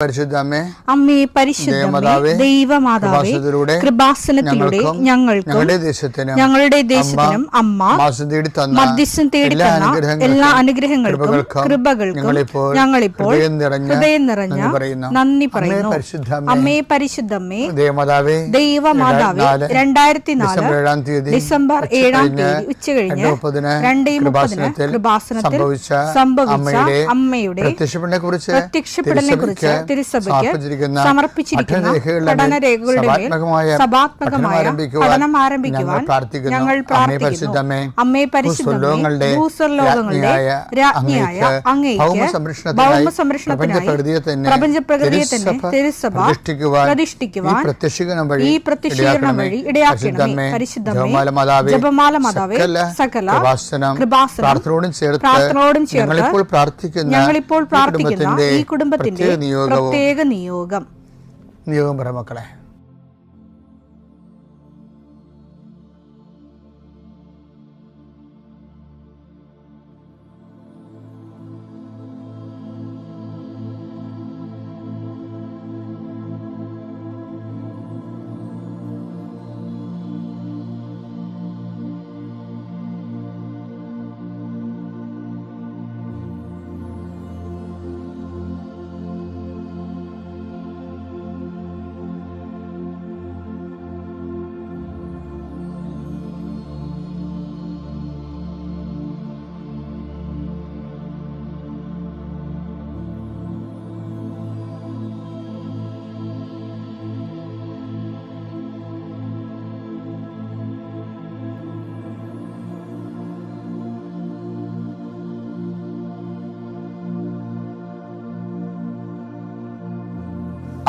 പരിശുദ്ധമേ, അമ്മേ പരിശുദ്ധമേ, ദൈവമാതാവേ, കൃപാസനത്തിലൂടെ ഞങ്ങളുടെ ദേശത്തിനും അമ്മ മധ്യസ്ഥം തേടി തന്ന എല്ലാ അനുഗ്രഹങ്ങൾക്കും കൃപകൾക്കും ഞങ്ങളിപ്പോൾ ഹൃദയം നിറഞ്ഞ നന്ദി പറയുന്നു. അമ്മേ പരിശുദ്ധമേ, ദൈവമാതാവേ, 2004 ഡിസംബർ 7 ഉച്ചകഴിഞ്ഞ് 2:30 കൃപാസനത്തിൽ സംഭവിച്ച അമ്മയുടെ പ്രത്യക്ഷപ്പെടലിനെ കുറിച്ച് തിരുസഭയ്ക്ക് സമർപ്പിച്ചിരിക്കുന്ന പഠനരേഖകളുടെ മേൽ സഭാത്മകമായ പഠനം ആരംഭിക്കുവാൻ ഞങ്ങൾ പ്രാർത്ഥിക്കുന്നു. അമ്മേ പരിശുദ്ധമേ, ഭൂസ്വർലോകങ്ങളുടെ രാജ്ഞിയായ അങ്ങേയ്ക്ക് ഭൗമസംരക്ഷണത്തിനായി പ്രപഞ്ചപ്രകൃതിയെ തന്നെ തിരുസഭ പ്രതിഷ്ഠിക്കുവാൻ ഈ പ്രത്യക്ഷീകരണം വഴി ഇടയാക്കണമേ. പരിശുദ്ധമേ, ജപമാല മാതാവേ, സകല കൃപാസനം പ്രാർത്ഥനയോടും ചേർത്ത് ഞങ്ങളിപ്പോൾ പ്രാർത്ഥിക്കുന്ന ഈ കുടുംബത്തിന്റെ പ്രത്യേക നിയോഗം പറ മക്കളെ.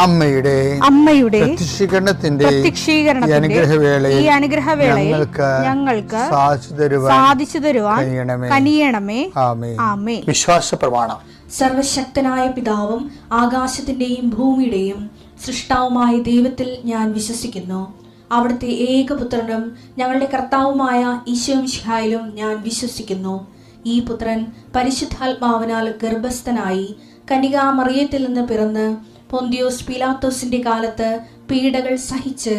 അമ്മയുടെ പ്രത്യക്ഷീകരണത്തിന്റെ ഈ അനുഗ്രഹവേളയിൽ ഞങ്ങൾക്ക് സാധിച്ചു തരുവാൻ കനിയണമേ. ആമേൻ. വിശ്വാസ പ്രമാണം. സർവശക്തനായ പിതാവും ആകാശത്തിന്റെയും ഭൂമിയുടെയും സൃഷ്ടാവുമായ ദൈവത്തിൽ ഞാൻ വിശ്വസിക്കുന്നു. അവിടുത്തെ ഏകപുത്രനും ഞങ്ങളുടെ കർത്താവുമായ ഈശോമിശിഹായിലും ഞാൻ വിശ്വസിക്കുന്നു. ഈ പുത്രൻ പരിശുദ്ധാത്മാവിനാൽ ഗർഭസ്ഥനായി കന്യകാമറിയത്തിൽ നിന്ന് പിറന്ന് പൊന്തിയോസ് പീലാത്തോസിന്റെ കാലത്ത് പീഡകൾ സഹിച്ച്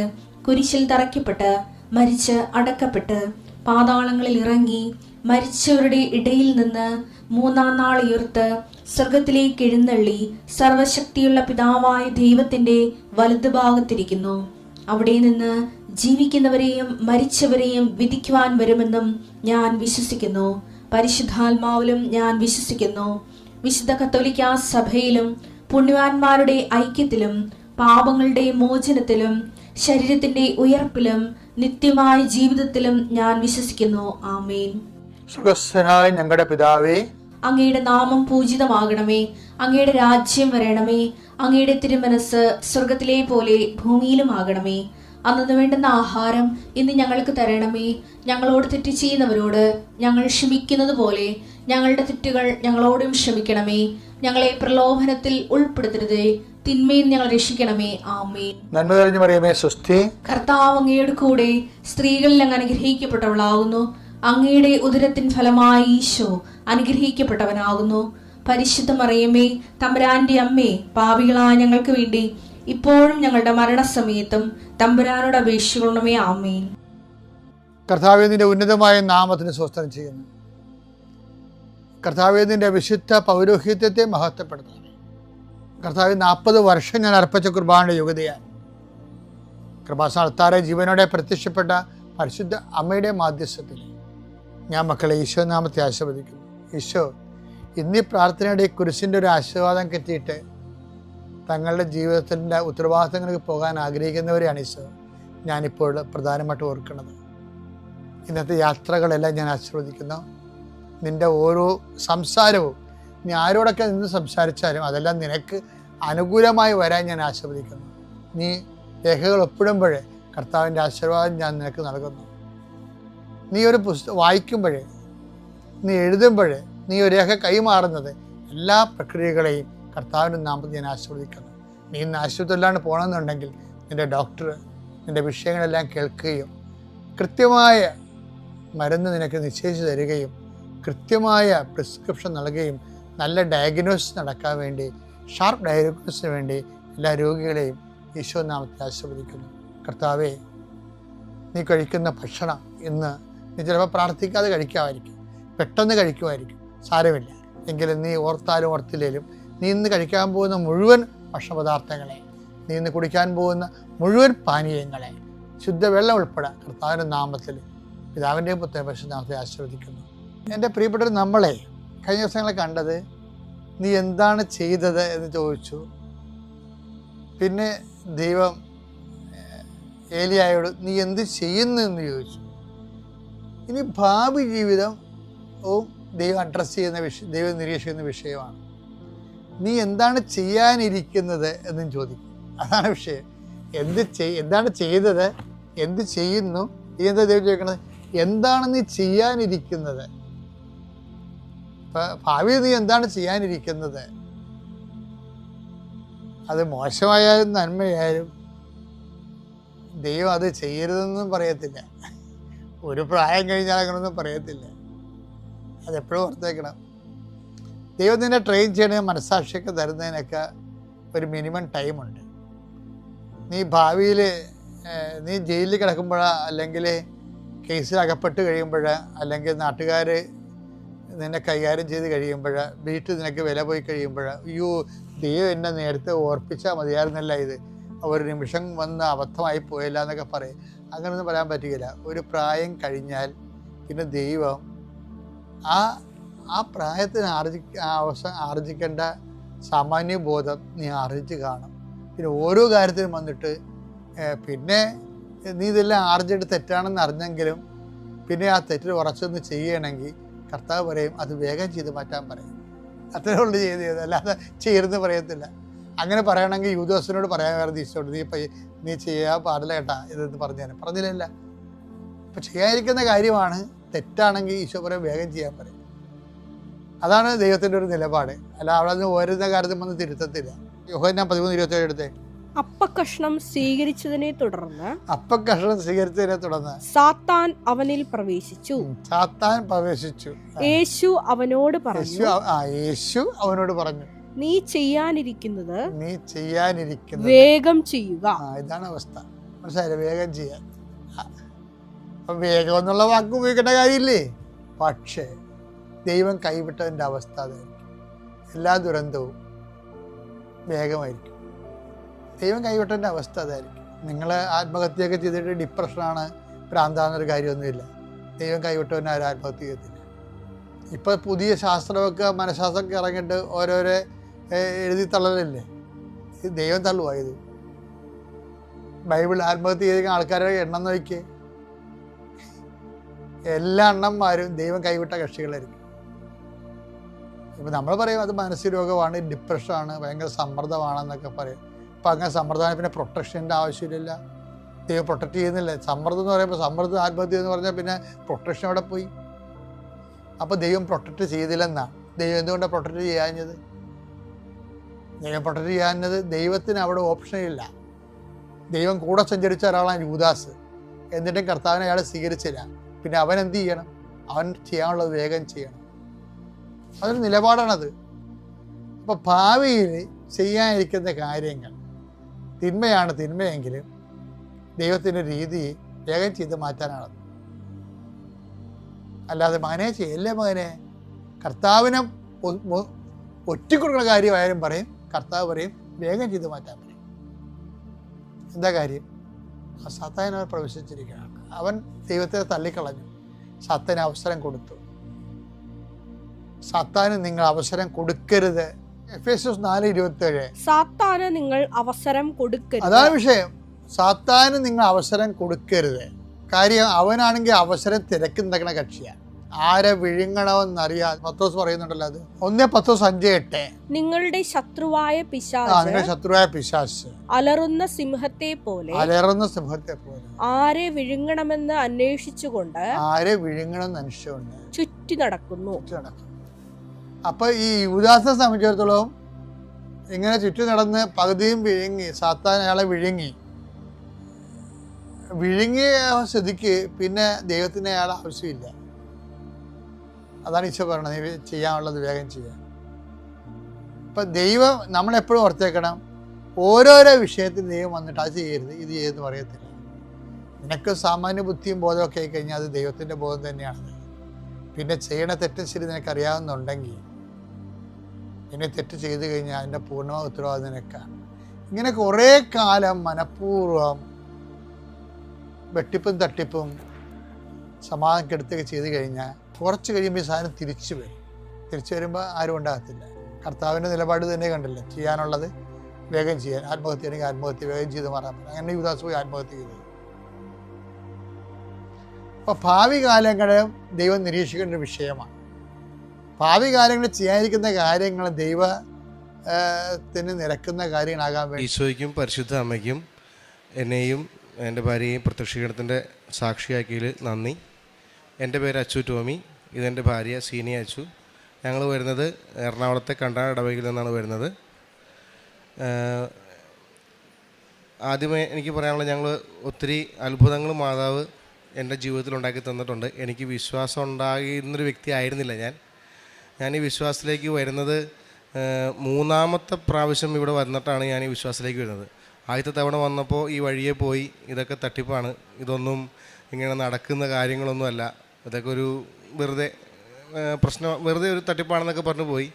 കുരിശിൽ തറയ്ക്കപ്പെട്ട് മരിച്ച് അടക്കപ്പെട്ട് പാതാളങ്ങളിൽ ഇറങ്ങി മരിച്ചവരുടെ ഇടയിൽ നിന്ന് 3-ാം നാൾ ഉയർത്ത് സ്വർഗത്തിലേക്ക് എഴുന്നള്ളി സർവശക്തിയുള്ള പിതാവായ ദൈവത്തിന്റെ വലതുഭാഗത്തിരിക്കുന്നു. അവിടെ നിന്ന് ജീവിക്കുന്നവരെയും മരിച്ചവരെയും വിധിക്കുവാൻ വരുമെന്നും ഞാൻ വിശ്വസിക്കുന്നു. പരിശുദ്ധാത്മാവിലും ഞാൻ വിശ്വസിക്കുന്നു. വിശുദ്ധ കത്തോലിക്കാ സഭയിലും പുണ്യവാന്മാരുടെ ഐക്യത്തിലും പാപങ്ങളുടെ മോചനത്തിലും ശരീരത്തിന്റെ ഉയർപ്പിലും നിത്യമായ ജീവിതത്തിലും ഞാൻ വിശ്വസിക്കുന്നു. ആമേൻ. സുഖസ്ഥനായ ഞങ്ങളുടെ പിതാവേ, അങ്ങയുടെ നാമം പൂജിതമാകണമേ. അങ്ങയുടെ രാജ്യം വരണമേ. അങ്ങയുടെ തിരുമനസ് സ്വർഗത്തിലെ പോലെ ഭൂമിയിലും ആകണമേ. അന്നു വേണ്ടുന്ന ആഹാരം ഇന്ന് ഞങ്ങൾക്ക് തരണമേ. ഞങ്ങളോട് തെറ്റ് ചെയ്യുന്നവരോട് ഞങ്ങൾ ക്ഷമിക്കുന്നത് പോലെ ഞങ്ങളുടെ തെറ്റുകൾ ഞങ്ങളോടും ക്ഷമിക്കണമേ. ഞങ്ങളെ പ്രലോഭനത്തിൽ ഉൾപ്പെടുത്തരുതേ, തിന്മയിൽ ഞങ്ങൾ രക്ഷിക്കണമേ. ആമേൻ. നന്മ നിറഞ്ഞ മറിയമേ, സ്വസ്തി. കർത്താവ് അങ്ങയുടെ കൂടെ സ്ത്രീകളിൽ അങ്ങ് അനുഗ്രഹിക്കപ്പെട്ടവളാകുന്നു. അങ്ങയുടെ ഉദരത്തിൻ ഫലമായി ഈശോ അനുഗ്രഹിക്കപ്പെട്ടവനാകുന്നു. പരിശുദ്ധ മറിയമേ, തമ്പുരാന്റെ അമ്മേ, പാപികളായ ഞങ്ങൾക്ക് വേണ്ടി ഇപ്പോഴും ഞങ്ങളുടെ മരണസമയത്തും തമ്പുരാനോട് അപേക്ഷിക്കണമേ. ആമേൻ. കർത്താവേ, നിന്റെ ഉന്നതമായ നാമത്തിന് സ്വസ്ത്രം ചെയ്യുന്നു. കർത്താവേ, നിന്റെ വിശുദ്ധ പൗരോഹിത്യത്തെ മഹത്വപ്പെടുത്തണമേ. കർത്താവേ, 40 വർഷം ഞാൻ അർപ്പിച്ച കുർബാനയുടെ യോഗ്യതയാൽ കൃപാസനത്താറെ ജീവനോടെ പ്രത്യക്ഷപ്പെട്ട പരിശുദ്ധ അമ്മയുടെ മാധ്യസ്ഥത്തിൽ ഞാൻ മക്കളെ ഈശോ നാമത്തെ ആശീർവദിക്കുന്നു. ഈശോ ഇന്നീ പ്രാർത്ഥനയുടെ കുരിശിൻ്റെ ഒരു ആശീർവാദം കിട്ടിയിട്ട് തങ്ങളുടെ ജീവിതത്തിൻ്റെ ഉത്തരവാദിത്തങ്ങൾക്ക് പോകാൻ ആഗ്രഹിക്കുന്നവരെയാണ് ഈശോ ഞാനിപ്പോൾ പ്രധാനമായിട്ട് ഓർക്കുന്നത്. ഇന്നത്തെ യാത്രകളെല്ലാം ഞാൻ ആശീർവദിക്കുന്നു. നിൻ്റെ ഓരോ സംസാരവും നീ ആരോടൊക്കെ നിന്ന് സംസാരിച്ചാലും അതെല്ലാം നിനക്ക് അനുകൂലമായി വരാൻ ഞാൻ ആശീർവദിക്കുന്നു. നീ രേഖകൾ ഒപ്പിടുമ്പോഴേ കർത്താവിൻ്റെ ആശീർവാദം ഞാൻ നിനക്ക് നൽകുന്നു. നീ ഒരു പുസ്തകം വായിക്കുമ്പോഴേ, നീ എഴുതുമ്പോഴേ, നീ ഒരു രേഖ കൈമാറുന്നത് എല്ലാ പ്രക്രിയകളെയും കർത്താവിൻ്റെ നാമത്തിൽ ഞാൻ ആശീർവദിക്കുന്നു. നീ ഇന്ന് ആശുപത്രിയിലാണ് പോകണമെന്നുണ്ടെങ്കിൽ നിൻ്റെ ഡോക്ടർ നിൻ്റെ വിഷയങ്ങളെല്ലാം കേൾക്കുകയും കൃത്യമായ മരുന്ന് നിനക്ക് നിശ്ചയിച്ച് തരികയും കൃത്യമായ പ്രിസ്ക്രിപ്ഷൻ നൽകുകയും നല്ല ഡയഗ്നോസിസ് നടക്കാൻ വേണ്ടി ഷാർപ്പ് ഡയഗ്നോസിന് വേണ്ടി എല്ലാ രോഗികളെയും ഈശോ നാമത്തിൽ ആശീർവദിക്കുന്നു. കർത്താവേ, നീ കഴിക്കുന്ന ഭക്ഷണം ഇന്ന് നീ ചിലപ്പോൾ പ്രാർത്ഥിക്കാതെ കഴിക്കാമായിരിക്കും, പെട്ടെന്ന് കഴിക്കുമായിരിക്കും, സാരമില്ല. എങ്കിലും നീ ഓർത്താലും ഓർത്തില്ലേലും നീ ഇന്ന് കഴിക്കാൻ പോകുന്ന മുഴുവൻ ഭക്ഷണപദാർത്ഥങ്ങളെ, നീ ഇന്ന് കുടിക്കാൻ പോകുന്ന മുഴുവൻ പാനീയങ്ങളെ, ശുദ്ധവെള്ളം ഉൾപ്പെടെ കർത്താവിൻ്റെ നാമത്തിൽ പിതാവിൻ്റെയും പുത്രൻ്റെയും പരിശുദ്ധ നാമത്തിൽ ആശീർവദിക്കുന്നു. എൻ്റെ പ്രിയപ്പെട്ടവർ, നമ്മളെ കഴിഞ്ഞ ദിവസങ്ങളെ കണ്ടത് നീ എന്താണ് ചെയ്തത് എന്ന് ചോദിച്ചു. പിന്നെ ദൈവം ഏലിയായോട് നീ എന്ത് ചെയ്യുന്നു എന്ന് ചോദിച്ചു. ഇനി ഭാവി ജീവിതവും ദൈവം അഡ്രസ്സ് ചെയ്യുന്ന ദൈവം നിരീക്ഷിക്കുന്ന വിഷയമാണ്. നീ എന്താണ് ചെയ്യാനിരിക്കുന്നത് എന്നും ചോദിക്കും. അതാണ് വിഷയം. എന്താണ് ചെയ്തത്, എന്ത് ചെയ്യുന്നു, എന്താ ദൈവം ചോദിക്കണത്? എന്താണ് നീ ചെയ്യാനിരിക്കുന്നത്? ഇപ്പം ഭാവി നീ എന്താണ് ചെയ്യാനിരിക്കുന്നത്? അത് മോശമായാലും നന്മയായാലും ദൈവം അത് ചെയ്യരുതെന്നും പറയത്തില്ല. ഒരു പ്രായം കഴിഞ്ഞാൽ അങ്ങനൊന്നും പറയത്തില്ല. അതെപ്പോഴും ഓർത്തേക്കണം. ദൈവം നിന്നെ ട്രെയിൻ ചെയ്യണ മനസ്സാക്ഷിയൊക്കെ തരുന്നതിനൊക്കെ ഒരു മിനിമം ടൈമുണ്ട്. നീ ഭാവിയിൽ നീ ജയിലിൽ കിടക്കുമ്പോഴോ അല്ലെങ്കിൽ കേസിൽ അകപ്പെട്ട് കഴിയുമ്പോഴോ അല്ലെങ്കിൽ നാട്ടുകാർ നിന്നെ കൈകാര്യം ചെയ്ത് കഴിയുമ്പോഴോ വീട്ടിൽ നിനക്ക് വില പോയി കഴിയുമ്പോഴോ അയ്യോ ദൈവം എന്നെ നേരത്തെ ഓർപ്പിച്ചാൽ മതിയായിരുന്നല്ല, ഇത് ഒരു നിമിഷം വന്ന് അബദ്ധമായി പോയില്ല എന്നൊക്കെ പറയും. അങ്ങനെയൊന്നും പറയാൻ പറ്റുകയില്ല. ഒരു പ്രായം കഴിഞ്ഞാൽ പിന്നെ ദൈവം ആ പ്രായത്തിന് ആർജിക്കേണ്ട സാമാന്യ ബോധം നീ ആർജിച്ച് കാണും. പിന്നെ ഓരോ കാര്യത്തിനും വന്നിട്ട് പിന്നെ നീ ഇതെല്ലാം ആർജിച്ചിട്ട് തെറ്റാണെന്ന് അറിഞ്ഞെങ്കിലും പിന്നെ ആ തെറ്റിൽ ഉറച്ചൊന്ന് ചെയ്യണമെങ്കിൽ കർത്താവ് പറയും അത് വേഗം ചെയ്ത് മാറ്റാൻ പറയും. അത്രേ ഉള്ളൂ ചെയ്ത്, അല്ലാതെ ചെയ്യരുതെന്ന് പറയത്തില്ല. അങ്ങനെ പറയണമെങ്കിൽ യൂദാസിനോട് പറയാമായിരുന്നു ഈശോട്, നീ ചെയ്യാൻ പാടില്ല കേട്ടാ ഇതെന്ന് പറഞ്ഞില്ല. ഇപ്പം ചെയ്യാതിരിക്കുന്ന കാര്യമാണ്, തെറ്റാണെങ്കിൽ ഈശോ പറയും വേഗം ചെയ്യാൻ പറയും. അതാണ് ദൈവത്തിൻ്റെ ഒരു നിലപാട്. അല്ല അവിടെ നിന്ന് ഓരോരുന്ന കാര്യത്തിൽ വന്ന് തിരുത്തത്തില്ല. യോഹന്നാൻ 13:27 എടുത്തേ. അപ്പക്കഷ്ണം സ്വീകരിച്ചതിനെ തുടർന്ന് സാത്താൻ അവനിൽ പ്രവേശിച്ചു. യേശു അവനോട് പറഞ്ഞു നീ ചെയ്യാനിരിക്കുന്നത് വേഗം ചെയ്യുക. ഇതാണ് അവസ്ഥ. മനസ്സിലായില്ലേ? വേഗം ചെയ്യാൻ. വേഗം എന്നുള്ള വാക്ക് ഉപയോഗിക്കേണ്ട കാര്യമില്ലേ? പക്ഷേ ദൈവം കൈവിട്ടതിൻ്റെ അവസ്ഥ അതായിരിക്കും. എല്ലാ ദുരന്തവും വേഗമായിരിക്കും. ദൈവം കൈവിട്ടതിൻ്റെ അവസ്ഥ അതായിരിക്കും. നിങ്ങൾ ആത്മഹത്യയൊക്കെ ചെയ്തിട്ട് ഡിപ്രഷനാണ്, ഭ്രാന്താന്നൊരു കാര്യമൊന്നുമില്ല. ദൈവം കൈവിട്ടവന് ആരും ആത്മഹത്യ ചെയ്യത്തില്ല. ഇപ്പോൾ പുതിയ ശാസ്ത്രമൊക്കെ മനഃശാസ്ത്രമൊക്കെ ഇറങ്ങിയിട്ട് ഓരോരോ എഴുതി തള്ളലില്ലേ? ഇത് ദൈവം തള്ളുവാ. ഇത് ബൈബിൾ ആത്മഹത്യ ചെയ്തിരിക്കുന്ന ആൾക്കാരെ എണ്ണം നോക്കിയേ, എല്ലാ എണ്ണന്മാരും ദൈവം കൈവിട്ട കക്ഷികളായിരിക്കും. ഇപ്പം നമ്മൾ പറയും അത് മാനസിക രോഗമാണ്, ഡിപ്രഷനാണ്, ഭയങ്കര സമ്മർദ്ദമാണെന്നൊക്കെ പറയും. അപ്പം അങ്ങനെ സമ്മർദ്ദമാണ്, പിന്നെ പ്രൊട്ടക്ഷൻ്റെ ആവശ്യമില്ല. ദൈവം പ്രൊട്ടക്റ്റ് ചെയ്യുന്നില്ല. സമ്മർദ്ദം എന്ന് പറയുമ്പോൾ സമ്മർദ്ദം ആത്മഹത്യ എന്ന് പറഞ്ഞാൽ പിന്നെ പ്രൊട്ടക്ഷൻ അവിടെ പോയി. അപ്പോൾ ദൈവം പ്രൊട്ടക്റ്റ് ചെയ്തില്ലെന്നാണ്. ദൈവം എന്തുകൊണ്ടാണ് പ്രൊട്ടക്റ്റ് ചെയ്യാഞ്ഞത്? ദൈവം പ്രൊട്ടക്റ്റ് ചെയ്യാഞ്ഞത് ദൈവത്തിന് അവിടെ ഓപ്ഷനില്ല. ദൈവം കൂടെ സഞ്ചരിച്ച ഒരാളാണ് യൂദാസ്. എന്നിട്ടും കർത്താവിനെ അയാൾ സ്വീകരിച്ചില്ല. പിന്നെ അവൻ എന്ത് ചെയ്യണം? അവൻ ചെയ്യാനുള്ളത് വേഗം ചെയ്യണം. അതൊരു നിലപാടാണത്. അപ്പോൾ ഭാവിയിൽ ചെയ്യാനിരിക്കുന്ന കാര്യങ്ങൾ തിന്മയെങ്കിലും ദൈവത്തിൻ്റെ രീതി വേഗം ചെയ്ത് മാറ്റാനാണത്. അല്ലാതെ മകനെ ചെയ്യല്ലേ മകനെ, കർത്താവിനെ ഒറ്റിക്കൊടുക്കുന്ന കാര്യമായാലും പറയും, കർത്താവ് പറയും വേഗം ചെയ്ത് മാറ്റാൻ പറയും. എന്താ കാര്യം? ആ സാത്താൻ അവൻ പ്രവേശിച്ചിരിക്കുകയാണ്. അവൻ ദൈവത്തെ തള്ളിക്കളഞ്ഞു, സാത്താന് അവസരം കൊടുത്തു. സാത്താന് നിങ്ങൾ അവസരം കൊടുക്കരുത്. എഫേസ്യോസ് 4:27. സാത്താന് നിങ്ങൾ അവസരം കൊടുക്കരുത്. അതാണ് വിഷയം. സാത്താന് നിങ്ങൾ അവസരം കൊടുക്കരുത്. കാര്യം അവനാണെങ്കിൽ അവസരം തിരക്കുണ്ടാക്കുന്ന കക്ഷിയാണ്. ആരെ വിഴുങ്ങണമെന്നറിയാതെ പത്രോസ് പറയുന്നുണ്ടല്ലോ. അത് 1 പത്രോസ് 5:8. നിങ്ങളുടെ ശത്രുവായ പിശാച് അലറുന്ന സിംഹത്തെ പോലെ ആരെ വിഴുങ്ങണമെന്ന് അന്വേഷിച്ചുകൊണ്ട് ചുറ്റി നടക്കുന്നു. അപ്പൊ ഈ യൂദാസിനെ സംബന്ധിച്ചിടത്തോളം ഇങ്ങനെ ചുറ്റി നടന്ന് പകുതിയും വിഴുങ്ങി, സാത്താൻ അയാളെ വിഴുങ്ങിയ സ്ഥിതിക്ക് പിന്നെ ദൈവത്തിന് അയാളെ ആവശ്യമില്ല. അതാണ് ഈശോ പറയണത്, നീ ചെയ്യാനുള്ളത് വേഗം ചെയ്യാൻ. ഇപ്പം ദൈവം നമ്മളെപ്പോഴും ഓർത്തേക്കണം, ഓരോരോ വിഷയത്തിൽ ദൈവം വന്നിട്ട് അത് ചെയ്യരുത് ഇത് ചെയ്തെന്ന് പറയത്തില്ല. നിനക്ക് സാമാന്യ ബുദ്ധിയും ബോധമൊക്കെ ആയി കഴിഞ്ഞാൽ അത് ദൈവത്തിൻ്റെ ബോധം തന്നെയാണ്. പിന്നെ ചെയ്യണ തെറ്റും ശരി നിനക്കറിയാവുന്നുണ്ടെങ്കിൽ പിന്നെ തെറ്റ് ചെയ്ത് കഴിഞ്ഞാൽ അതിൻ്റെ പൂർണ്ണമായ ഉത്തരവാദിത്വം നിനക്കാണ്. ഇങ്ങനെ കുറേ കാലം മനഃപൂർവ്വം വെട്ടിപ്പും തട്ടിപ്പും സമാധാനം കെടുത്തൊക്കെ ചെയ്ത് കഴിഞ്ഞാൽ കുറച്ച് കഴിയുമ്പോൾ ഈ സാധനം തിരിച്ചു വരും. തിരിച്ചു വരുമ്പോൾ ആരും ഉണ്ടാകത്തില്ല. കർത്താവിൻ്റെ നിലപാട് തന്നെ കണ്ടില്ല, ചെയ്യാനുള്ളത് വേഗം ചെയ്യാൻ, ആത്മഹത്യ ആണെങ്കിൽ ആത്മഹത്യ വേഗം ചെയ്ത് മാറാൻ പറ്റും. അങ്ങനെ യുവദാസ് പോയി ആത്മഹത്യ ചെയ്തു. അപ്പോൾ ഭാവി കാലങ്ങളിൽ ദൈവം നിരീക്ഷിക്കേണ്ട ഒരു വിഷയമാണ്. ഭാവി കാലങ്ങളിൽ ചെയ്യാനിരിക്കുന്ന കാര്യങ്ങൾ ദൈവത്തിന് നിരക്കുന്ന കാര്യങ്ങളാകാൻ വേണ്ടി ഈശോയ്ക്കും പരിശുദ്ധ അമ്മയ്ക്കും എന്നെയും എൻ്റെ ഭാര്യയെയും പ്രത്യക്ഷീകരണത്തിൻ്റെ സാക്ഷിയാക്കിയതിൽ നന്ദി. എൻ്റെ പേര് അച്ചു ടോമി, ഇതെൻ്റെ ഭാര്യ സീനിയ അച്ചു. ഞങ്ങൾ വരുന്നത് എറണാകുളത്തെ കണ്ടാൻ ഇടവകയിൽ നിന്നാണ് വരുന്നത്. ആദ്യമേ എനിക്ക് പറയാനുള്ളത്, ഞങ്ങൾ ഒത്തിരി അത്ഭുതങ്ങൾ മാതാവ് എൻ്റെ ജീവിതത്തിൽ ഉണ്ടാക്കി തന്നിട്ടുണ്ട്. എനിക്ക് വിശ്വാസം ഉണ്ടാകുന്നൊരു വ്യക്തി ആയിരുന്നില്ല ഞാൻ ഈ വിശ്വാസത്തിലേക്ക് വരുന്നത് മൂന്നാമത്തെ പ്രാവശ്യം ഇവിടെ വന്നിട്ടാണ് ഞാൻ ഈ വിശ്വാസത്തിലേക്ക് വരുന്നത്. ആദ്യത്തെ തവണ വന്നപ്പോൾ ഈ വഴിയെ പോയി ഇതൊക്കെ തട്ടിപ്പാണ്, ഇതൊന്നും ഇങ്ങനെ നടക്കുന്ന കാര്യങ്ങളൊന്നുമല്ല, ഇതൊക്കെ ഒരു വെറുതെ ഒരു തട്ടിപ്പാണെന്നൊക്കെ പറഞ്ഞു പോയി.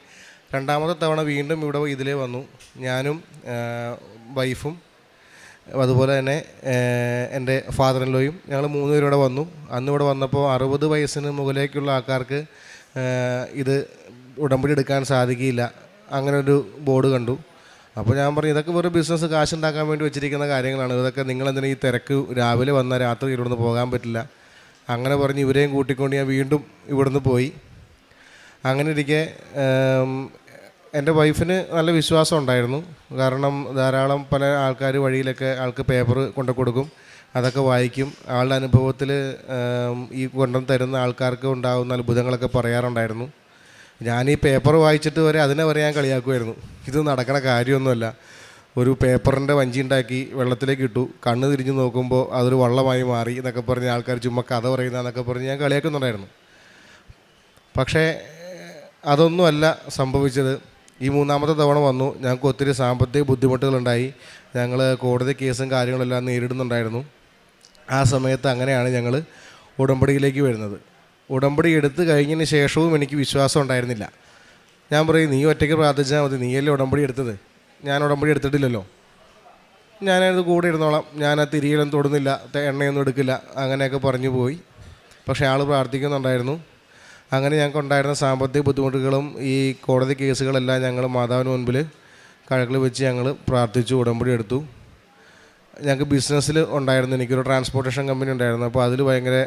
രണ്ടാമത്തെ തവണ വീണ്ടും ഇവിടെ ഇതിലേ വന്നു. ഞാനും വൈഫും അതുപോലെ തന്നെ എൻ്റെ ഫാദർ ഇൻ ലോയും ഞങ്ങൾ 3 പേരും ഇവിടെ വന്നു. അന്ന് ഇവിടെ വന്നപ്പോൾ 60 വയസ്സിന് മുകളിലേക്കുള്ള ആൾക്കാർക്ക് ഇത് ഉടമ്പടി എടുക്കാൻ സാധിക്കില്ല, അങ്ങനെ ഒരു ബോർഡ് കണ്ടു. അപ്പോൾ ഞാൻ പറഞ്ഞു, ഇതൊക്കെ വെറും ബിസിനസ് കാശുണ്ടാക്കാൻ വേണ്ടി വെച്ചിരിക്കുന്ന കാര്യങ്ങളാണ്, ഇതൊക്കെ നിങ്ങളെന്തിനാ ഈ തിരക്ക്, രാവിലെ വന്നാൽ രാത്രി ഇവിടുന്ന് പോകാൻ പറ്റില്ല. അങ്ങനെ പറഞ്ഞ് ഇവരെയും കൂട്ടിക്കൊണ്ട് ഞാൻ വീണ്ടും ഇവിടുന്ന് പോയി. അങ്ങനെ ഇരിക്കെ എൻ്റെ വൈഫിന് നല്ല വിശ്വാസം ഉണ്ടായിരുന്നു. കാരണം ധാരാളം പല ആൾക്കാർ വഴിയിലൊക്കെ ആൾക്ക് പേപ്പർ കൊണ്ടു കൊടുക്കും, അതൊക്കെ വായിക്കും. ആളുടെ അനുഭവത്തിൽ ഈ കൊണ്ടു തരുന്ന ആൾക്കാർക്ക് ഉണ്ടാകുന്ന അത്ഭുതങ്ങളൊക്കെ പറയാറുണ്ടായിരുന്നു. ഞാൻ ഈ പേപ്പർ വായിച്ചിട്ട് വരെ അതിനെ വരെ ഞാൻ കളിയാക്കുമായിരുന്നു. ഇത് നടക്കണ കാര്യമൊന്നുമല്ല, ഒരു പേപ്പറിൻ്റെ വഞ്ചി ഉണ്ടാക്കി വെള്ളത്തിലേക്ക് ഇട്ടു, കണ്ണ് തിരിഞ്ഞ് നോക്കുമ്പോൾ അതൊരു വള്ളമായി മാറി എന്നൊക്കെ പറഞ്ഞ് ആൾക്കാർ ചുമ്മാ കഥ പറയുന്നതെന്നൊക്കെ പറഞ്ഞ് ഞാൻ കളിയാക്കുന്നുണ്ടായിരുന്നു. പക്ഷേ അതൊന്നുമല്ല സംഭവിച്ചത്. ഈ മൂന്നാമത്തെ തവണ വന്നു, ഞങ്ങൾക്ക് ഒത്തിരി സാമ്പത്തിക ബുദ്ധിമുട്ടുകളുണ്ടായി. ഞങ്ങൾ കോടതി കേസും കാര്യങ്ങളെല്ലാം നേരിടുന്നുണ്ടായിരുന്നു. ആ സമയത്ത് അങ്ങനെയാണ് ഞങ്ങൾ ഉടമ്പടിയിലേക്ക് വരുന്നത്. ഉടമ്പടി എടുത്തു കഴിഞ്ഞതിന് ശേഷവും എനിക്ക് വിശ്വാസം ഉണ്ടായിരുന്നില്ല. ഞാൻ പറയും, നീ ഒറ്റയ്ക്ക് പ്രാർത്ഥിച്ചാൽ മതി, നീയല്ലേ ഉടമ്പടി എടുത്തത്, ഞാൻ ഉടമ്പടി എടുത്തിട്ടില്ലല്ലോ, ഞാനത് കൂടെ ഇരുന്നോളാം, ഞാൻ ആ തിരികെയൊന്നും തൊടുന്നില്ല, എണ്ണയൊന്നും എടുക്കില്ല, അങ്ങനെയൊക്കെ പറഞ്ഞു പോയി. പക്ഷേ ആൾ പ്രാർത്ഥിക്കുന്നുണ്ടായിരുന്നു. അങ്ങനെ ഞങ്ങൾക്ക് ഉണ്ടായിരുന്ന സാമ്പത്തിക ബുദ്ധിമുട്ടുകളും ഈ കോടതി കേസുകളെല്ലാം ഞങ്ങൾ മാതാവിന് മുൻപിൽ കഴക്കിൽ വെച്ച് ഞങ്ങൾ പ്രാർത്ഥിച്ചു, ഉടമ്പടി എടുത്തു. ഞങ്ങൾക്ക് ബിസിനസ്സിൽ ഉണ്ടായിരുന്നു, എനിക്കൊരു ട്രാൻസ്പോർട്ടേഷൻ കമ്പനി ഉണ്ടായിരുന്നു. അപ്പോൾ അതിൽ ഭയങ്കര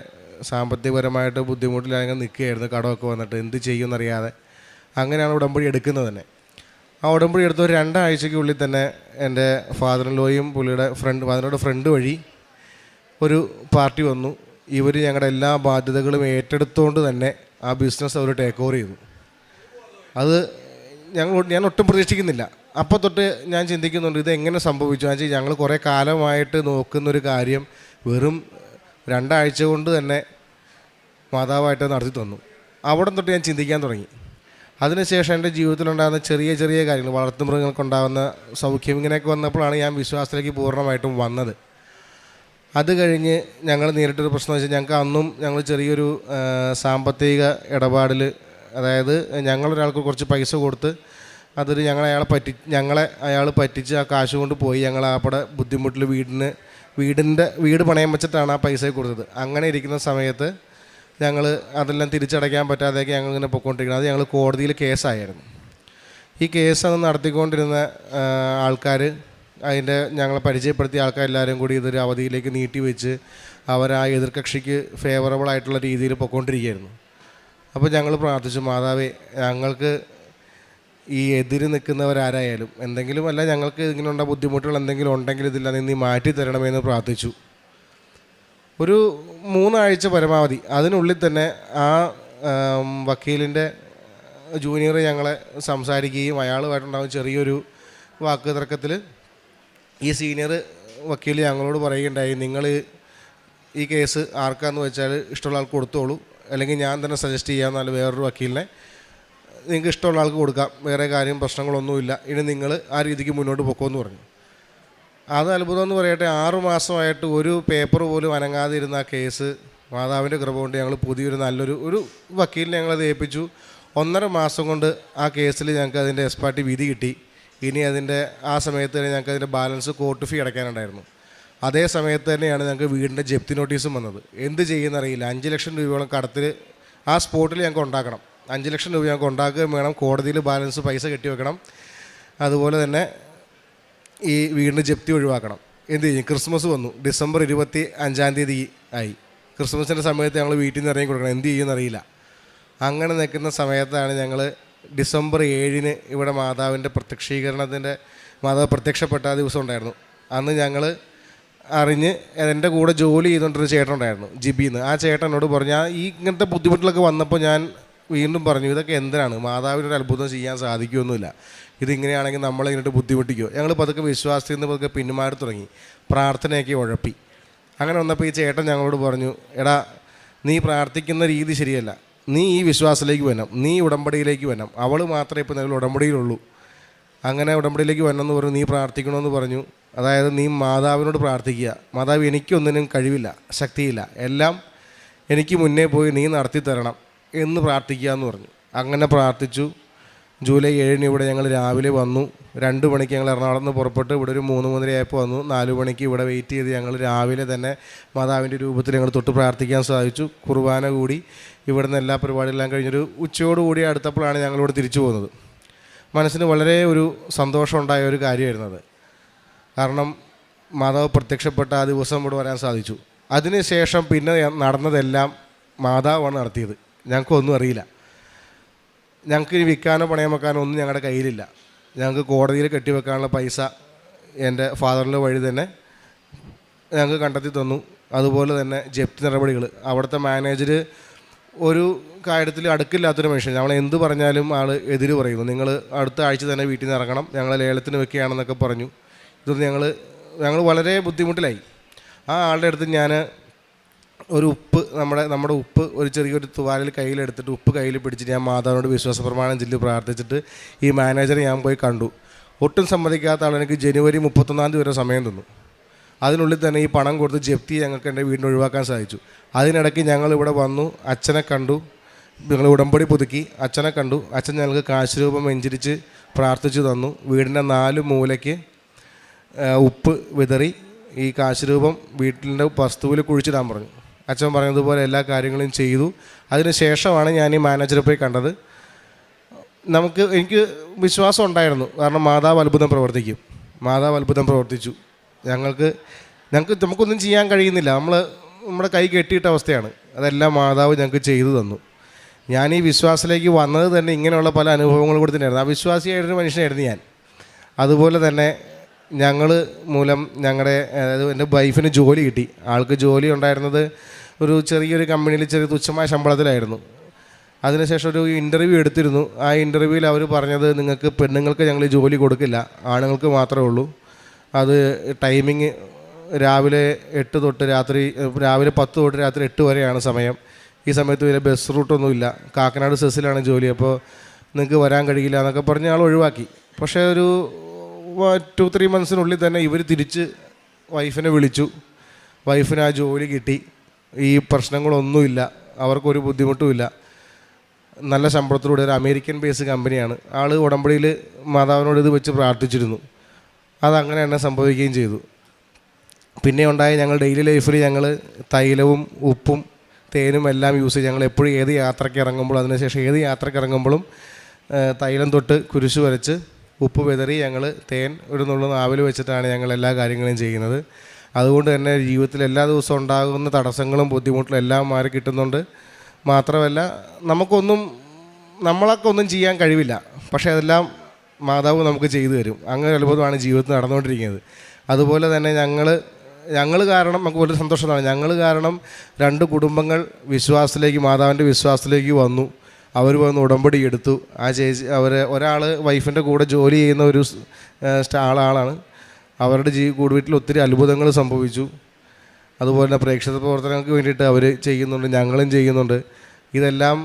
സാമ്പത്തികപരമായിട്ട് ബുദ്ധിമുട്ടിലാണെങ്കിൽ നിൽക്കുകയായിരുന്നു, കടമൊക്കെ വന്നിട്ട് എന്ത് ചെയ്യുമെന്നറിയാതെ. അങ്ങനെയാണ് ഉടമ്പടി എടുക്കുന്നത് തന്നെ. ആ ഉടമ്പടി എടുത്ത ഒരു 2 ആഴ്ചയ്ക്കുള്ളിൽ തന്നെ എൻ്റെ ഫാദർ ഇൻ ലോയും ഫാദറിൻ്റെ ഫ്രണ്ട് വഴി ഒരു പാർട്ടി വന്നു. ഇവർ ഞങ്ങളുടെ എല്ലാ ബാധ്യതകളും ഏറ്റെടുത്തുകൊണ്ട് തന്നെ ആ ബിസിനസ് അവർ ടേക്ക് ഓവർ ചെയ്തു. അത് ഞാൻ ഒട്ടും പ്രതീക്ഷിക്കുന്നില്ല. അപ്പോൾ തൊട്ട് ഞാൻ ചിന്തിക്കുന്നുണ്ട്, ഇത് എങ്ങനെ സംഭവിച്ചു. എന്നുവെച്ചാൽ ഞങ്ങൾ കുറേ കാലമായിട്ട് നോക്കുന്നൊരു കാര്യം വെറും 2 ആഴ്ച കൊണ്ട് തന്നെ മാതാവായിട്ട് നടത്തി തന്നു. അവിടെ തൊട്ട് ഞാൻ ചിന്തിക്കാൻ തുടങ്ങി. അതിനുശേഷം എൻ്റെ ജീവിതത്തിലുണ്ടാകുന്ന ചെറിയ ചെറിയ കാര്യങ്ങൾ, വളർത്തുമൃഗങ്ങൾക്കുണ്ടാകുന്ന സൗഖ്യം, ഇങ്ങനെയൊക്കെ വന്നപ്പോഴാണ് ഞാൻ വിശ്വാസത്തിലേക്ക് പൂർണ്ണമായിട്ടും വന്നത്. അത് കഴിഞ്ഞ് ഞങ്ങൾ നേരിട്ടൊരു പ്രശ്നം വെച്ചാൽ, ഞങ്ങൾ ചെറിയൊരു സാമ്പത്തിക ഇടപാടിൽ, അതായത് ഞങ്ങളൊരാൾക്ക് കുറച്ച് പൈസ കൊടുത്ത് അതൊരു അയാൾ പറ്റിച്ച് ആ കാശ് കൊണ്ട് പോയി. ഞങ്ങൾ അവിടെ ബുദ്ധിമുട്ടിൽ വീട് പണയം വെച്ചിട്ടാണ് ആ പൈസ കൊടുത്തത്. അങ്ങനെ ഇരിക്കുന്ന സമയത്ത് ഞങ്ങൾ അതെല്ലാം തിരിച്ചടയ്ക്കാൻ പറ്റാതെയൊക്കെ ഞങ്ങളിങ്ങനെ പൊയ്ക്കൊണ്ടിരിക്കുന്നത്. അത് ഞങ്ങൾ കോടതിയിൽ കേസായിരുന്നു. ഈ കേസ് അന്ന് നടത്തിക്കൊണ്ടിരുന്ന ആൾക്കാർ, ഞങ്ങളെ പരിചയപ്പെടുത്തിയ ആൾക്കാരെല്ലാവരും കൂടി ഇതൊരു അവധിയിലേക്ക് നീട്ടി വെച്ച് അവർ ആ എതിർകക്ഷിക്ക് ഫേവറബിളായിട്ടുള്ള രീതിയിൽ പൊയ്ക്കൊണ്ടിരിക്കുകയായിരുന്നു. അപ്പോൾ ഞങ്ങൾ പ്രാർത്ഥിച്ചു, മാതാവേ, ഞങ്ങൾക്ക് ഈ എതിര് നിൽക്കുന്നവരാരായാലും എന്തെങ്കിലുമല്ല, ഞങ്ങൾക്ക് ഇങ്ങനെയുള്ള ബുദ്ധിമുട്ടുകൾ എന്തെങ്കിലും ഉണ്ടെങ്കിൽ ഇതിൽ നീ മാറ്റി തരണമെന്ന് പ്രാർത്ഥിച്ചു. ഒരു 3 ആഴ്ച പരമാവധി, അതിനുള്ളിൽ തന്നെ ആ വക്കീലിൻ്റെ ജൂനിയർ ഞങ്ങളെ സംസാരിക്കുകയും അയാളുമായിട്ടുണ്ടാകും ചെറിയൊരു വാക്ക് തർക്കത്തിൽ ഈ സീനിയർ വക്കീൽ ഞങ്ങളോട് പറയുകയുണ്ടായി, നിങ്ങൾ ഈ കേസ് ആർക്കാന്ന് വെച്ചാൽ ഇഷ്ടമുള്ള ആൾക്ക് കൊടുത്തോളൂ, അല്ലെങ്കിൽ ഞാൻ തന്നെ സജസ്റ്റ് ചെയ്യാമെന്നാൽ വേറൊരു വക്കീലിനെ നിങ്ങൾക്ക് ഇഷ്ടമുള്ള ആൾക്ക് കൊടുക്കാം, വേറെ കാര്യം പ്രശ്നങ്ങളൊന്നുമില്ല, ഇനി നിങ്ങൾ ആ രീതിക്ക് മുന്നോട്ട് പൊക്കോന്ന് പറഞ്ഞു. അത് അത്ഭുതം എന്ന് പറയട്ടെ, 6 മാസമായിട്ട് ഒരു പേപ്പർ പോലും അനങ്ങാതിരുന്ന ആ കേസ് മാതാവിൻ്റെ കൃപ കൊണ്ട് ഞങ്ങൾ പുതിയൊരു നല്ലൊരു വക്കീലിനെ ഞങ്ങളത് ഏൽപ്പിച്ചു. 1.5 മാസം കൊണ്ട് ആ കേസിൽ ഞങ്ങൾക്ക് അതിൻ്റെ എക്സ്പാർട്ടി വിധി കിട്ടി. ഇനി അതിൻ്റെ ആ സമയത്ത് തന്നെ ഞങ്ങൾക്ക് അതിൻ്റെ ബാലൻസ് കോർട്ട് ഫീ അടയ്ക്കാനുണ്ടായിരുന്നു. അതേ സമയത്ത് തന്നെയാണ് ഞങ്ങൾക്ക് വീടിൻ്റെ ജപ്തി നോട്ടീസും വന്നത്. എന്ത് ചെയ്യുന്നറിയില്ല, 5 ലക്ഷം രൂപയോളം കടത്തിൽ ആ സ്പോട്ടിൽ ഞങ്ങൾക്ക് ഉണ്ടാക്കണം. 5 ലക്ഷം രൂപ ഞങ്ങൾക്ക് ഉണ്ടാക്കുകയും വേണം, കോടതിയിൽ ബാലൻസ് പൈസ കെട്ടിവെക്കണം, അതുപോലെ തന്നെ ഈ വീടിൻ്റെ ജപ്തി ഒഴിവാക്കണം. എന്ത് ചെയ്യും? ക്രിസ്മസ് വന്നു, ഡിസംബർ 25 ആയി. ക്രിസ്മസിൻ്റെ സമയത്ത് ഞങ്ങൾ വീട്ടിൽ നിന്ന് ഇറങ്ങി കൊടുക്കണം, എന്ത് ചെയ്യുമെന്നറിയില്ല. അങ്ങനെ നിൽക്കുന്ന സമയത്താണ് ഞങ്ങൾ ഡിസംബർ 7 ഇവിടെ മാതാവിൻ്റെ മാതാവ് പ്രത്യക്ഷപ്പെട്ട ആ ദിവസം ഉണ്ടായിരുന്നു. അന്ന് ഞങ്ങൾ അറിഞ്ഞ് എൻ്റെ കൂടെ ജോലി ചെയ്തുകൊണ്ടൊരു ചേട്ടനുണ്ടായിരുന്നു, ജിബിന്ന്. ആ ചേട്ടനോട് പറഞ്ഞു, ഇങ്ങനത്തെ ബുദ്ധിമുട്ടിലൊക്കെ വന്നപ്പോൾ ഞാൻ വീണ്ടും പറഞ്ഞു, ഇതൊക്കെ എന്തിനാണ്, മാതാവിനൊരു അത്ഭുതം ചെയ്യാൻ സാധിക്കുമൊന്നുമില്ല, ഇതിങ്ങനെയാണെങ്കിൽ നമ്മളിങ്ങോട്ട് ബുദ്ധിമുട്ടിക്കുമോ. ഞങ്ങൾ പതുക്കെ വിശ്വാസത്തിൽ നിന്ന് പതുക്കെ പിന്മാറി തുടങ്ങി, പ്രാർത്ഥനയൊക്കെ ഉഴപ്പി. അങ്ങനെ വന്നപ്പോൾ ഈ ചേട്ടൻ ഞങ്ങളോട് പറഞ്ഞു, എടാ നീ പ്രാർത്ഥിക്കുന്ന രീതി ശരിയല്ല, നീ ഈ വിശ്വാസത്തിലേക്ക് വരണം, നീ ഉടമ്പടിയിലേക്ക് വരണം, അവൾ മാത്രമേ ഇപ്പോൾ നിങ്ങൾ ഉടമ്പടിയിലുള്ളൂ. അങ്ങനെ ഉടമ്പടിയിലേക്ക് വരണമെന്ന് പറഞ്ഞു, നീ പ്രാർത്ഥിക്കണമെന്ന് പറഞ്ഞു. അതായത് നീ മാതാവിനോട് പ്രാർത്ഥിക്കുക, മാതാവ് എനിക്കൊന്നിനും കഴിവില്ല, ശക്തിയില്ല, എല്ലാം എനിക്ക് മുന്നേ പോയി നീ നടത്തി തരണം എന്ന് പ്രാർത്ഥിക്കുക എന്ന് പറഞ്ഞു. അങ്ങനെ പ്രാർത്ഥിച്ചു. ജൂലൈ 7 ഇവിടെ ഞങ്ങൾ രാവിലെ വന്നു. 2 മണിക്ക് ഞങ്ങൾ എറണാകുളത്ത് നിന്ന് പുറപ്പെട്ട് ഇവിടെ ഒരു 3-3:30 ആയപ്പോൾ വന്നു. 4 മണിക്ക് ഇവിടെ വെയിറ്റ് ചെയ്ത് ഞങ്ങൾ രാവിലെ തന്നെ മാതാവിൻ്റെ രൂപത്തിൽ ഞങ്ങൾ തൊട്ട് പ്രാർത്ഥിക്കാൻ സാധിച്ചു. കുർബാന കൂടി ഇവിടുന്ന് എല്ലാ പരിപാടിയെല്ലാം കഴിഞ്ഞൊരു ഉച്ചയോടുകൂടി അടുത്തപ്പോഴാണ് ഞങ്ങളിവിടെ തിരിച്ചു പോകുന്നത്. മനസ്സിന് വളരെ ഒരു സന്തോഷമുണ്ടായ ഒരു കാര്യമായിരുന്നത്. കാരണം മാതാവ് പ്രത്യക്ഷപ്പെട്ട ആ ദിവസം ഇവിടെ വരാൻ സാധിച്ചു. അതിനുശേഷം പിന്നെ നടന്നതെല്ലാം മാതാവാണ് നടത്തിയത്. ഞങ്ങൾക്കൊന്നും അറിയില്ല. ഞങ്ങൾക്ക് ഇനി വിൽക്കാനോ പണയം വെക്കാനോ ഒന്നും ഞങ്ങളുടെ കയ്യിലില്ല. ഞങ്ങൾക്ക് കോടതിയിൽ കെട്ടിവെക്കാനുള്ള പൈസ എൻ്റെ ഫാദറിൻ്റെ വഴി തന്നെ ഞങ്ങൾക്ക് കണ്ടെത്തി തന്നു. അതുപോലെ തന്നെ ജപ്തി നടപടികൾ, അവിടുത്തെ മാനേജർ ഒരു കാര്യത്തിൽ അടുക്കില്ലാത്തൊരു മനുഷ്യൻ. നമ്മൾ എന്ത് പറഞ്ഞാലും ആൾ എതിര് പറയുന്നു. നിങ്ങൾ അടുത്ത ആഴ്ച തന്നെ വീട്ടിൽ നിന്ന് ഇറങ്ങണം, ഞങ്ങൾ ലേലത്തിന് വെക്കുകയാണെന്നൊക്കെ പറഞ്ഞു. ഇതൊന്നും ഞങ്ങൾ വളരെ ബുദ്ധിമുട്ടിലായി. ആ ആളുടെ അടുത്ത് ഞാൻ ഒരു ഉപ്പ്, നമ്മുടെ ഉപ്പ് ഒരു ചെറിയൊരു തുവാലിൽ കയ്യിലെടുത്തിട്ട് ഉപ്പ് കയ്യിൽ പിടിച്ചിട്ട് ഞാൻ മാതാവിനോട് വിശ്വാസ പ്രമാണം ചൊല്ലി പ്രാർത്ഥിച്ചിട്ട് ഈ മാനേജറെ ഞാൻ പോയി കണ്ടു. ഒട്ടും സമ്മതിക്കാത്ത ആൾ എനിക്ക് ജനുവരി 31 വരെ സമയം തന്നു. അതിനുള്ളിൽ തന്നെ ഈ പണം കൊടുത്ത് ജപ്തി ഞങ്ങൾക്ക് എൻ്റെ വീടിന് ഒഴിവാക്കാൻ സാധിച്ചു. അതിനിടയ്ക്ക് ഞങ്ങളിവിടെ വന്നു, അച്ഛനെ കണ്ടു, ഞങ്ങൾ ഉടമ്പടി പുതുക്കി, അച്ഛനെ കണ്ടു. അച്ഛൻ ഞങ്ങൾക്ക് കാശ് രൂപം വെഞ്ചരിച്ച് പ്രാർത്ഥിച്ചു തന്നു. വീടിൻ്റെ 4 മൂലയ്ക്ക് ഉപ്പ് വിതറി ഈ കാശ് രൂപം വീട്ടിൻ്റെ വസ്തുവിൽ കുഴിച്ചിടാൻ പറഞ്ഞു. അച്ഛൻ പറഞ്ഞതുപോലെ എല്ലാ കാര്യങ്ങളും ചെയ്തു. അതിന് ശേഷമാണ് ഞാൻ ഈ മാനേജറെ പോയി കണ്ടത്. എനിക്ക് വിശ്വാസം ഉണ്ടായിരുന്നു, കാരണം മാതാവ് അത്ഭുതം പ്രവർത്തിക്കും. മാതാവ് അത്ഭുതം പ്രവർത്തിച്ചു. നമുക്കൊന്നും ചെയ്യാൻ കഴിയുന്നില്ല, നമ്മുടെ കൈ കെട്ടിയിട്ട അവസ്ഥയാണ്. അതെല്ലാം മാതാവ് ഞങ്ങൾക്ക് ചെയ്തു തന്നു. ഞാൻ ഈ വിശ്വാസത്തിലേക്ക് വന്നത് തന്നെ ഇങ്ങനെയുള്ള പല അനുഭവങ്ങളും കൂടി തന്നെയായിരുന്നു. അവിശ്വാസിയായിട്ടൊരു മനുഷ്യനായിരുന്നു ഞാൻ. അതുപോലെ തന്നെ ഞങ്ങൾ മൂലം അതായത് എൻ്റെ വൈഫിന് ജോലി കിട്ടി. ആൾക്ക് ജോലി ഉണ്ടായിരുന്നത് ഒരു ചെറിയൊരു കമ്പനിയിൽ ചെറിയ തുച്ഛമായ ശമ്പളത്തിലായിരുന്നു. അതിനുശേഷം ഒരു ഇൻ്റർവ്യൂ എടുത്തിരുന്നു. ആ ഇൻ്റർവ്യൂവിൽ അവർ പറഞ്ഞത്, പെണ്ണുങ്ങൾക്ക് ഞങ്ങൾ ജോലി കൊടുക്കില്ല, ആണുങ്ങൾക്ക് മാത്രമേ ഉള്ളൂ. അത് ടൈമിങ് രാവിലെ 8 തൊട്ട് രാവിലെ 10 തൊട്ട് രാത്രി 8 വരെയാണ് സമയം. ഈ സമയത്ത് വരെ ബസ് റൂട്ടൊന്നുമില്ല. കാക്കനാട് സെസ്സിലാണ് ജോലി. അപ്പോൾ നിങ്ങൾക്ക് വരാൻ കഴിയില്ല എന്നൊക്കെ പറഞ്ഞ് ആൾ ഒഴിവാക്കി. പക്ഷേ ഒരു 2-3 മന്ത്സിനുള്ളിൽ തന്നെ ഇവർ തിരിച്ച് വൈഫിനെ വിളിച്ചു. വൈഫിന് ആ ജോലി കിട്ടി. ഈ പ്രശ്നങ്ങളൊന്നുമില്ല, അവർക്കൊരു ബുദ്ധിമുട്ടുമില്ല. നല്ല ശമ്പളത്തിലൂടെ ഒരു അമേരിക്കൻ ബേസ് കമ്പനിയാണ്. ആൾ ഉടമ്പടിയിൽ മാതാവിനോട് ഇത് വെച്ച് പ്രാർത്ഥിച്ചിരുന്നു. അതങ്ങനെ തന്നെ സംഭവിക്കുകയും ചെയ്തു. പിന്നെ ഉണ്ടായ ഞങ്ങൾ ഡെയിലി ലൈഫിൽ ഞങ്ങൾ തൈലവും ഉപ്പും തേനും എല്ലാം യൂസ് ചെയ്യും. ഞങ്ങൾ എപ്പോഴും ഏത് യാത്രയ്ക്ക് ഇറങ്ങുമ്പോഴും അതിനുശേഷം ഏത് യാത്രയ്ക്ക് ഇറങ്ങുമ്പോഴും തൈലം തൊട്ട് കുരിശ് വരച്ച് ഉപ്പ് വിതറി ഞങ്ങൾ തേൻ ഒരു നുള്ളു നാവിൽ വെച്ചിട്ടാണ് ഞങ്ങൾ എല്ലാ കാര്യങ്ങളും ചെയ്യുന്നത്. അതുകൊണ്ട് തന്നെ ജീവിതത്തിൽ എല്ലാ ദിവസവും ഉണ്ടാകുന്ന തടസ്സങ്ങളും ബുദ്ധിമുട്ടും എല്ലാം മാറി കിട്ടുന്നുണ്ട്. മാത്രമല്ല നമ്മളൊക്കെ ഒന്നും ചെയ്യാൻ കഴിവില്ല, പക്ഷേ അതെല്ലാം മാതാവ് നമുക്ക് ചെയ്തു തരും. അങ്ങനെ അത്ഭുതമാണ് ജീവിതത്തിൽ നടന്നുകൊണ്ടിരിക്കുന്നത്. അതുപോലെ തന്നെ ഞങ്ങൾ കാരണം നമുക്ക് വലിയ സന്തോഷമാണ്. ഞങ്ങൾ കാരണം 2 കുടുംബങ്ങൾ മാതാവിൻ്റെ വിശ്വാസത്തിലേക്ക് വന്നു. അവർ വന്ന് ഉടമ്പടി എടുത്തു. ആ ചേച്ചി ഒരാൾ വൈഫിൻ്റെ കൂടെ ജോലി ചെയ്യുന്ന ഒരു ആളാണ്. അവരുടെ വീട്ടിൽ ഒത്തിരി അത്ഭുതങ്ങൾ സംഭവിച്ചു. അതുപോലെ തന്നെ പ്രേക്ഷക പ്രവർത്തനങ്ങൾക്ക് വേണ്ടിയിട്ട് അവർ ചെയ്യുന്നുണ്ട്, ഞങ്ങളും ചെയ്യുന്നുണ്ട്. ഇതെല്ലാം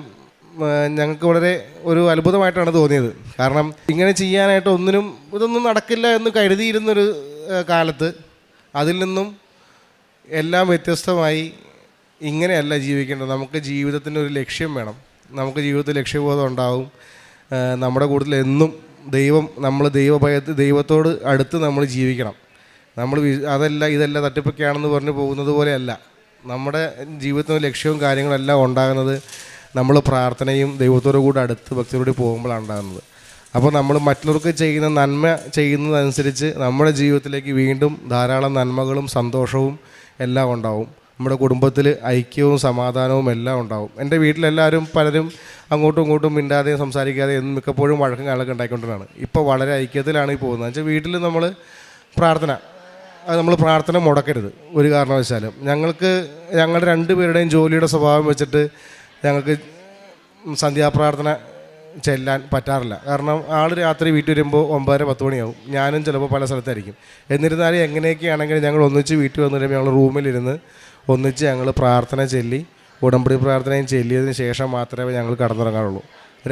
ഞങ്ങൾക്ക് വളരെ ഒരു അത്ഭുതമായിട്ടാണ് തോന്നിയത്. കാരണം ഇങ്ങനെ ചെയ്യാനായിട്ട് ഇതൊന്നും നടക്കില്ല എന്ന് കരുതിയിരുന്നൊരു കാലത്ത് അതിൽ നിന്നും എല്ലാം വ്യത്യസ്തമായി ഇങ്ങനെയല്ല ജീവിക്കേണ്ടത്. നമുക്ക് ജീവിതത്തിന് ഒരു ലക്ഷ്യം വേണം. നമുക്ക് ജീവിതത്തിൽ ലക്ഷ്യബോധം ഉണ്ടാവും. നമ്മുടെ കൂടുതൽ എന്നും നമ്മൾ ദൈവത്തോട് അടുത്ത് നമ്മൾ ജീവിക്കണം. ഇതല്ല തട്ടിപ്പൊക്കെയാണെന്ന് പറഞ്ഞ് പോകുന്നത് പോലെയല്ല. നമ്മുടെ ജീവിതത്തിന് ലക്ഷ്യവും കാര്യങ്ങളെല്ലാം ഉണ്ടാകുന്നത് നമ്മൾ പ്രാർത്ഥനയും ദൈവത്തോടു കൂടെ അടുത്ത് ഭക്തിയോടുകൂടി പോകുമ്പോഴാണ് ഉണ്ടാകുന്നത്. അപ്പോൾ നമ്മൾ മറ്റുള്ളവർക്ക് ചെയ്യുന്ന നന്മ ചെയ്യുന്നതനുസരിച്ച് നമ്മുടെ ജീവിതത്തിലേക്ക് വീണ്ടും ധാരാളം നന്മകളും സന്തോഷവും എല്ലാം ഉണ്ടാവും. നമ്മുടെ കുടുംബത്തിൽ ഐക്യവും സമാധാനവും എല്ലാം ഉണ്ടാവും. എൻ്റെ വീട്ടിലെല്ലാവരും പലരും അങ്ങോട്ടും ഇങ്ങോട്ടും മിണ്ടാതെയും സംസാരിക്കാതെയും മിക്കപ്പോഴും വഴക്കും കാലൊക്കെ ഉണ്ടായിക്കൊണ്ടിട്ടാണ്. ഇപ്പോൾ വളരെ ഐക്യത്തിലാണ് ഈ പോകുന്നത്. വെച്ചാൽ വീട്ടിൽ നമ്മൾ പ്രാർത്ഥന മുടക്കരുത് ഒരു കാരണവശാലും. ഞങ്ങളുടെ രണ്ടുപേരുടെയും ജോലിയുടെ സ്വഭാവം വെച്ചിട്ട് ഞങ്ങൾക്ക് സന്ധ്യാപ്രാർത്ഥന ചെല്ലാൻ പറ്റാറില്ല. കാരണം ആൾ രാത്രി വീട്ടിൽ വരുമ്പോൾ 9:30-10 മണിയാവും. ഞാനും ചിലപ്പോൾ പല സ്ഥലത്തായിരിക്കും. എന്നിരുന്നാലും എങ്ങനെയൊക്കെയാണെങ്കിലും ഞങ്ങൾ ഒന്നിച്ച് വീട്ടിൽ വന്നു കഴിയുമ്പോൾ ഞങ്ങൾ റൂമിലിരുന്ന് ഒന്നിച്ച് ഞങ്ങൾ പ്രാർത്ഥന ചൊല്ലി ഉടമ്പടി പ്രാർത്ഥനയും ചൊല്ലിയതിന് ശേഷം മാത്രമേ ഞങ്ങൾ കടന്നുറങ്ങാറുള്ളൂ.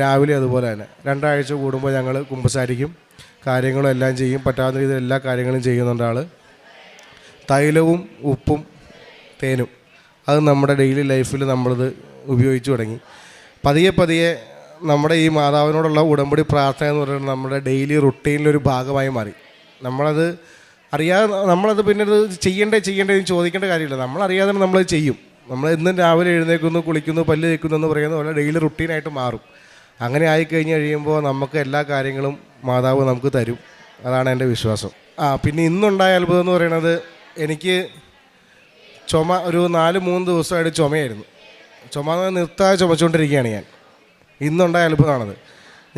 രാവിലെ അതുപോലെ തന്നെ 2 ആഴ്ച കൂടുമ്പോൾ ഞങ്ങൾ കുമ്പസാരിക്കും, കാര്യങ്ങളും എല്ലാം ചെയ്യും. പറ്റാവുന്ന രീതിയിൽ എല്ലാ കാര്യങ്ങളും ചെയ്യുന്നുണ്ട് ആൾ. തൈലവും ഉപ്പും തേനും അത് നമ്മുടെ ഡെയിലി ലൈഫിൽ നമ്മളിത് ഉപയോഗിച്ച് തുടങ്ങി. പതിയെ നമ്മുടെ ഈ മാതാവിനോടുള്ള ഉടമ്പടി പ്രാർത്ഥന എന്ന് പറയുന്നത് നമ്മുടെ ഡെയിലി റുട്ടീനിലൊരു ഭാഗമായി മാറി. നമ്മളത് പിന്നെ ചെയ്യണ്ടേ എന്ന് ചോദിക്കേണ്ട കാര്യമില്ല. നമ്മളറിയാതെ നമ്മളത് ചെയ്യും. നമ്മൾ എന്നും രാവിലെ എഴുന്നേൽക്കുന്നു, കുളിക്കുന്നു, പല്ല് തേക്കുന്നു എന്ന് പറയുന്ന പോലെ ഡെയിലി റുട്ടീനായിട്ട് മാറും. അങ്ങനെ കഴിയുമ്പോൾ നമുക്ക് എല്ലാ കാര്യങ്ങളും മാതാവ് നമുക്ക് തരും. അതാണ് എൻ്റെ വിശ്വാസം. പിന്നെ ഇന്നുണ്ടായ അത്ഭുതം എന്ന് പറയുന്നത്, എനിക്ക് ചുമ ഒരു 4-3 ദിവസമായിട്ട് ചുമയായിരുന്നു. ചുമ നിർത്താതെ ചുമച്ചുകൊണ്ടിരിക്കുകയാണ് ഞാൻ. ഇന്നുണ്ടായ അത്ഭുതമാണത്.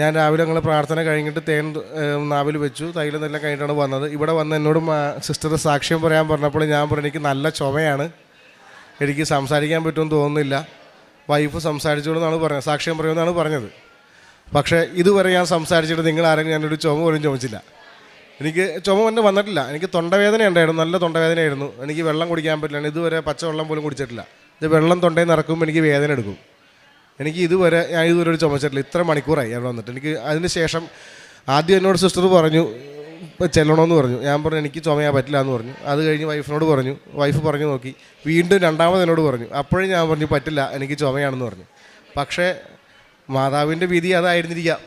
ഞാൻ രാവിലെ ഞങ്ങൾ പ്രാർത്ഥന കഴിഞ്ഞിട്ട് തേൻ നാവിൽ വെച്ചു, തൈലം എല്ലാം കഴിഞ്ഞിട്ടാണ് വന്നത്. ഇവിടെ വന്ന് എന്നോട് സിസ്റ്റർ സാക്ഷ്യം പറയാൻ പറഞ്ഞപ്പോൾ ഞാൻ പറഞ്ഞു, എനിക്ക് നല്ല ചുമയാണ്, എനിക്ക് സംസാരിക്കാൻ പറ്റുമെന്ന് തോന്നുന്നില്ല. വൈഫ് സംസാരിച്ചോളെന്നാണ് പറഞ്ഞത്, സാക്ഷ്യം പറയുമെന്നാണ് പറഞ്ഞത്. പക്ഷേ ഇതുവരെ ഞാൻ സംസാരിച്ചിട്ട് നിങ്ങൾ ആരെങ്കിലും ഞാനൊരു ചുമ പോലും ചുമച്ചില്ല. എനിക്ക് ചുമ തന്നെ വന്നിട്ടില്ല. എനിക്ക് തൊണ്ടവേദന ഉണ്ടായിരുന്നു, നല്ല തൊണ്ടവേദനയായിരുന്നു. എനിക്ക് വെള്ളം കുടിക്കാൻ പറ്റില്ല. ഇതുവരെ പച്ചവെള്ളം പോലും കുടിച്ചിട്ടില്ല. ഇത് വെള്ളം തൊണ്ടയിൽ നിറക്കുമ്പോൾ എനിക്ക് വേദന എടുക്കും. ഞാൻ ഇതുവരെ ഒരു ചുമച്ചിട്ടില്ല. ഇത്ര മണിക്കൂറായി ഞാൻ വന്നിട്ട്. എനിക്ക് അതിന് ശേഷം ആദ്യം എന്നോട് സിസ്റ്റർ പറഞ്ഞു ചെല്ലണമെന്ന് പറഞ്ഞു. ഞാൻ പറഞ്ഞു എനിക്ക് ചുമയാൻ പറ്റില്ല എന്ന് പറഞ്ഞു. അത് കഴിഞ്ഞ് വൈഫിനോട് പറഞ്ഞു, വൈഫ് പറഞ്ഞു നോക്കി. വീണ്ടും രണ്ടാമത് എന്നോട് പറഞ്ഞു. അപ്പോഴും ഞാൻ പറഞ്ഞു പറ്റില്ല, എനിക്ക് ചുമയാണെന്ന് പറഞ്ഞു. പക്ഷേ മാതാവിൻ്റെ വിധി അതായിരുന്നിരിക്കാം.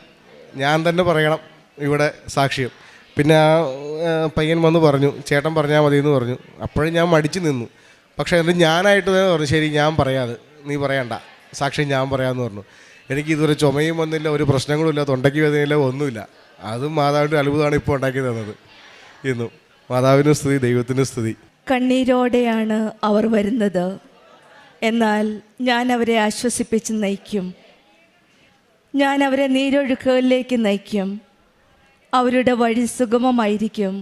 ഞാൻ തന്നെ പറയണം ഇവിടെ സാക്ഷ്യം. പിന്നെ ആ പയ്യൻ വന്ന് പറഞ്ഞു, ചേട്ടൻ പറഞ്ഞാൽ മതി എന്ന് പറഞ്ഞു. അപ്പോഴും ഞാൻ മടിച്ചു നിന്നു. പക്ഷേ എന്നിട്ട് ഞാനായിട്ട് തന്നെ പറഞ്ഞു, ശരി ഞാൻ പറയാതെ, നീ പറയണ്ട, സാക്ഷ്യം ഞാൻ പറയാമെന്ന് പറഞ്ഞു. എനിക്ക് ഇതുവരെ ചുമയും വന്നില്ല, ഒരു പ്രശ്നങ്ങളുമില്ല, തൊണ്ടയ്ക്ക് വേദനയില്ല, ഒന്നുമില്ല. അതും മാതാവിൻ്റെ അത്ഭുതമാണ് ഇപ്പോൾ ഉണ്ടാക്കി തന്നത്. ഇന്നും മാതാവിന് സ്തുതി, ദൈവത്തിന് സ്തുതി. കണ്ണീരോടെയാണ് അവർ വരുന്നത്, എന്നാൽ ഞാൻ അവരെ ആശ്വസിപ്പിച്ച് നയിക്കും. ഞാൻ അവരെ നീരൊഴുക്കുകളിലേക്ക് നയിക്കും. അവരുടെ വഴി സുഗമമായിരിക്കും,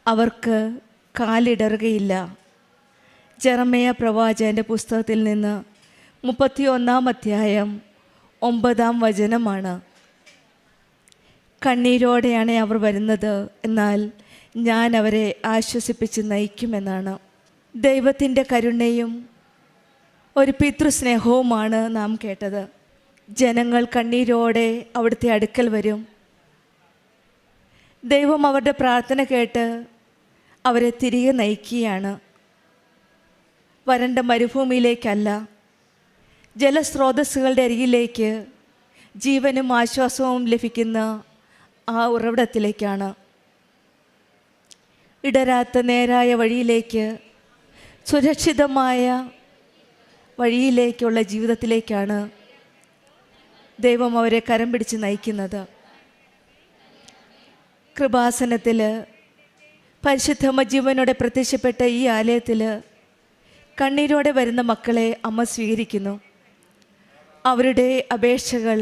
അവർക്ക് കാലിടറുകയില്ല. ജെറമ്യാ പ്രവാചകൻ്റെ പുസ്തകത്തിൽ നിന്ന് 31-ാം അധ്യായം 9-ാം വചനമാണ്. കണ്ണീരോടെയാണ് അവർ വരുന്നത്, എന്നാൽ ഞാൻ അവരെ ആശ്വസിപ്പിച്ച് നയിക്കുമെന്നാണ്. ദൈവത്തിൻ്റെ കരുണയും ഒരു പിതൃസ്നേഹവുമാണ് നാം കേട്ടത്. ജനങ്ങൾ കണ്ണീരോടെ അവിടുത്തെ അടുക്കൽ വരും. ദൈവം അവരുടെ പ്രാർത്ഥന കേട്ട് അവരെ തിരികെ നയിക്കുകയാണ്. വരണ്ട മരുഭൂമിയിലേക്കല്ല, ജലസ്രോതസ്സുകളുടെ അരികിലേക്ക്, ജീവനും ആശ്വാസവും ലഭിക്കുന്ന ആ ഉറവിടത്തിലേക്കാണ്. ഇടരാത്ത നേരായ വഴിയിലേക്ക്, സുരക്ഷിതമായ വഴിയിലേക്കുള്ള ജീവിതത്തിലേക്കാണ് ദൈവം അവരെ കരം പിടിച്ച് നയിക്കുന്നത്. കൃപാസനത്തിൽ പരിശുദ്ധ ജീവനോടെ പ്രത്യക്ഷപ്പെട്ട ഈ ആലയത്തിൽ കണ്ണീരോടെ വരുന്ന മക്കളെ അമ്മ സ്വീകരിക്കുന്നു. അവരുടെ അപേക്ഷകൾ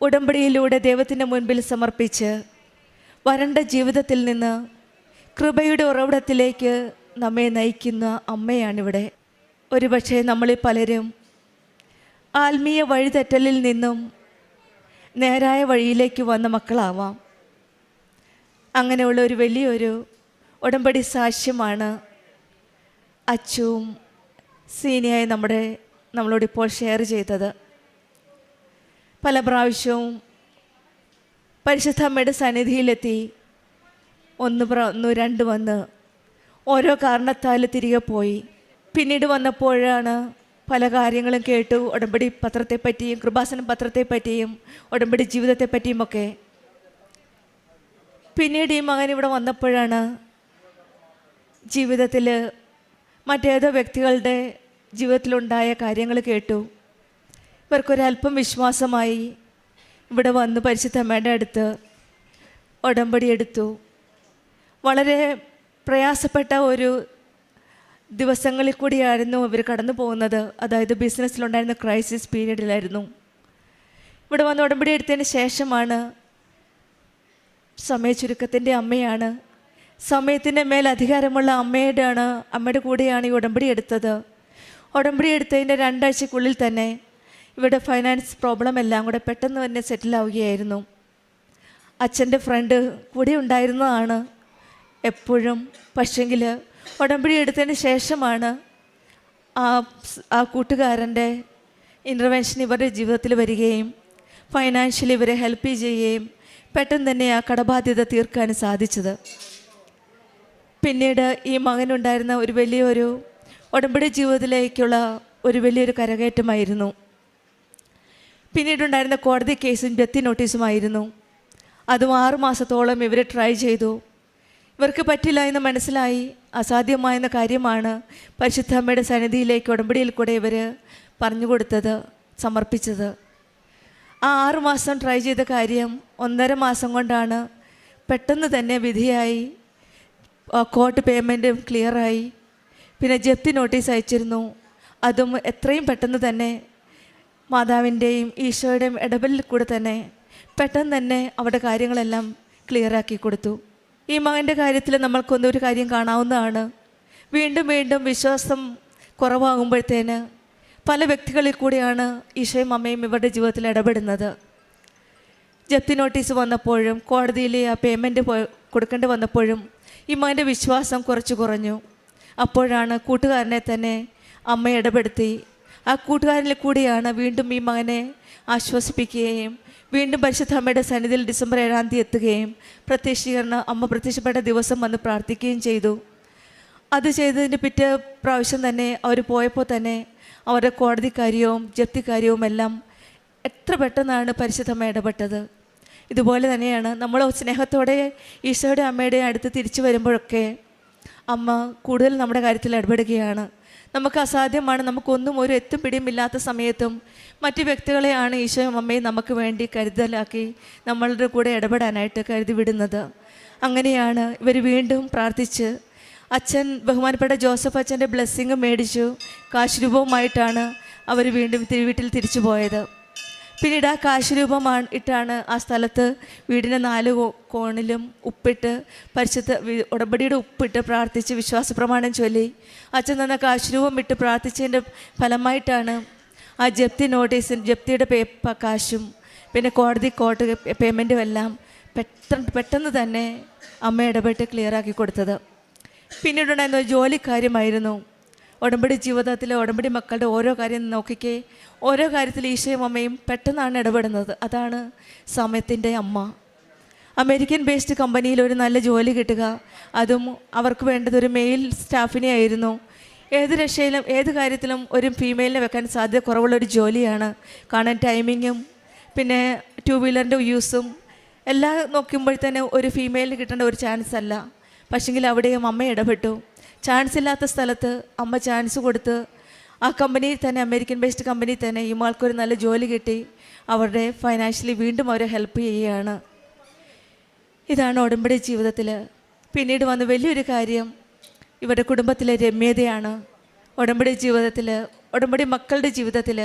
ഉടമ്പടിയിലൂടെ ദൈവത്തിൻ്റെ മുൻപിൽ സമർപ്പിച്ച് വരണ്ട ജീവിതത്തിൽ നിന്ന് കൃപയുടെ ഉറവിടത്തിലേക്ക് നമ്മെ നയിക്കുന്ന അമ്മയാണിവിടെ. ഒരുപക്ഷെ നമ്മളിൽ പലരും ആത്മീയ വഴിതെറ്റലിൽ നിന്നും നേരായ വഴിയിലേക്ക് വന്ന മക്കളാവാം. അങ്ങനെയുള്ള ഒരു വലിയൊരു ഉടമ്പടി സാക്ഷ്യമാണ് അച്ചുവും സീനിയായി നമ്മളോടിപ്പോൾ ഷെയർ ചെയ്തത്. പല പ്രാവശ്യവും പരിശുദ്ധ അമ്മയുടെ സന്നിധിയിലെത്തി ഒന്ന് രണ്ട് വന്ന് ഓരോ കാരണത്താൽ തിരികെ പോയി. പിന്നീട് വന്നപ്പോഴാണ് പല കാര്യങ്ങളും കേട്ടു, ഉടമ്പടി പത്രത്തെപ്പറ്റിയും കൃപാസനം പത്രത്തെപ്പറ്റിയും ഉടമ്പടി ജീവിതത്തെപ്പറ്റിയുമൊക്കെ. പിന്നീട് ഈ മകൻ ഇവിടെ വന്നപ്പോഴാണ് ജീവിതത്തിൽ മറ്റേതോ വ്യക്തികളുടെ ജീവിതത്തിലുണ്ടായ കാര്യങ്ങൾ കേട്ടു. ഇവർക്കൊരല്പം വിശ്വാസമായി ഇവിടെ വന്ന് പരിശുദ്ധ അമ്മയുടെ അടുത്ത് ഉടമ്പടി എടുത്തു. വളരെ പ്രയാസപ്പെട്ട ഒരു ദിവസങ്ങളിൽ കൂടിയായിരുന്നു ഇവർ കടന്നു പോകുന്നത്. അതായത് ബിസിനസ്സിലുണ്ടായിരുന്ന ക്രൈസിസ് പീരീഡിലായിരുന്നു. ഇവിടെ വന്ന് ഉടമ്പടി എടുത്തതിന് ശേഷമാണ്, സമയ ചുരുക്കത്തിൻ്റെ അമ്മയാണ്, സമയത്തിൻ്റെ മേൽ അധികാരമുള്ള അമ്മയുടെ കൂടെയാണ് ഈ ഉടമ്പടി എടുത്തത്. ഉടമ്പടി എടുത്തതിൻ്റെ 2 ആഴ്ചക്കുള്ളിൽ തന്നെ ഇവിടെ ഫൈനാൻസ് പ്രോബ്ലം എല്ലാം കൂടെ പെട്ടെന്ന് തന്നെ സെറ്റിലാവുകയായിരുന്നു. അച്ഛൻ്റെ ഫ്രണ്ട് കൂടെ ഉണ്ടായിരുന്നതാണ് എപ്പോഴും. പക്ഷെങ്കിൽ ഉടമ്പടി എടുത്തതിന് ശേഷമാണ് ആ കൂട്ടുകാരൻ്റെ ഇൻ്റർവെൻഷൻ ഇവരുടെ ജീവിതത്തിൽ വരികയും ഫൈനാൻഷ്യലി ഇവരെ ഹെൽപ്പ് ചെയ്യുകയും പെട്ടെന്ന് തന്നെ ആ കടബാധ്യത തീർക്കാൻ സാധിച്ചത്. പിന്നീട് ഈ മകനുണ്ടായിരുന്ന ഒരു വലിയൊരു ഉടമ്പടി ജീവിതത്തിലേക്കുള്ള ഒരു വലിയൊരു കരകയറ്റമായിരുന്നു. പിന്നീടുണ്ടായിരുന്ന കോടതി കേസും ജപ്തി നോട്ടീസുമായിരുന്നു. അതും 6 മാസത്തോളം ഇവർ ട്രൈ ചെയ്തു. ഇവർക്ക് പറ്റില്ല എന്ന് മനസ്സിലായി. അസാധ്യമായെന്ന കാര്യമാണ് പരിശുദ്ധ അമ്മയുടെ സന്നിധിയിലേക്ക് ഉടമ്പടിയിൽ കൂടെ ഇവർ പറഞ്ഞു കൊടുത്തത്, സമർപ്പിച്ചത്. ആ 6 മാസം ട്രൈ ചെയ്ത കാര്യം 1.5 മാസം കൊണ്ടാണ് പെട്ടെന്ന് തന്നെ വിധിയായി. കോർട്ട് പേയ്മെൻറ്റും ക്ലിയറായി. പിന്നെ ജപ്തി നോട്ടീസ് അയച്ചിരുന്നു. അതും എത്രയും പെട്ടെന്ന് തന്നെ മാതാവിൻ്റെയും ഈശോയുടെയും ഇടപെടലിൽ കൂടെ തന്നെ പെട്ടെന്ന് തന്നെ അവരുടെ കാര്യങ്ങളെല്ലാം ക്ലിയറാക്കി കൊടുത്തു. ഈ മകൻ്റെ കാര്യത്തിൽ നമ്മൾക്കൊന്നൊരു കാര്യം കാണാവുന്നതാണ്. വീണ്ടും വീണ്ടും വിശ്വാസം കുറവാകുമ്പോഴത്തേന് പല വ്യക്തികളിൽ കൂടിയാണ് ഈശോയും അമ്മയും ഇവരുടെ ജീവിതത്തിൽ ഇടപെടുന്നത്. ജപ്തി നോട്ടീസ് വന്നപ്പോഴും കോടതിയിൽ ആ പേയ്മെൻറ്റ് കൊടുക്കേണ്ടി വന്നപ്പോഴും ഈ മകൻ്റെ വിശ്വാസം കുറഞ്ഞു. അപ്പോഴാണ് കൂട്ടുകാരനെ തന്നെ അമ്മ ഇടപെടുത്തി. ആ കൂട്ടുകാരിൽ കൂടിയാണ് വീണ്ടും ഈ മകനെ ആശ്വസിപ്പിക്കുകയും വീണ്ടും പരിശുദ്ധ അമ്മയുടെ സന്നിധിയിൽ ഡിസംബർ 7-ാം തീയതി എത്തുകയും അമ്മ പ്രത്യക്ഷപ്പെട്ട ദിവസം വന്ന് പ്രാർത്ഥിക്കുകയും ചെയ്തു. അത് ചെയ്തതിൻ്റെ പിറ്റേ പ്രാവശ്യം തന്നെ അവർ പോയപ്പോൾ തന്നെ അവരുടെ കോടതി കാര്യവും ജപ്തി കാര്യവും എല്ലാം എത്ര പെട്ടെന്നാണ് പരിശുദ്ധ അമ്മ ഇടപെട്ടത്. ഇതുപോലെ തന്നെയാണ് നമ്മൾ സ്നേഹത്തോടെ ഈശോയുടെ അമ്മയുടെ അടുത്ത് തിരിച്ചു വരുമ്പോഴൊക്കെ അമ്മ കൂടുതൽ നമ്മുടെ കാര്യത്തിൽ ഇടപെടുകയാണ്. നമുക്ക് അസാധ്യമാണ്, നമുക്കൊന്നും ഒരു എത്തും പിടിയുമില്ലാത്ത സമയത്തും മറ്റു വ്യക്തികളെയാണ് ഈശോയും അമ്മയും നമുക്ക് വേണ്ടി കരുതലാക്കി നമ്മളുടെ കൂടെ ഇടപെടാനായിട്ട് കരുതി വിടുന്നത്. അങ്ങനെയാണ് ഇവർ വീണ്ടും പ്രാർത്ഥിച്ച് അച്ഛൻ ബഹുമാനപ്പെട്ട ജോസഫ് അച്ഛൻ്റെ ബ്ലെസ്സിങ് മേടിച്ചു. കാശ് രൂപവുമായിട്ടാണ് അവർ വീണ്ടും വീട്ടിൽ തിരിച്ചു പോയത്. പിന്നീട് ആ കാശ് രൂപമാണ് ഇട്ടാണ് ആ സ്ഥലത്ത് വീടിൻ്റെ 4 കോണിലും ഉപ്പിട്ട് പരിശുദ്ധ ഉടമ്പടിയുടെ ഉപ്പിട്ട് പ്രാർത്ഥിച്ച് വിശ്വാസ പ്രമാണം ചൊല്ലി അച്ഛൻ തന്ന കാശ് രൂപം ഇട്ട് പ്രാർത്ഥിച്ചതിൻ്റെ ഫലമായിട്ടാണ് ആ ജപ്തി നോട്ടീസും ജപ്തിയുടെ കാശും പിന്നെ കോർട്ട് പേയ്മെൻറ്റും എല്ലാം പെട്ടെന്ന് തന്നെ അമ്മ ഇടപെട്ട് ക്ലിയറാക്കി കൊടുത്തത്. പിന്നീടുണ്ടായിരുന്ന ഒരു ജോലിക്കാര്യമായിരുന്നു. ഉടമ്പടി ജീവിതത്തിൽ ഉടമ്പടി മക്കളുടെ ഓരോ കാര്യം നോക്കിക്കേ, ഓരോ കാര്യത്തിൽ ഈശോയും അമ്മയും പെട്ടെന്നാണ് ഇടപെടുന്നത്. അതാണ് സമയത്തിൻ്റെ അമ്മ. അമേരിക്കൻ ബേസ്ഡ് കമ്പനിയിൽ ഒരു നല്ല ജോലി കിട്ടുക, അതും അവർക്ക് വേണ്ടത് ഒരു മെയിൽ സ്റ്റാഫിനെ ആയിരുന്നു. ഏത് രക്ഷയിലും ഏത് കാര്യത്തിലും ഒരു ഫീമെയിലിനെ വെക്കാൻ സാധ്യത കുറവുള്ളൊരു ജോലിയാണ്. കാരണം ടൈമിങ്ങും പിന്നെ 2 വീലറിൻ്റെ യൂസും എല്ലാം നോക്കുമ്പോഴത്തേന് ഒരു ഫീമെയിലിന് കിട്ടേണ്ട ഒരു ചാൻസ് അല്ല. പക്ഷെങ്കിൽ അവിടെയും അമ്മ ഇടപെട്ടു. ചാൻസ് ഇല്ലാത്ത സ്ഥലത്ത് അമ്മ ചാൻസ് കൊടുത്ത് ആ കമ്പനിയിൽ തന്നെ, അമേരിക്കൻ ബേസ്ഡ് കമ്പനിയിൽ തന്നെ ഈ ആൾക്കൊരു നല്ല ജോലി കിട്ടി അവരുടെ ഫൈനാൻഷ്യലി വീണ്ടും അവരെ ഹെൽപ്പ് ചെയ്യുകയാണ്. ഇതാണ് ഉടമ്പടി ജീവിതത്തിൽ. പിന്നീട് വന്ന വലിയൊരു കാര്യം ഇവരുടെ കുടുംബത്തിലെ രമ്യതയാണ്. ഉടമ്പടി ജീവിതത്തിൽ, ഉടമ്പടി മക്കളുടെ ജീവിതത്തിൽ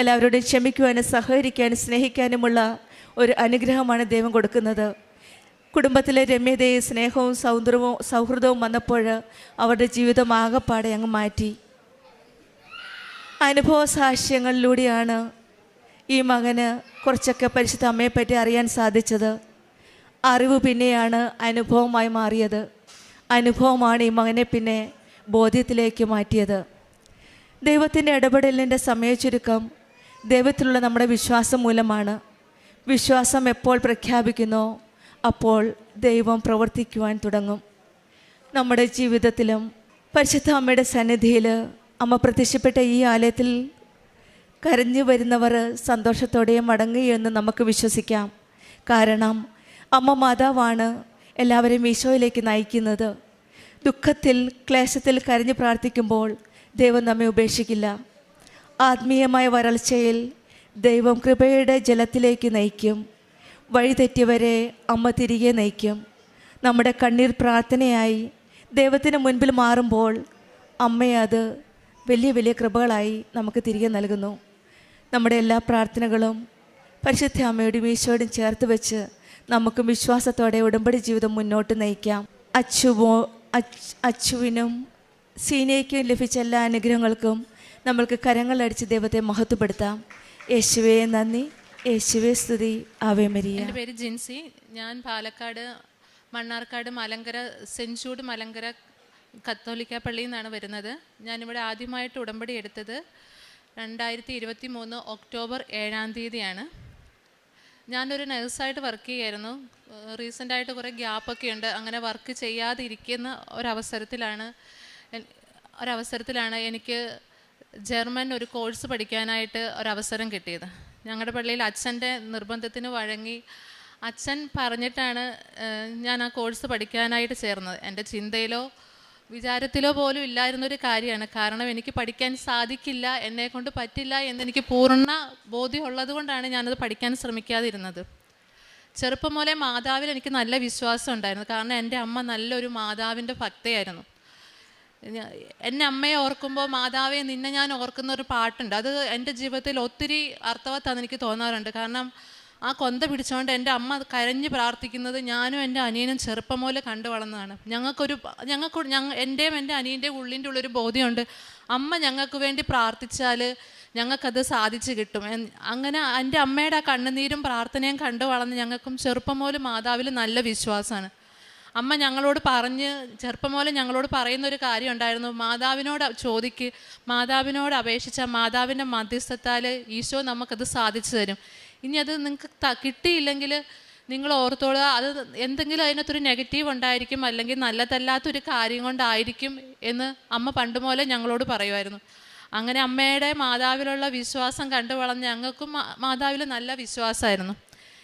എല്ലാവരോടും ക്ഷമിക്കുവാനും സഹകരിക്കാനും സ്നേഹിക്കാനുമുള്ള ഒരു അനുഗ്രഹമാണ് ദൈവം കൊടുക്കുന്നത്. കുടുംബത്തിലെ രമ്യതയും സ്നേഹവും സൗഹൃദവും വന്നപ്പോൾ അവരുടെ ജീവിതം ആകെപ്പാടെ അങ്ങ് മാറ്റി. അനുഭവ സാക്ഷ്യങ്ങളിലൂടെയാണ് ഈ മകന് കുറച്ചൊക്കെ പരിശുദ്ധ അമ്മയെപ്പറ്റി അറിയാൻ സാധിച്ചത്. അറിവ് പിന്നെയാണ് അനുഭവമായി മാറിയത്. അനുഭവമാണ് ഈ മകനെ പിന്നെ ബോധ്യത്തിലേക്ക് മാറ്റിയത്. ദൈവത്തിൻ്റെ ഇടപെടലിൻ്റെ സമയച്ചുരുക്കം ദൈവത്തിലുള്ള നമ്മുടെ വിശ്വാസം മൂലമാണ്. വിശ്വാസം എപ്പോൾ പ്രഖ്യാപിക്കുന്നോ അപ്പോൾ ദൈവം പ്രവർത്തിക്കുവാൻ തുടങ്ങും. നമ്മുടെ ജീവിതത്തിലും പരിശുദ്ധ അമ്മയുടെ സന്നിധിയിൽ അമ്മ പ്രത്യക്ഷപ്പെട്ട ഈ ആലയത്തിൽ കരഞ്ഞു വരുന്നവർ സന്തോഷത്തോടെ മടങ്ങുകയെന്ന് നമുക്ക് വിശ്വസിക്കാം. കാരണം അമ്മ മാതാവാണ് എല്ലാവരെയും ഈശോയിലേക്ക് നയിക്കുന്നത്. ദുഃഖത്തിൽ ക്ലേശത്തിൽ കരഞ്ഞു പ്രാർത്ഥിക്കുമ്പോൾ ദൈവം നമ്മെ ഉപേക്ഷിക്കില്ല. ആത്മീയമായ വരൾച്ചയിൽ ദൈവം കൃപയുടെ ജലത്തിലേക്ക് നയിക്കും. വഴിതെറ്റിയവരെ അമ്മ തിരികെ നയിക്കും. നമ്മുടെ കണ്ണീർ പ്രാർത്ഥനയായി ദൈവത്തിന് മുൻപിൽ മാറുമ്പോൾ അമ്മയെ അത് വലിയ വലിയ കൃപകളായി നമുക്ക് തിരികെ നൽകുന്നു. നമ്മുടെ എല്ലാ പ്രാർത്ഥനകളും പരിശുദ്ധ അമ്മയോടും ഈശോയോടും ചേർത്ത് വെച്ച് നമുക്ക് വിശ്വാസത്തോടെ ഉടമ്പടി ജീവിതം മുന്നോട്ട് നയിക്കാം. അച്ചുവിനും സീനയ്ക്കും ലഭിച്ച എല്ലാ അനുഗ്രഹങ്ങൾക്കും നമ്മൾക്ക് കരങ്ങളടിച്ച് ദൈവത്തെ മഹത്വപ്പെടുത്താം. യേശുവേ നന്ദി, യേശുവേ സ്തുതി, ആവേ മരിയ. എൻ്റെ പേര് ജിൻസി. ഞാൻ പാലക്കാട് മണ്ണാർക്കാട് മലങ്കര സെൻറ്റ് ജൂഡ് മലങ്കര കത്തോലിക്ക പള്ളിയിൽ നിന്നാണ് വരുന്നത്. ഞാനിവിടെ ആദ്യമായിട്ട് ഉടമ്പടി എടുത്തത് 2023 ഒക്ടോബർ 7-ാം തീയതിയാണ്. ഞാനൊരു നഴ്സായിട്ട് വർക്ക് ചെയ്യായിരുന്നു. റീസെൻ്റായിട്ട് കുറേ ഗ്യാപ്പൊക്കെ ഉണ്ട്. അങ്ങനെ വർക്ക് ചെയ്യാതിരിക്കുന്ന ഒരവസരത്തിലാണ് എനിക്ക് ജർമ്മൻ ഒരു കോഴ്സ് പഠിക്കാനായിട്ട് ഒരവസരം കിട്ടിയത്. ഞങ്ങളുടെ പള്ളിയിൽ അച്ഛൻ്റെ നിർബന്ധത്തിന് വഴങ്ങി അച്ഛൻ പറഞ്ഞിട്ടാണ് ഞാൻ ആ കോഴ്സ് പഠിക്കാനായിട്ട് ചേർന്നത്. എൻ്റെ ചിന്തയിലോ വിചാരത്തിലോ പോലും ഇല്ലായിരുന്നൊരു കാര്യമാണ്. കാരണം എനിക്ക് പഠിക്കാൻ സാധിക്കില്ല, എന്നെക്കൊണ്ട് പറ്റില്ല എന്നെനിക്ക് പൂർണ്ണ ബോധ്യമുള്ളത് കൊണ്ടാണ് ഞാനത് പഠിക്കാൻ ശ്രമിക്കാതിരുന്നത്. ചെറുപ്പം മുതലേ മാതാവിൽ എനിക്ക് നല്ല വിശ്വാസം ഉണ്ടായിരുന്നു. കാരണം എൻ്റെ അമ്മ നല്ലൊരു മാതാവിൻ്റെ ഭക്തയായിരുന്നു. എന്നെ അമ്മയെ ഓർക്കുമ്പോൾ മാതാവെ നിന്നെ ഞാൻ ഓർക്കുന്ന ഒരു പാട്ടുണ്ട്. അത് എൻ്റെ ജീവിതത്തിൽ ഒത്തിരി അർത്ഥവത്താണെന്ന് എനിക്ക് തോന്നാറുണ്ട്. കാരണം ആ കൊന്ത പിടിച്ചുകൊണ്ട് എൻ്റെ അമ്മ കരഞ്ഞ് പ്രാർത്ഥിക്കുന്നത് ഞാനും എൻ്റെ അനിയനും ചെറുപ്പം പോലെ കണ്ടു വളർന്നതാണ്. എൻ്റെയും എൻ്റെ അനിയൻ്റെയും ഉള്ളിൻ്റെ ഉള്ളൊരു ബോധ്യമുണ്ട്, അമ്മ ഞങ്ങൾക്ക് വേണ്ടി പ്രാർത്ഥിച്ചാൽ ഞങ്ങൾക്കത് സാധിച്ചു കിട്ടും. അങ്ങനെ എൻ്റെ അമ്മയുടെ ആ കണ്ണുനീരും പ്രാർത്ഥനയും കണ്ടു വളർന്ന് ഞങ്ങൾക്കും ചെറുപ്പം പോലെ മാതാവിൽ നല്ല വിശ്വാസമാണ്. അമ്മ ചെറുപ്പം പോലെ ഞങ്ങളോട് പറയുന്നൊരു കാര്യം ഉണ്ടായിരുന്നു, മാതാവിനോട് അപേക്ഷിച്ചാൽ മാതാവിൻ്റെ മധ്യസ്ഥത്താൽ ഈശോ നമുക്കത് സാധിച്ചു തരും. ഇനി അത് നിങ്ങൾക്ക് കിട്ടിയില്ലെങ്കിൽ നിങ്ങൾ ഓർത്തോളുക, അത് എന്തെങ്കിലും അതിനകത്തൊരു നെഗറ്റീവ് ഉണ്ടായിരിക്കും, അല്ലെങ്കിൽ നല്ലതല്ലാത്തൊരു കാര്യം കൊണ്ടായിരിക്കും എന്ന് അമ്മ പണ്ട് പോലെ ഞങ്ങളോട് പറയുമായിരുന്നു. അങ്ങനെ അമ്മയുടെ മാതാവിലുള്ള വിശ്വാസം കണ്ടു വളർന്ന് ഞങ്ങൾക്കും മാതാവിൽ നല്ല വിശ്വാസമായിരുന്നു.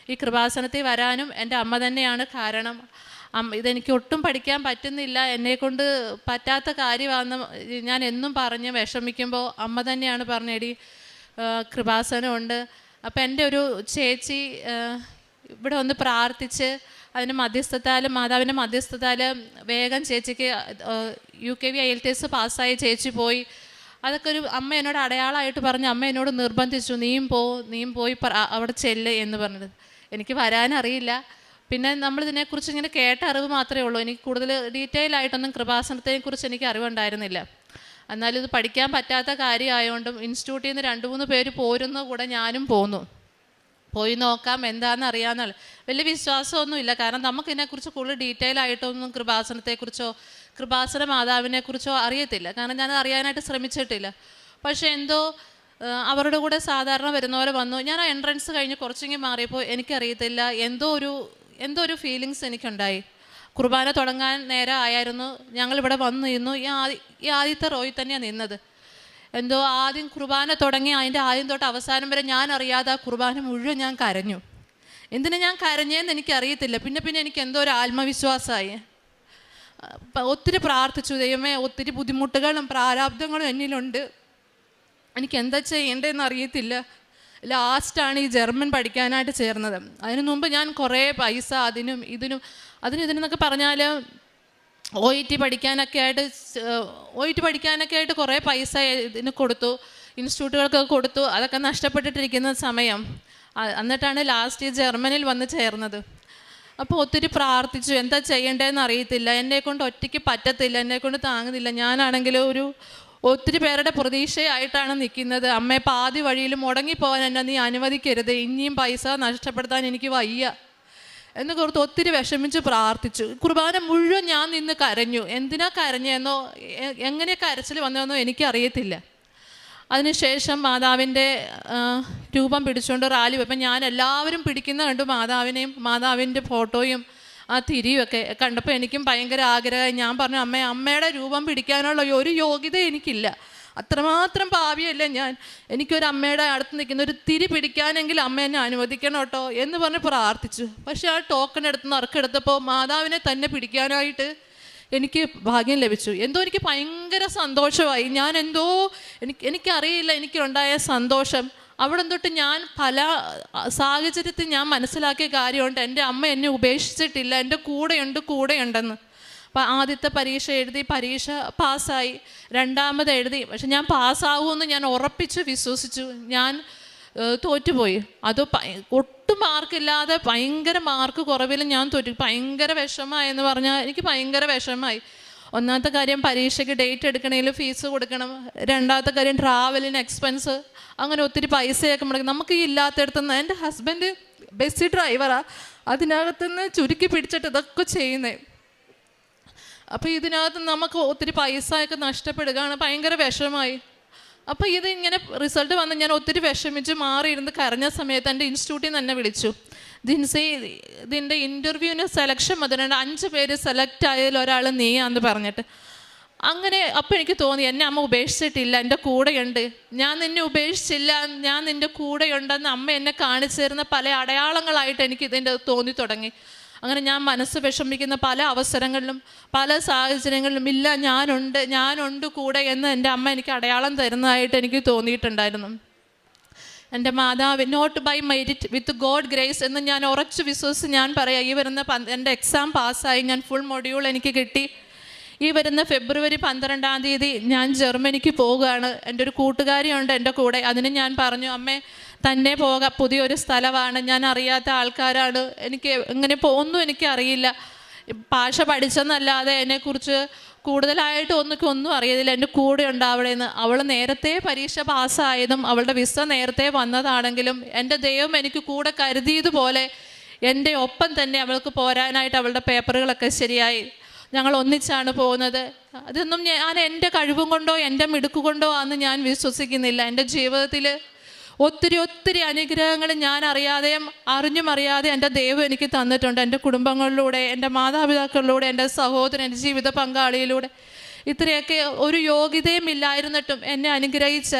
ഈ കൃപാസനത്തിൽ വരാനും എൻ്റെ അമ്മ തന്നെയാണ് കാരണം. ഇതെനിക്ക് ഒട്ടും പഠിക്കാൻ പറ്റുന്നില്ല, എന്നെക്കൊണ്ട് പറ്റാത്ത കാര്യമാണെന്ന് ഞാൻ എന്നും പറഞ്ഞ് വിഷമിക്കുമ്പോൾ അമ്മ തന്നെയാണ് പറഞ്ഞേടി കൃപാസനമുണ്ട്. അപ്പം എൻ്റെ ഒരു ചേച്ചി ഇവിടെ ഒന്ന് പ്രാർത്ഥിച്ച് അതിന് മാതാവിൻ്റെ മധ്യസ്ഥത്താൽ വേഗം ചേച്ചിക്ക് UKV IELTS പാസ്സായി ചേച്ചി പോയി. അതൊക്കെ ഒരു അമ്മ എന്നോട് അടയാളമായിട്ട് പറഞ്ഞ് അമ്മ എന്നോട് നിർബന്ധിച്ചു, നീയും പോയി അവിടെ ചെല്ല് എന്ന് പറഞ്ഞത്. എനിക്ക് വരാനറിയില്ല. പിന്നെ നമ്മളിതിനെക്കുറിച്ച് ഇങ്ങനെ കേട്ട അറിവ് മാത്രമേ ഉള്ളൂ. എനിക്ക് കൂടുതൽ ഡീറ്റെയിൽ ആയിട്ടൊന്നും കൃപാസനത്തെക്കുറിച്ച് എനിക്ക് അറിവുണ്ടായിരുന്നില്ല. എന്നാലും ഇത് പഠിക്കാൻ പറ്റാത്ത കാര്യമായതുകൊണ്ടും ഇൻസ്റ്റിറ്റ്യൂട്ടിൽ നിന്ന് 2-3 പേര് പോരുന്ന കൂടെ ഞാനും പോയി നോക്കാം എന്താണെന്ന് അറിയാമെന്നുള്ള വലിയ വിശ്വാസമൊന്നുമില്ല. കാരണം നമുക്കിതിനെക്കുറിച്ച് കൂടുതൽ ഡീറ്റെയിൽ ആയിട്ടൊന്നും കൃപാസനത്തെക്കുറിച്ചോ കൃപാസന മാതാവിനെക്കുറിച്ചോ അറിയത്തില്ല. കാരണം ഞാൻ അറിയാനായിട്ട് ശ്രമിച്ചിട്ടില്ല. പക്ഷേ എന്തോ അവരുടെ കൂടെ സാധാരണ വരുന്ന പോലെ വന്നു. ഞാൻ ആ എൻട്രൻസ് കഴിഞ്ഞ് കുറച്ചെങ്കിലും മാറിയപ്പോൾ എനിക്കറിയത്തില്ല, എന്തോ ഒരു ഫീലിങ്സ് എനിക്കുണ്ടായി. കുർബാന തുടങ്ങാൻ നേരം ആയിരുന്നു. ഞങ്ങളിവിടെ വന്നു നിന്നു. ഈ ആദ്യത്തെ റോയിൽ തന്നെയാണ് നിന്നത്. എന്തോ ആദ്യം കുർബാന തുടങ്ങി അതിൻ്റെ ആദ്യം തൊട്ട് അവസാനം വരെ ഞാൻ അറിയാതെ ആ കുർബാന മുഴുവൻ ഞാൻ കരഞ്ഞു. എന്തിനാ ഞാൻ കരഞ്ഞേന്ന് എനിക്കറിയത്തില്ല. പിന്നെ എനിക്ക് എന്തോ ഒരു ആത്മവിശ്വാസമായി. ഒത്തിരി പ്രാർത്ഥിച്ചു, ദൈവമേ ഒത്തിരി ബുദ്ധിമുട്ടുകളും പ്രാരാബ്ദങ്ങളും എന്നിലുണ്ട്, എനിക്ക് എന്താ ചെയ്യേണ്ടതെന്ന് അറിയത്തില്ല. ലാസ്റ്റാണ് ഈ ജർമ്മൻ പഠിക്കാനായിട്ട് ചേർന്നത്. അതിനു മുമ്പ് ഞാൻ കുറേ പൈസ അതിനും ഇതിനെന്നൊക്കെ പറഞ്ഞാൽ OET പഠിക്കാനൊക്കെ ആയിട്ട് കുറേ പൈസ ഇതിന് കൊടുത്തു, ഇൻസ്റ്റിറ്റ്യൂട്ടുകൾക്കൊക്കെ കൊടുത്തു. അതൊക്കെ നഷ്ടപ്പെട്ടിട്ടിരിക്കുന്ന സമയം എന്നിട്ടാണ് ലാസ്റ്റ് ഈ ജർമ്മനിൽ വന്ന് ചേർന്നത്. അപ്പോൾ ഒത്തിരി പ്രാർത്ഥിച്ചു, എന്താ ചെയ്യേണ്ടതെന്ന് അറിയത്തില്ല, എന്നെക്കൊണ്ട് ഒറ്റയ്ക്ക് പറ്റത്തില്ല, എന്നെക്കൊണ്ട് താങ്ങുന്നില്ല. ഞാനാണെങ്കിൽ ഒത്തിരി പേരുടെ പ്രതീക്ഷയായിട്ടാണ് നിൽക്കുന്നത്. അമ്മയെ പാതി വഴിയിൽ മുടങ്ങിപ്പോകാൻ എന്നെ നീ അനുവദിക്കരുത്, ഇനിയും പൈസ നഷ്ടപ്പെടുത്താൻ എനിക്ക് വയ്യ എന്ന് കുറിച്ച് ഒത്തിരി വിഷമിച്ച് പ്രാർത്ഥിച്ചു. കുർബാന മുഴുവൻ ഞാൻ നിന്ന് കരഞ്ഞു. എന്തിനാ കരഞ്ഞെന്നോ എങ്ങനെ കരച്ചിൽ വന്നതെന്നോ എനിക്കറിയത്തില്ല. അതിനുശേഷം മാതാവിൻ്റെ രൂപം പിടിച്ചുകൊണ്ട് റാലി പോയി. അപ്പം ഞാൻ എല്ലാവരും പിടിക്കുന്ന കണ്ടു മാതാവിനെയും മാതാവിൻ്റെ ഫോട്ടോയും ആ തിരിയുമൊക്കെ കണ്ടപ്പോൾ എനിക്കും ഭയങ്കര ആഗ്രഹമായി. ഞാൻ പറഞ്ഞു, അമ്മയുടെ രൂപം പിടിക്കാനുള്ള ഒരു യോഗ്യത എനിക്കില്ല, അത്രമാത്രം പാപിയല്ല ഞാൻ. എനിക്കൊരു അമ്മയുടെ അടുത്ത് നിൽക്കുന്ന ഒരു തിരി പിടിക്കാനെങ്കിൽ അമ്മ എന്നെ അനുവദിക്കണം കേട്ടോ എന്ന് പറഞ്ഞ് പ്രാർത്ഥിച്ചു. പക്ഷേ ആ ടോക്കൺ എടുത്ത് നറുക്കെടുത്തപ്പോൾ മാതാവിനെ തന്നെ പിടിക്കാനായിട്ട് എനിക്ക് ഭാഗ്യം ലഭിച്ചു. എനിക്ക് ഭയങ്കര സന്തോഷമായി. എനിക്കറിയില്ല എനിക്കുണ്ടായ സന്തോഷം. അവിടെ തൊട്ട് ഞാൻ പല സാഹചര്യത്തിൽ ഞാൻ മനസ്സിലാക്കിയ കാര്യമുണ്ട്, എൻ്റെ അമ്മ എന്നെ ഉപേക്ഷിച്ചിട്ടില്ല, എൻ്റെ കൂടെയുണ്ടെന്ന്. അപ്പോൾ ആദ്യത്തെ പരീക്ഷ എഴുതി, പരീക്ഷ പാസ്സായി. രണ്ടാമത് എഴുതി, പക്ഷെ ഞാൻ പാസ്സാവുമെന്ന് ഞാൻ ഉറപ്പിച്ച് വിശ്വസിച്ചു. ഞാൻ തോറ്റുപോയി. അത് ഒട്ടും മാർക്കില്ലാതെ ഭയങ്കര മാർക്ക് കുറവിൽ ഞാൻ തോറ്റു. ഭയങ്കര വിഷമമായി എന്ന് പറഞ്ഞാൽ എനിക്ക് ഭയങ്കര വിഷമമായി. ഒന്നാമത്തെ കാര്യം പരീക്ഷയ്ക്ക് ഡേറ്റ് എടുക്കണമെങ്കിൽ ഫീസ് കൊടുക്കണം. രണ്ടാമത്തെ കാര്യം ട്രാവലിന് എക്സ്പെൻസ്, അങ്ങനെ ഒത്തിരി പൈസയൊക്കെ മുടക്കും. നമുക്ക് ഈ ഇല്ലാത്തടത്തുനിന്ന്, എൻ്റെ ഹസ്ബൻഡ് ബസ് ഡ്രൈവറാണ്, അതിനകത്തുനിന്ന് ചുരുക്കി പിടിച്ചിട്ട് ഇതൊക്കെ ചെയ്യുന്നത്. അപ്പോൾ ഇതിനകത്ത് നമുക്ക് ഒത്തിരി പൈസയൊക്കെ നഷ്ടപ്പെടുകയാണ്. ഭയങ്കര വിഷമമായി. അപ്പോൾ ഇങ്ങനെ റിസൾട്ട് വന്ന് ഞാൻ ഒത്തിരി വിഷമിച്ച് മാറിയിരുന്ന് കരഞ്ഞ സമയത്ത് എൻ്റെ ഇൻസ്റ്റിറ്റ്യൂട്ടിൽ നിന്ന് തന്നെ വിളിച്ചു. ഇതിൻ്റെ ഇൻ്റർവ്യൂവിന് സെലക്ഷൻ വന്നിട്ടുണ്ട്, 5 പേര് സെലക്ട് ആയതിൽ ഒരാൾ നീയാന്ന് പറഞ്ഞിട്ട്. അങ്ങനെ അപ്പോൾ എനിക്ക് തോന്നി, എന്നെ അമ്മ ഉപേക്ഷിച്ചിട്ടില്ല, എൻ്റെ കൂടെയുണ്ട്, ഞാൻ നിന്നെ ഉപേക്ഷിച്ചില്ല, ഞാൻ നിൻ്റെ കൂടെയുണ്ടെന്ന് അമ്മ എന്നെ കാണിച്ചു തരുന്ന പല അടയാളങ്ങളായിട്ട് എനിക്ക് ഇതിൻ്റെ തോന്നി തുടങ്ങി. അങ്ങനെ ഞാൻ മനസ്സ് വിഷമിക്കുന്ന പല അവസരങ്ങളിലും പല സാഹചര്യങ്ങളിലും ഇല്ല, ഞാനുണ്ട് കൂടെ എന്ന് എൻ്റെ അമ്മ എനിക്ക് അടയാളം തരുന്നതായിട്ട് എനിക്ക് തോന്നിയിട്ടുണ്ടായിരുന്നു. എൻ്റെ മാതാവ് not by merit with God grace എന്ന് ഞാൻ ഉറച്ചു വിശ്വസിച്ച് ഞാൻ പറയാം. ഈ വരുന്ന എൻ്റെ എക്സാം പാസ്സായി, ഞാൻ ഫുൾ മൊഡ്യൂൾ എനിക്ക് കിട്ടി. ഈ വരുന്ന ഫെബ്രുവരി 12-ാം തീയതി ഞാൻ ജർമ്മനിക്ക് പോവുകയാണ്. എൻ്റെ ഒരു കൂട്ടുകാരിയുണ്ട് എൻ്റെ കൂടെ. അതിന് ഞാൻ പറഞ്ഞു, അമ്മേ തന്നെ പോകാം, പുതിയൊരു സ്ഥലമാണ്, ഞാൻ അറിയാത്ത ആൾക്കാരാണ്, എനിക്ക് എങ്ങനെ ഒന്നും എനിക്കറിയില്ല, ഭാഷ പഠിച്ചെന്നല്ലാതെ എന്നെക്കുറിച്ച് കൂടുതലായിട്ട് ഒന്നും അറിയത്തില്ല, എൻ്റെ കൂടെ ഉണ്ടാവണമെന്ന്. അവൾ നേരത്തെ പരീക്ഷ പാസ്സായതും അവളുടെ വിസ നേരത്തെ വന്നതാണെങ്കിലും എൻ്റെ ദൈവം എനിക്ക് കൂടെ കരുതിയതുപോലെ എൻ്റെ ഒപ്പം തന്നെ അവൾക്ക് പോരാനായിട്ട് അവളുടെ പേപ്പറുകളൊക്കെ ശരിയായി. ഞങ്ങൾ ഒന്നിച്ചാണ് പോകുന്നത്. അതൊന്നും ഞാൻ എൻ്റെ കഴിവും കൊണ്ടോ എൻ്റെ മിടുക്കുകൊണ്ടോ ആണെന്ന് ഞാൻ വിശ്വസിക്കുന്നില്ല. എൻ്റെ ജീവിതത്തിൽ ഒത്തിരി അനുഗ്രഹങ്ങൾ ഞാൻ അറിയാതെയും അറിഞ്ഞും അറിയാതെ എൻ്റെ ദൈവം എനിക്ക് തന്നിട്ടുണ്ട്. എൻ്റെ കുടുംബങ്ങളിലൂടെ, എൻ്റെ മാതാപിതാക്കളിലൂടെ, എൻ്റെ സഹോദരൻ, എൻ്റെ ജീവിത പങ്കാളിയിലൂടെ. ഇത്രയൊക്കെ ഒരു യോഗ്യതയും ഇല്ലായിരുന്നിട്ടും എന്നെ അനുഗ്രഹിച്ച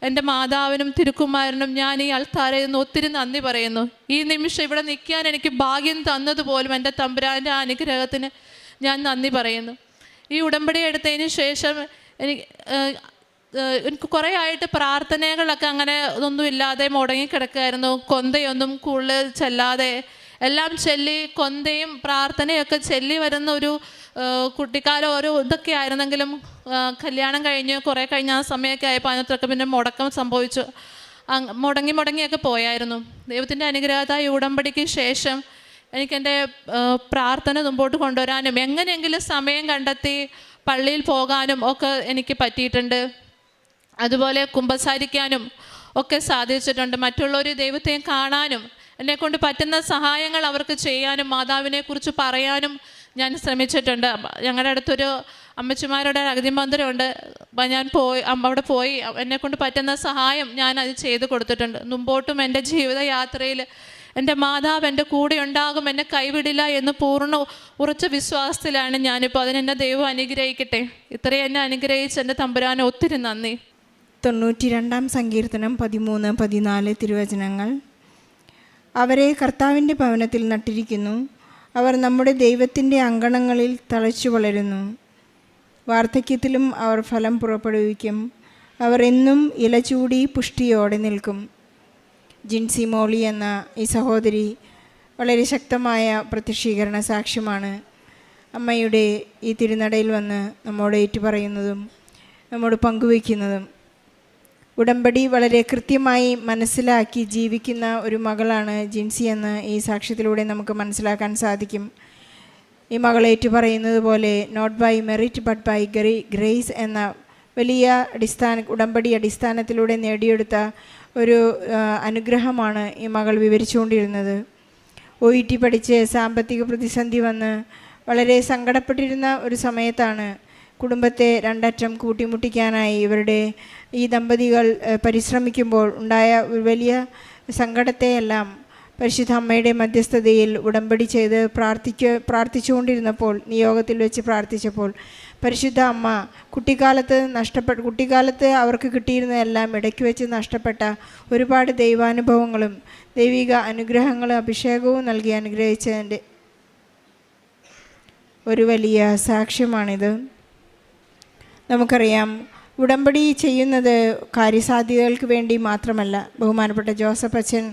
എൻ്റെ മാതാവിനും തിരുക്കുമാരനും ഞാൻ ഈ അൾത്താരയിൽ നിന്ന് ഒത്തിരി നന്ദി പറയുന്നു. ഈ നിമിഷം ഇവിടെ നിൽക്കാൻ എനിക്ക് ഭാഗ്യം തന്നതുപോലും എൻ്റെ തമ്പുരാൻ്റെ അനുഗ്രഹത്തിന് ഞാൻ നന്ദി പറയുന്നു. ഈ ഉടമ്പടി എടുത്തതിന് ശേഷം എനിക്ക് കുറേ ആയിട്ട് പ്രാർത്ഥനകളൊക്കെ അങ്ങനെ ഒന്നും ഇല്ലാതെ മുടങ്ങിക്കിടക്കുമായിരുന്നു. കൊന്തയൊന്നും കൂടുതൽ ചെല്ലാതെ എല്ലാം ചൊല്ലി കൊന്തയും പ്രാർത്ഥനയൊക്കെ ചൊല്ലി വരുന്ന ഒരു കുട്ടിക്കാലം ഓരോ ഇതൊക്കെ ആയിരുന്നെങ്കിലും കല്യാണം കഴിഞ്ഞ് കുറേ കഴിഞ്ഞ ആ സമയമൊക്കെ ആയപ്പോൾ അതിനകത്തൊക്കെ പിന്നെ മുടക്കം സംഭവിച്ചു. മുടങ്ങിയൊക്കെ പോയായിരുന്നു. ദൈവത്തിൻ്റെ അനുഗ്രഹത്തായ ഉടമ്പടിക്ക് ശേഷം എനിക്കെൻ്റെ പ്രാർത്ഥന മുമ്പോട്ട് കൊണ്ടുവരാനും എങ്ങനെയെങ്കിലും സമയം കണ്ടെത്തി പള്ളിയിൽ പോകാനും ഒക്കെ എനിക്ക് പറ്റിയിട്ടുണ്ട്. അതുപോലെ കുമ്പസാരിക്കാനും ഒക്കെ സാധിച്ചിട്ടുണ്ട്. മറ്റുള്ളവർ ദൈവത്തെ കാണാനും എന്നെക്കൊണ്ട് പറ്റുന്ന സഹായങ്ങൾ അവർക്ക് ചെയ്യാനും മാതാവിനെക്കുറിച്ച് പറയാനും ഞാൻ ശ്രമിച്ചിട്ടുണ്ട്. ഞങ്ങളുടെ അടുത്തൊരു അമ്മച്ചിമാരുടെ അഗതി മന്ദിരമുണ്ട്. ഞാൻ അവിടെ പോയി എന്നെക്കൊണ്ട് പറ്റുന്ന സഹായം ഞാൻ അത് ചെയ്ത് കൊടുത്തിട്ടുണ്ട്. മുമ്പോട്ടും എൻ്റെ ജീവിതയാത്രയിൽ എൻ്റെ മാതാവ് എൻ്റെ കൂടെ ഉണ്ടാകും, എന്നെ കൈവിടില്ല എന്ന് ഉറച്ച വിശ്വാസത്തിലാണ് ഞാനിപ്പോൾ. അതിനെന്നെ ദൈവം അനുഗ്രഹിക്കട്ടെ. ഇത്രയും എന്നെ അനുഗ്രഹിച്ച് എൻ്റെ തമ്പുരാന് ഒത്തിരി നന്ദി. 92-ാം സങ്കീർത്തനം 13-14 തിരുവചനങ്ങൾ. അവരെ കർത്താവിൻ്റെ ഭവനത്തിൽ നട്ടിരിക്കുന്നു, അവർ നമ്മുടെ ദൈവത്തിൻ്റെ അങ്കണങ്ങളിൽ തഴച്ചു വളരുന്നു. വാർദ്ധക്യത്തിലും അവർ ഫലം പുറപ്പെടുവിക്കും, അവർ എന്നും ഇലചൂടി പുഷ്ടിയോടെ നിൽക്കും. ജിൻസി മോളി എന്ന ഈ സഹോദരി വളരെ ശക്തമായ പ്രത്യക്ഷീകരണ സാക്ഷ്യമാണ്. അമ്മയുടെ ഈ തിരുനടയിൽ വന്ന് നമ്മോട് ഏറ്റുപറയുന്നതും നമ്മോട് പങ്കുവയ്ക്കുന്നതും. ഉടമ്പടി വളരെ കൃത്യമായി മനസ്സിലാക്കി ജീവിക്കുന്ന ഒരു മകളാണ് ജിൻസി എന്ന് ഈ സാക്ഷ്യത്തിലൂടെ നമുക്ക് മനസ്സിലാക്കാൻ സാധിക്കും. ഈ മകൾ ഏറ്റുപറയുന്നത് പോലെ not by merit but by grace എന്ന വലിയ ഉടമ്പടി അടിസ്ഥാനത്തിലൂടെ നേടിയെടുത്ത ഒരു അനുഗ്രഹമാണ് ഈ മകൾ വിവരിച്ചുകൊണ്ടിരുന്നത്. OET പഠിച്ച് സാമ്പത്തിക പ്രതിസന്ധി വന്ന് വളരെ സങ്കടപ്പെട്ടിരുന്ന ഒരു സമയത്താണ് കുടുംബത്തെ രണ്ടറ്റം കൂട്ടിമുട്ടിക്കാനായി ഈ ദമ്പതികൾ പരിശ്രമിക്കുമ്പോൾ ഉണ്ടായ ഒരു വലിയ സങ്കടത്തെയെല്ലാം പരിശുദ്ധ അമ്മയുടെ മധ്യസ്ഥതയിൽ ഉടമ്പടി ചെയ്ത് പ്രാർത്ഥിച്ചുകൊണ്ടിരുന്നപ്പോൾ, നിയോഗത്തിൽ വെച്ച് പ്രാർത്ഥിച്ചപ്പോൾ പരിശുദ്ധ അമ്മ കുട്ടിക്കാലത്ത് അവർക്ക് കിട്ടിയിരുന്നതെല്ലാം ഇടയ്ക്ക് വെച്ച് നഷ്ടപ്പെട്ട ഒരുപാട് ദൈവാനുഭവങ്ങളും ദൈവിക അനുഗ്രഹങ്ങളും അഭിഷേകവും നൽകി അനുഗ്രഹിച്ചതിൻ്റെ ഒരു വലിയ സാക്ഷ്യമാണിത്. നമുക്കറിയാം, ഉടമ്പടി ചെയ്യുന്നത് കാര്യസാധ്യതകൾക്ക് വേണ്ടി മാത്രമല്ല. ബഹുമാനപ്പെട്ട ജോസഫ് അച്ഛൻ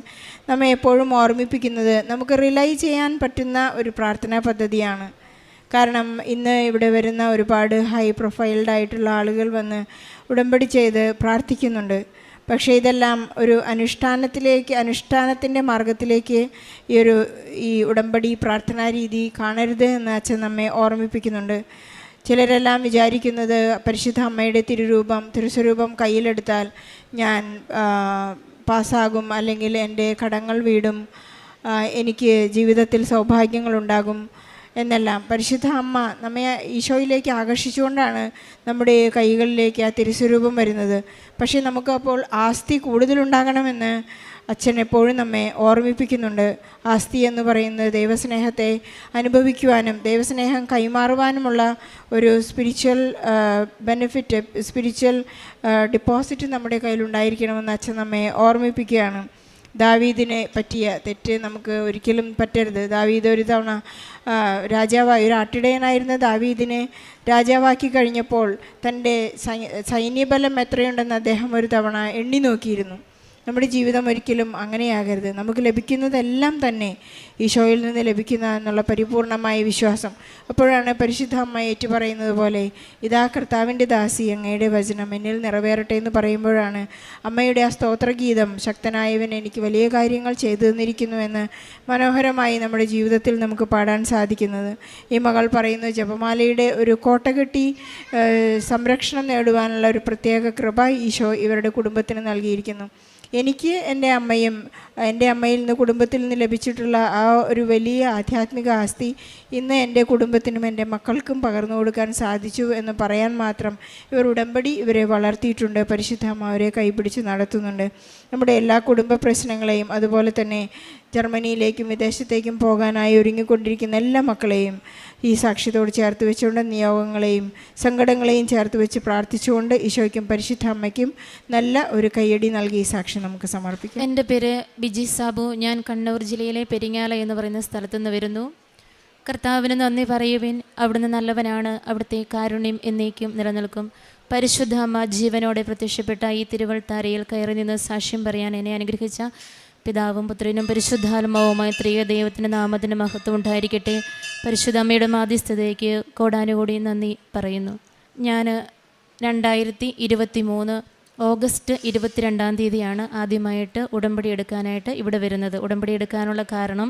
നമ്മെ എപ്പോഴും ഓർമ്മിപ്പിക്കുന്നത് നമുക്ക് റിലൈ ചെയ്യാൻ പറ്റുന്ന ഒരു പ്രാർത്ഥനാ പദ്ധതിയാണ്. കാരണം ഇന്ന് ഇവിടെ വരുന്ന ഒരുപാട് ഹൈ പ്രൊഫൈൽഡ് ആയിട്ടുള്ള ആളുകൾ വന്ന് ഉടമ്പടി ചെയ്ത് പ്രാർത്ഥിക്കുന്നുണ്ട്. പക്ഷേ ഇതെല്ലാം ഒരു അനുഷ്ഠാനത്തിൻ്റെ മാർഗത്തിലേക്ക് ഈ ഉടമ്പടി പ്രാർത്ഥനാ രീതി കാണരുത് എന്ന് അച്ഛൻ നമ്മെ ഓർമ്മിപ്പിക്കുന്നുണ്ട്. ചിലരെല്ലാം വിചാരിക്കുന്നത് പരിശുദ്ധ അമ്മയുടെ തിരുസ്വരൂപം കയ്യിലെടുത്താൽ ഞാൻ പാസ്സാകും, അല്ലെങ്കിൽ എൻ്റെ കടങ്ങൾ വീടും, എനിക്ക് ജീവിതത്തിൽ സൗഭാഗ്യങ്ങളുണ്ടാകും എന്നെല്ലാം. പരിശുദ്ധ അമ്മ നമ്മെ ഈശോയിലേക്ക് ആകർഷിച്ചുകൊണ്ടാണ് നമ്മുടെ കൈകളിലേക്ക് ആ തിരുസ്വരൂപം വരുന്നത്. പക്ഷേ നമുക്കപ്പോൾ ആസ്തി കൂടുതലുണ്ടാകണമെന്ന് അച്ഛൻ എപ്പോഴും നമ്മെ ഓർമ്മിപ്പിക്കുന്നുണ്ട്. ആസ്തി എന്ന് പറയുന്നത് ദൈവസ്നേഹത്തെ അനുഭവിക്കുവാനും ദൈവസ്നേഹം കൈമാറുവാനുമുള്ള ഒരു സ്പിരിച്വൽ ഡിപ്പോസിറ്റ് നമ്മുടെ കയ്യിലുണ്ടായിരിക്കണമെന്ന് അച്ഛൻ നമ്മെ ഓർമ്മിപ്പിക്കുകയാണ്. ദാവീദിനെ പറ്റിയ തെറ്റ് നമുക്ക് ഒരിക്കലും പറ്റരുത്. ദാവീദ് ഒരു തവണ ഒരു ആട്ടിടയനായിരുന്ന ദാവീദിനെ രാജാവാക്കി കഴിഞ്ഞപ്പോൾ തൻ്റെ സൈന്യബലം എത്രയുണ്ടെന്ന് അദ്ദേഹം ഒരു തവണ എണ്ണി നോക്കിയിരുന്നു. നമ്മുടെ ജീവിതം ഒരിക്കലും അങ്ങനെയാകരുത്. നമുക്ക് ലഭിക്കുന്നതെല്ലാം തന്നെ ഈശോയിൽ നിന്ന് ലഭിക്കുന്ന എന്നുള്ള പരിപൂർണമായ വിശ്വാസം. അപ്പോഴാണ് പരിശുദ്ധ അമ്മ ഏറ്റുപറയുന്നത് പോലെ, ഇതാ കർത്താവിൻ്റെ ദാസി, അങ്ങയുടെ വചനം എന്നിൽ നിറവേറട്ടെ എന്ന് പറയുമ്പോഴാണ് അമ്മയുടെ ആ സ്തോത്രഗീതം, ശക്തനായവൻ എനിക്ക് വലിയ കാര്യങ്ങൾ ചെയ്തു തന്നിരിക്കുന്നുവെന്ന് മനോഹരമായി നമ്മുടെ ജീവിതത്തിൽ നമുക്ക് പാടാൻ സാധിക്കുന്നത്. ഈ മകൾ പറയുന്നത്, ജപമാലയുടെ ഒരു കോട്ടകെട്ടി സംരക്ഷണം നേടുവാനുള്ള ഒരു പ്രത്യേക കൃപ ഈശോ ഇവരുടെ കുടുംബത്തിന് നൽകിയിരിക്കുന്നു. എനിക്ക് എൻ്റെ അമ്മയിൽ നിന്ന് കുടുംബത്തിൽ നിന്ന് ലഭിച്ചിട്ടുള്ള ആ ഒരു വലിയ ആധ്യാത്മിക ആസ്തി ഇന്ന് എൻ്റെ കുടുംബത്തിനും എൻ്റെ മക്കൾക്കും പകർന്നു കൊടുക്കാൻ സാധിച്ചു എന്ന് പറയാൻ മാത്രം ഉടമ്പടി ഇവരെ വളർത്തിയിട്ടുണ്ട്. പരിശുദ്ധ അമ്മ അവരെ കൈപിടിച്ച് നടത്തുന്നുണ്ട്. നമ്മുടെ എല്ലാ കുടുംബ പ്രശ്നങ്ങളെയും, അതുപോലെ തന്നെ ജർമ്മനിയിലേക്കും വിദേശത്തേക്കും പോകാനായി ഒരുങ്ങിക്കൊണ്ടിരിക്കുന്ന എല്ലാ മക്കളെയും ഈ സാക്ഷ്യത്തോട് ചേർത്ത് വെച്ചുകൊണ്ട്, നിയോഗങ്ങളെയും സങ്കടങ്ങളെയും ചേർത്ത് വെച്ച് പ്രാർത്ഥിച്ചുകൊണ്ട് ഈശോയ്ക്കും പരിശുദ്ധ അമ്മയ്ക്കും നല്ല ഒരു കയ്യടി നൽകി ഈ സാക്ഷ്യം നമുക്ക് സമർപ്പിക്കാം. എൻ്റെ പേര് ബിജി സാബു. ഞാൻ കണ്ണൂർ ജില്ലയിലെ പെരിങ്ങാല എന്ന് പറയുന്ന സ്ഥലത്തു നിന്ന് വരുന്നു. കർത്താവിന് നന്ദി പറയുവിൻ, അവിടുന്ന് നല്ലവനാണ്, അവിടുത്തെ കാരുണ്യം എന്നേക്കും നിലനിൽക്കും. പരിശുദ്ധ അമ്മ ജീവനോടെ പ്രത്യക്ഷപ്പെട്ട ഈ തിരുവൾത്താരയിൽ കയറി നിന്ന് സാക്ഷ്യം പറയാൻ എന്നെ അനുഗ്രഹിച്ച പിതാവും പുത്രനും പരിശുദ്ധാത്മാവുമായ ത്രിയ ദൈവത്തിൻ്റെ നാമത്തിന് മഹത്വം ഉണ്ടായിരിക്കട്ടെ. പരിശുദ്ധ അമ്മയുടെ മാധ്യസ്ഥതയ്ക്ക് കോടാനുകൂടി നന്ദി പറയുന്നു. ഞാൻ 2023 ഓഗസ്റ്റ് 22-ാം തീയതിയാണ് ആദ്യമായിട്ട് ഉടമ്പടി എടുക്കാനായിട്ട് ഇവിടെ വരുന്നത്. ഉടമ്പടി എടുക്കാനുള്ള കാരണം,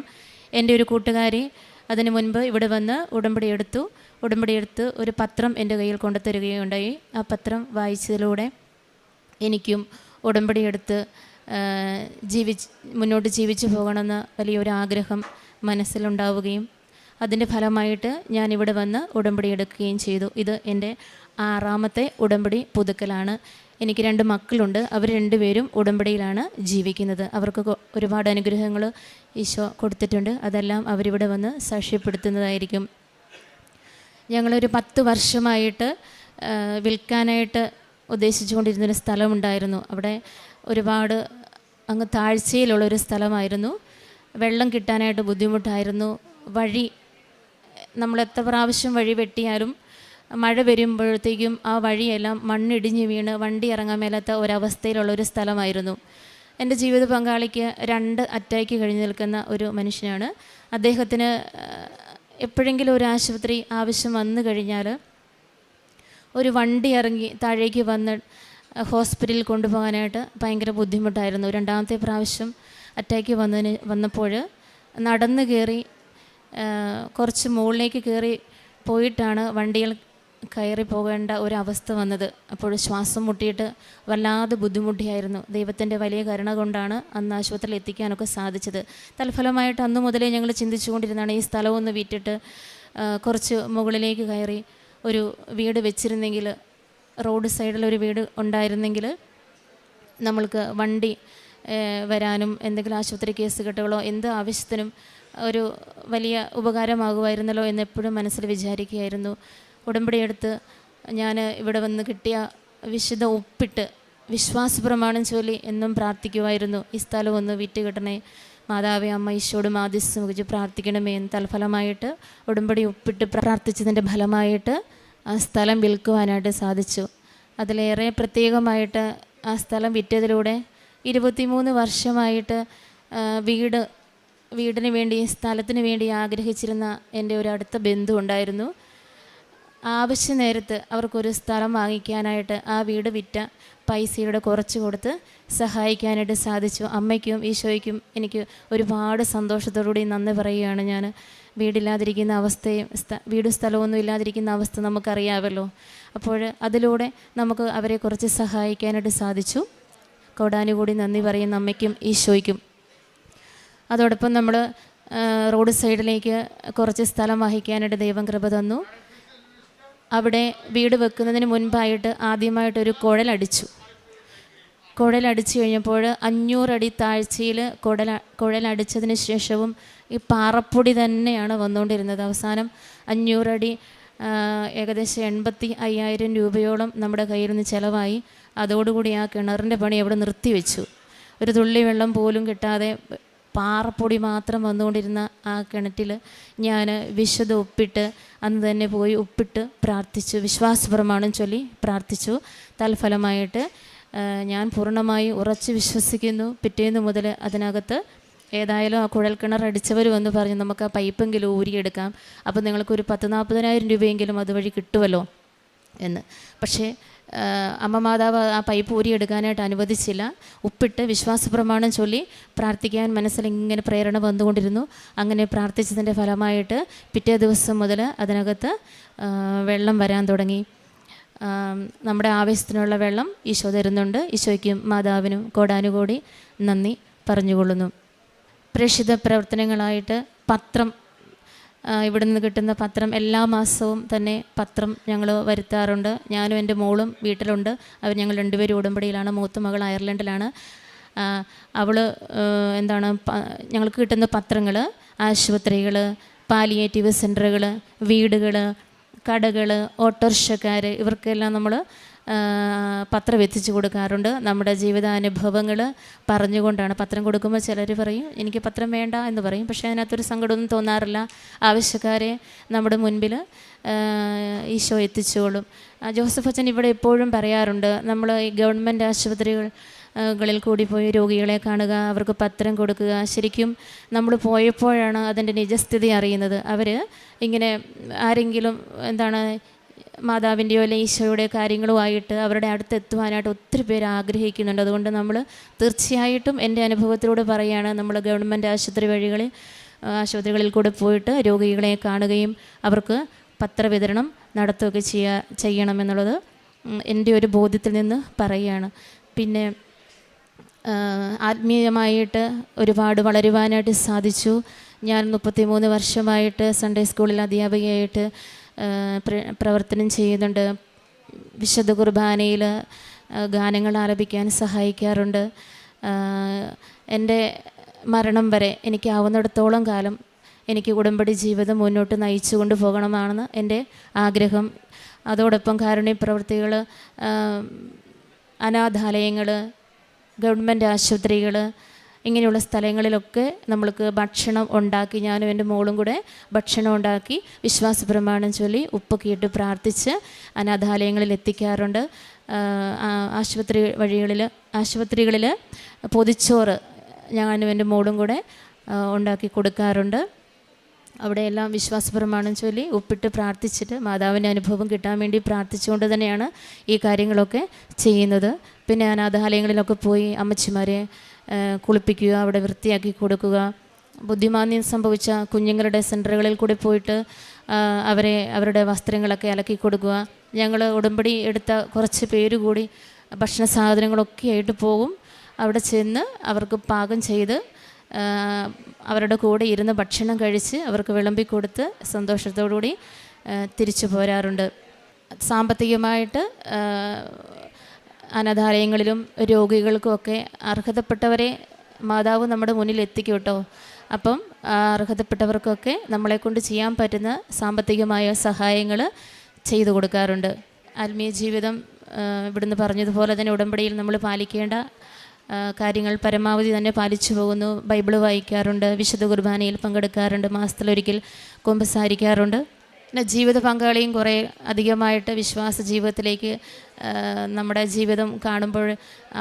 എൻ്റെ ഒരു കൂട്ടുകാരി അതിന് മുൻപ് ഇവിടെ വന്ന് ഉടമ്പടി എടുത്ത് ഒരു പത്രം എൻ്റെ കയ്യിൽ കൊണ്ടുതരികയുണ്ടായി. ആ പത്രം വായിച്ചതിലൂടെ എനിക്കും ഉടമ്പടി എടുത്ത് മുന്നോട്ട് ജീവിച്ചു പോകണമെന്ന് വലിയൊരു ആഗ്രഹം മനസ്സിലുണ്ടാവുകയും അതിൻ്റെ ഫലമായിട്ട് ഞാനിവിടെ വന്ന് ഉടമ്പടി എടുക്കുകയും ചെയ്തു. ഇത് എൻ്റെ 6ാമത്തെ ഉടമ്പടി പുതുക്കലാണ്. എനിക്ക് 2 മക്കളുണ്ട്. അവർ 2 പേരും ഉടമ്പടിയിലാണ് ജീവിക്കുന്നത്. അവർക്ക് ഒരുപാട് അനുഗ്രഹങ്ങൾ ഈശോ കൊടുത്തിട്ടുണ്ട്. അതെല്ലാം അവരിവിടെ വന്ന് സാക്ഷ്യപ്പെടുത്തുന്നതായിരിക്കും. ഞങ്ങളൊരു 10 വർഷമായിട്ട് വിൽക്കാനായിട്ട് ഉദ്ദേശിച്ചുകൊണ്ടിരുന്നൊരു സ്ഥലമുണ്ടായിരുന്നു. അവിടെ ഒരുപാട് അങ്ങ് താഴ്ചയിലുള്ളൊരു സ്ഥലമായിരുന്നു. വെള്ളം കിട്ടാനായിട്ട് ബുദ്ധിമുട്ടായിരുന്നു. നമ്മൾ എത്ര പ്രാവശ്യം വഴി വെട്ടിയാലും മഴ വരുമ്പോഴത്തേക്കും ആ വഴിയെല്ലാം മണ്ണിടിഞ്ഞ് വീണ് വണ്ടി ഇറങ്ങാൻ മേലാത്ത ഒരവസ്ഥയിലുള്ളൊരു സ്ഥലമായിരുന്നു. എൻ്റെ ജീവിത പങ്കാളിക്ക് 2 അറ്റാക്ക് കഴിഞ്ഞ് നിൽക്കുന്ന ഒരു മനുഷ്യനാണ്. അദ്ദേഹത്തിന് എപ്പോഴെങ്കിലും ഒരു ആശുപത്രി ആവശ്യം വന്നു കഴിഞ്ഞാൽ ഒരു വണ്ടി ഇറങ്ങി താഴേക്ക് വന്ന് ഹോസ്പിറ്റലിൽ കൊണ്ടുപോകാനായിട്ട് ഭയങ്കര ബുദ്ധിമുട്ടായിരുന്നു. 2ാമത്തെ പ്രാവശ്യം അറ്റാക്ക് വന്നപ്പോൾ നടന്ന് കയറി കുറച്ച് മുകളിലേക്ക് കയറി പോയിട്ടാണ് വണ്ടിയിൽ കയറി പോകേണ്ട ഒരവസ്ഥ വന്നത്. അപ്പോൾ ശ്വാസം മുട്ടിയിട്ട് വല്ലാതെ ബുദ്ധിമുട്ടിയായിരുന്നു. ദൈവത്തിൻ്റെ വലിയ കരുണ കൊണ്ടാണ് അന്ന് ആശുപത്രിയിൽ എത്തിക്കാനൊക്കെ സാധിച്ചത്. തൽഫലമായിട്ട് അന്ന് മുതലേ ഞങ്ങൾ ചിന്തിച്ചുകൊണ്ടിരുന്നതാണ് ഈ സ്ഥലമൊന്ന് വിറ്റിട്ട് കുറച്ച് മുകളിലേക്ക് കയറി ഒരു വീട് വെച്ചിരുന്നെങ്കിൽ, റോഡ് സൈഡിലൊരു വീട് ഉണ്ടായിരുന്നെങ്കിൽ നമ്മൾക്ക് വണ്ടി വരാനും എന്തെങ്കിലും ആശുപത്രി കേസ് കെട്ടുകളോ എന്ത് ആവശ്യത്തിനും ഒരു വലിയ ഉപകാരമാകുമായിരുന്നല്ലോ എന്ന് എപ്പോഴും മനസ്സിൽ വിചാരിക്കുകയായിരുന്നു. ഉടമ്പടി എടുത്ത് ഞാൻ ഇവിടെ വന്ന് കിട്ടിയ വിശുദ്ധ ഒപ്പിട്ട് വിശ്വാസ പ്രമാണം ചൊല്ലി എന്നും പ്രാർത്ഥിക്കുമായിരുന്നു. ഈ സ്ഥലം ഒന്ന് വിറ്റ് കിട്ടണേ, മാതാവേ അമ്മ ഈശോട് മാധ്യസ്ഥം വഹിച്ച് പ്രാർത്ഥിക്കണമേ എന്ന്. തൽഫലമായിട്ട് ഉടമ്പടി ഒപ്പിട്ട് പ്രാർത്ഥിച്ചതിൻ്റെ ഫലമായിട്ട് ആ സ്ഥലം വിൽക്കുവാനായിട്ട് സാധിച്ചു. അതിലേറെ പ്രത്യേകമായിട്ട് ആ സ്ഥലം വിറ്റതിലൂടെ 23 വർഷമായിട്ട് വീടിന് വേണ്ടി, സ്ഥലത്തിന് വേണ്ടി ആഗ്രഹിച്ചിരുന്ന എൻ്റെ ഒരു അടുത്ത ബന്ധു ഉണ്ടായിരുന്നു. ആവശ്യ നേരത്ത് അവർക്കൊരു സ്ഥലം വാങ്ങിക്കാനായിട്ട് ആ വീട് വിറ്റ പൈസയുടെ കുറച്ച് കൊടുത്ത് സഹായിക്കാനായിട്ട് സാധിച്ചു. അമ്മയ്ക്കും ഈശോയ്ക്കും എനിക്ക് ഒരുപാട് സന്തോഷത്തോടുകൂടി നന്ദി പറയുകയാണ് ഞാൻ. വീടില്ലാതിരിക്കുന്ന അവസ്ഥയും വീടും സ്ഥലമൊന്നും ഇല്ലാതിരിക്കുന്ന അവസ്ഥ നമുക്കറിയാമല്ലോ. അപ്പോൾ അതിലൂടെ നമുക്ക് അവരെ കുറച്ച് സഹായിക്കാനായിട്ട് സാധിച്ചു. കോടാനുകൂടി നന്ദി പറയുന്ന അമ്മയ്ക്കും ഈശോയ്ക്കും. അതോടൊപ്പം നമ്മൾ റോഡ് സൈഡിലേക്ക് കുറച്ച് സ്ഥലം വഹിക്കാനായിട്ട് ദൈവം കൃപ തന്നു. അവിടെ വീട് വെക്കുന്നതിന് മുൻപായിട്ട് ആദ്യമായിട്ടൊരു കുഴലടിച്ചു കഴിഞ്ഞപ്പോൾ 500 അടി താഴ്ചയിൽ കുഴലടിച്ചതിന് ശേഷവും ഈ പാറപ്പൊടി തന്നെയാണ് വന്നുകൊണ്ടിരുന്നത്. അവസാനം 500 അടി ഏകദേശം 85,000 രൂപയോളം നമ്മുടെ കയ്യിൽ നിന്ന് ചിലവായി. അതോടുകൂടി ആ കിണറിൻ്റെ പണി അവിടെ നിർത്തിവെച്ചു. ഒരു തുള്ളി വെള്ളം പോലും കിട്ടാതെ പാറപ്പൊടി മാത്രം വന്നുകൊണ്ടിരുന്ന ആ കിണറ്റിൽ ഞാൻ വിശുദ്ധ ഒപ്പിട്ട് അന്ന് തന്നെ പോയി ഒപ്പിട്ട് പ്രാർത്ഥിച്ചു, വിശ്വാസ പ്രമാണം ചൊല്ലി പ്രാർത്ഥിച്ചു. തൽഫലമായിട്ട് ഞാൻ പൂർണ്ണമായി ഉറച്ച് വിശ്വസിക്കുന്നു. പിറ്റേന്ന് മുതൽ അതിനകത്ത് ഏതായാലും ആ കുഴൽക്കിണർ അടിച്ചവർ വന്ന് പറഞ്ഞു, നമുക്ക് ആ പൈപ്പെങ്കിലും ഊരിയെടുക്കാം, അപ്പോൾ നിങ്ങൾക്കൊരു 10,000-40,000 രൂപയെങ്കിലും അതുവഴി കിട്ടുമല്ലോ എന്ന്. പക്ഷേ അമ്മ മാതാവ് ആ പൈപ്പ് ഊരിയെടുക്കാനായിട്ട് അനുവദിച്ചില്ല. ഉപ്പിട്ട് വിശ്വാസ പ്രമാണം ചൊല്ലി പ്രാർത്ഥിക്കാൻ മനസ്സിൽ ഇങ്ങനെ പ്രേരണ വന്നുകൊണ്ടിരുന്നു. അങ്ങനെ പ്രാർത്ഥിച്ചതിൻ്റെ ഫലമായിട്ട് പിറ്റേ ദിവസം മുതൽ അതിനകത്ത് വെള്ളം വരാൻ തുടങ്ങി. നമ്മുടെ ആവശ്യത്തിനുള്ള വെള്ളം ഈശോ തരുന്നുണ്ട്. ഈശോയ്ക്കും മാതാവിനും കോടാനുകോടി നന്ദി പറഞ്ഞുകൊള്ളുന്നു. പ്രേക്ഷിത പ്രവർത്തനങ്ങളായിട്ട് പത്രം, ഇവിടെ നിന്ന് കിട്ടുന്ന പത്രം എല്ലാ മാസവും തന്നെ പത്രം ഞങ്ങൾ വരുത്താറുണ്ട്. ഞാനും എൻ്റെ മോളും വീട്ടിലുണ്ട്. ഞങ്ങൾ രണ്ടുപേരും ഉടമ്പടിയിലാണ്. മൂത്ത മകൾ അയർലൻഡിലാണ്. അവൾ ഞങ്ങൾക്ക് കിട്ടുന്ന പത്രങ്ങൾ ആശുപത്രികൾ, പാലിയേറ്റീവ് സെൻ്ററുകൾ, വീടുകൾ, കടകൾ, ഓട്ടോറിക്ഷക്കാർ, ഇവർക്കെല്ലാം നമ്മൾ പത്രം എത്തിച്ചു കൊടുക്കാറുണ്ട്. നമ്മുടെ ജീവിതാനുഭവങ്ങൾ പറഞ്ഞുകൊണ്ടാണ്. പത്രം കൊടുക്കുമ്പോൾ ചിലർ പറയും എനിക്ക് പത്രം വേണ്ട എന്ന് പറയും. പക്ഷേ അതിനകത്തൊരു സങ്കടമൊന്നും തോന്നാറില്ല. ആവശ്യക്കാരെ നമ്മുടെ മുൻപിൽ ഈശോ എത്തിച്ചോളും. ജോസഫ് അച്ഛൻ ഇവിടെ എപ്പോഴും പറയാറുണ്ട്, നമ്മൾ ഈ ഗവൺമെൻറ് ആശുപത്രികളിൽ കൂടി പോയി രോഗികളെ കാണുക, അവർക്ക് പത്രം കൊടുക്കുക. ശരിക്കും നമ്മൾ പോയപ്പോഴാണ് അതിൻ്റെ നിജസ്ഥിതി അറിയുന്നത്. അവർ ഇങ്ങനെ ആരെങ്കിലും മാതാവിൻ്റെയോ അല്ലെങ്കിൽ ഈശോയുടെ കാര്യങ്ങളുമായിട്ട് അവരുടെ അടുത്തെത്തുവാനായിട്ട് ഒത്തിരി പേര് ആഗ്രഹിക്കുന്നുണ്ട്. അതുകൊണ്ട് നമ്മൾ തീർച്ചയായിട്ടും എൻ്റെ അനുഭവത്തിലൂടെ പറയുകയാണ്, നമ്മൾ ഗവൺമെൻറ് ആശുപത്രികളിൽ കൂടെ പോയിട്ട് രോഗികളെ കാണുകയും അവർക്ക് പത്രവിതരണം നടത്തുകയൊക്കെ ചെയ്യണമെന്നുള്ളത് എൻ്റെ ഒരു ബോധ്യത്തിൽ നിന്ന് പറയുകയാണ്. പിന്നെ ആത്മീയമായിട്ട് ഒരുപാട് വളരുവാനായിട്ട് സാധിച്ചു. ഞാൻ 33 വർഷമായിട്ട് സൺഡേ സ്കൂളിൽ അധ്യാപികയായിട്ട് പ്രവർത്തനം ചെയ്യുന്നുണ്ട്. വിശുദ്ധ കുർബാനയിൽ ഗാനങ്ങൾ ആലപിക്കാൻ സഹായിക്കാറുണ്ട്. എൻ്റെ മരണം വരെ എനിക്കാവുന്നിടത്തോളം കാലം എനിക്ക് ഉടമ്പടി ജീവിതം മുന്നോട്ട് നയിച്ചു കൊണ്ട് പോകണമെന്നാണ് എൻ്റെ ആഗ്രഹം. അതോടൊപ്പം കാരുണ്യ പ്രവൃത്തികൾ, അനാഥാലയങ്ങൾ, ഗവൺമെൻറ് ആശുപത്രികൾ, ഇങ്ങനെയുള്ള സ്ഥലങ്ങളിലൊക്കെ നമ്മൾക്ക് ഭക്ഷണം ഉണ്ടാക്കി, ഞാനും എൻ്റെ മോളും കൂടെ ഭക്ഷണം ഉണ്ടാക്കി വിശ്വാസ പ്രമാണം ചൊല്ലി ഉപ്പൊക്കെ ഇട്ട് പ്രാർത്ഥിച്ച് അനാഥാലയങ്ങളിൽ എത്തിക്കാറുണ്ട്. ആശുപത്രികളിൽ പൊതിച്ചോറ് ഞാനും എൻ്റെ മോളും കൂടെ ഉണ്ടാക്കി കൊടുക്കാറുണ്ട്. അവിടെയെല്ലാം വിശ്വാസ പ്രമാണം ചൊല്ലി ഉപ്പിട്ട് പ്രാർത്ഥിച്ചിട്ട് മാതാവിൻ്റെ അനുഭവം കിട്ടാൻ വേണ്ടി പ്രാർത്ഥിച്ചുകൊണ്ട് തന്നെയാണ് ഈ കാര്യങ്ങളൊക്കെ ചെയ്യുന്നത്. പിന്നെ അനാഥാലയങ്ങളിലൊക്കെ പോയി അമ്മച്ചിമാരെ കുളിപ്പിക്കുക, അവിടെ വൃത്തിയാക്കി കൊടുക്കുക. ബുദ്ധിമാന്ദ്യം സംഭവിച്ച കുഞ്ഞുങ്ങളുടെ സെൻ്ററുകളിൽ കൂടി പോയിട്ട് അവരുടെ വസ്ത്രങ്ങളൊക്കെ അലക്കി കൊടുക്കുക. ഞങ്ങൾ ഉടമ്പടി എടുത്ത കുറച്ച് പേര് കൂടി ഭക്ഷണ സാധനങ്ങളൊക്കെ ആയിട്ട് പോകും. അവിടെ ചെന്ന് അവർക്ക് പാകം ചെയ്ത് അവരുടെ കൂടെ ഇരുന്ന് ഭക്ഷണം കഴിച്ച് അവർക്ക് വിളമ്പിക്കൊടുത്ത് സന്തോഷത്തോടുകൂടി തിരിച്ചു പോരാറുണ്ട്. സാമ്പത്തികമായിട്ട് അനാഥാലയങ്ങളിലും രോഗികൾക്കുമൊക്കെ അർഹതപ്പെട്ടവരെ മാതാവ് നമ്മുടെ മുന്നിൽ എത്തിക്കും കേട്ടോ. അപ്പം അർഹതപ്പെട്ടവർക്കൊക്കെ നമ്മളെക്കൊണ്ട് ചെയ്യാൻ പറ്റുന്ന സാമ്പത്തികമായ സഹായങ്ങൾ ചെയ്തു കൊടുക്കാറുണ്ട്. ആത്മീയ ജീവിതം ഇവിടുന്ന് പറഞ്ഞതുപോലെ തന്നെ ഉടമ്പടിയിൽ നമ്മൾ പാലിക്കേണ്ട കാര്യങ്ങൾ പരമാവധി തന്നെ പാലിച്ചു പോകുന്നു. ബൈബിള് വായിക്കാറുണ്ട്, വിശുദ്ധ കുർബാനയിൽ പങ്കെടുക്കാറുണ്ട്, മാസത്തിലൊരിക്കൽ കുമ്പസാരിക്കാറുണ്ട്. പിന്നെ ജീവിത പങ്കാളിയും കുറേ അധികമായിട്ട് വിശ്വാസ ജീവിതത്തിലേക്ക് നമ്മുടെ ജീവിതം കാണുമ്പോൾ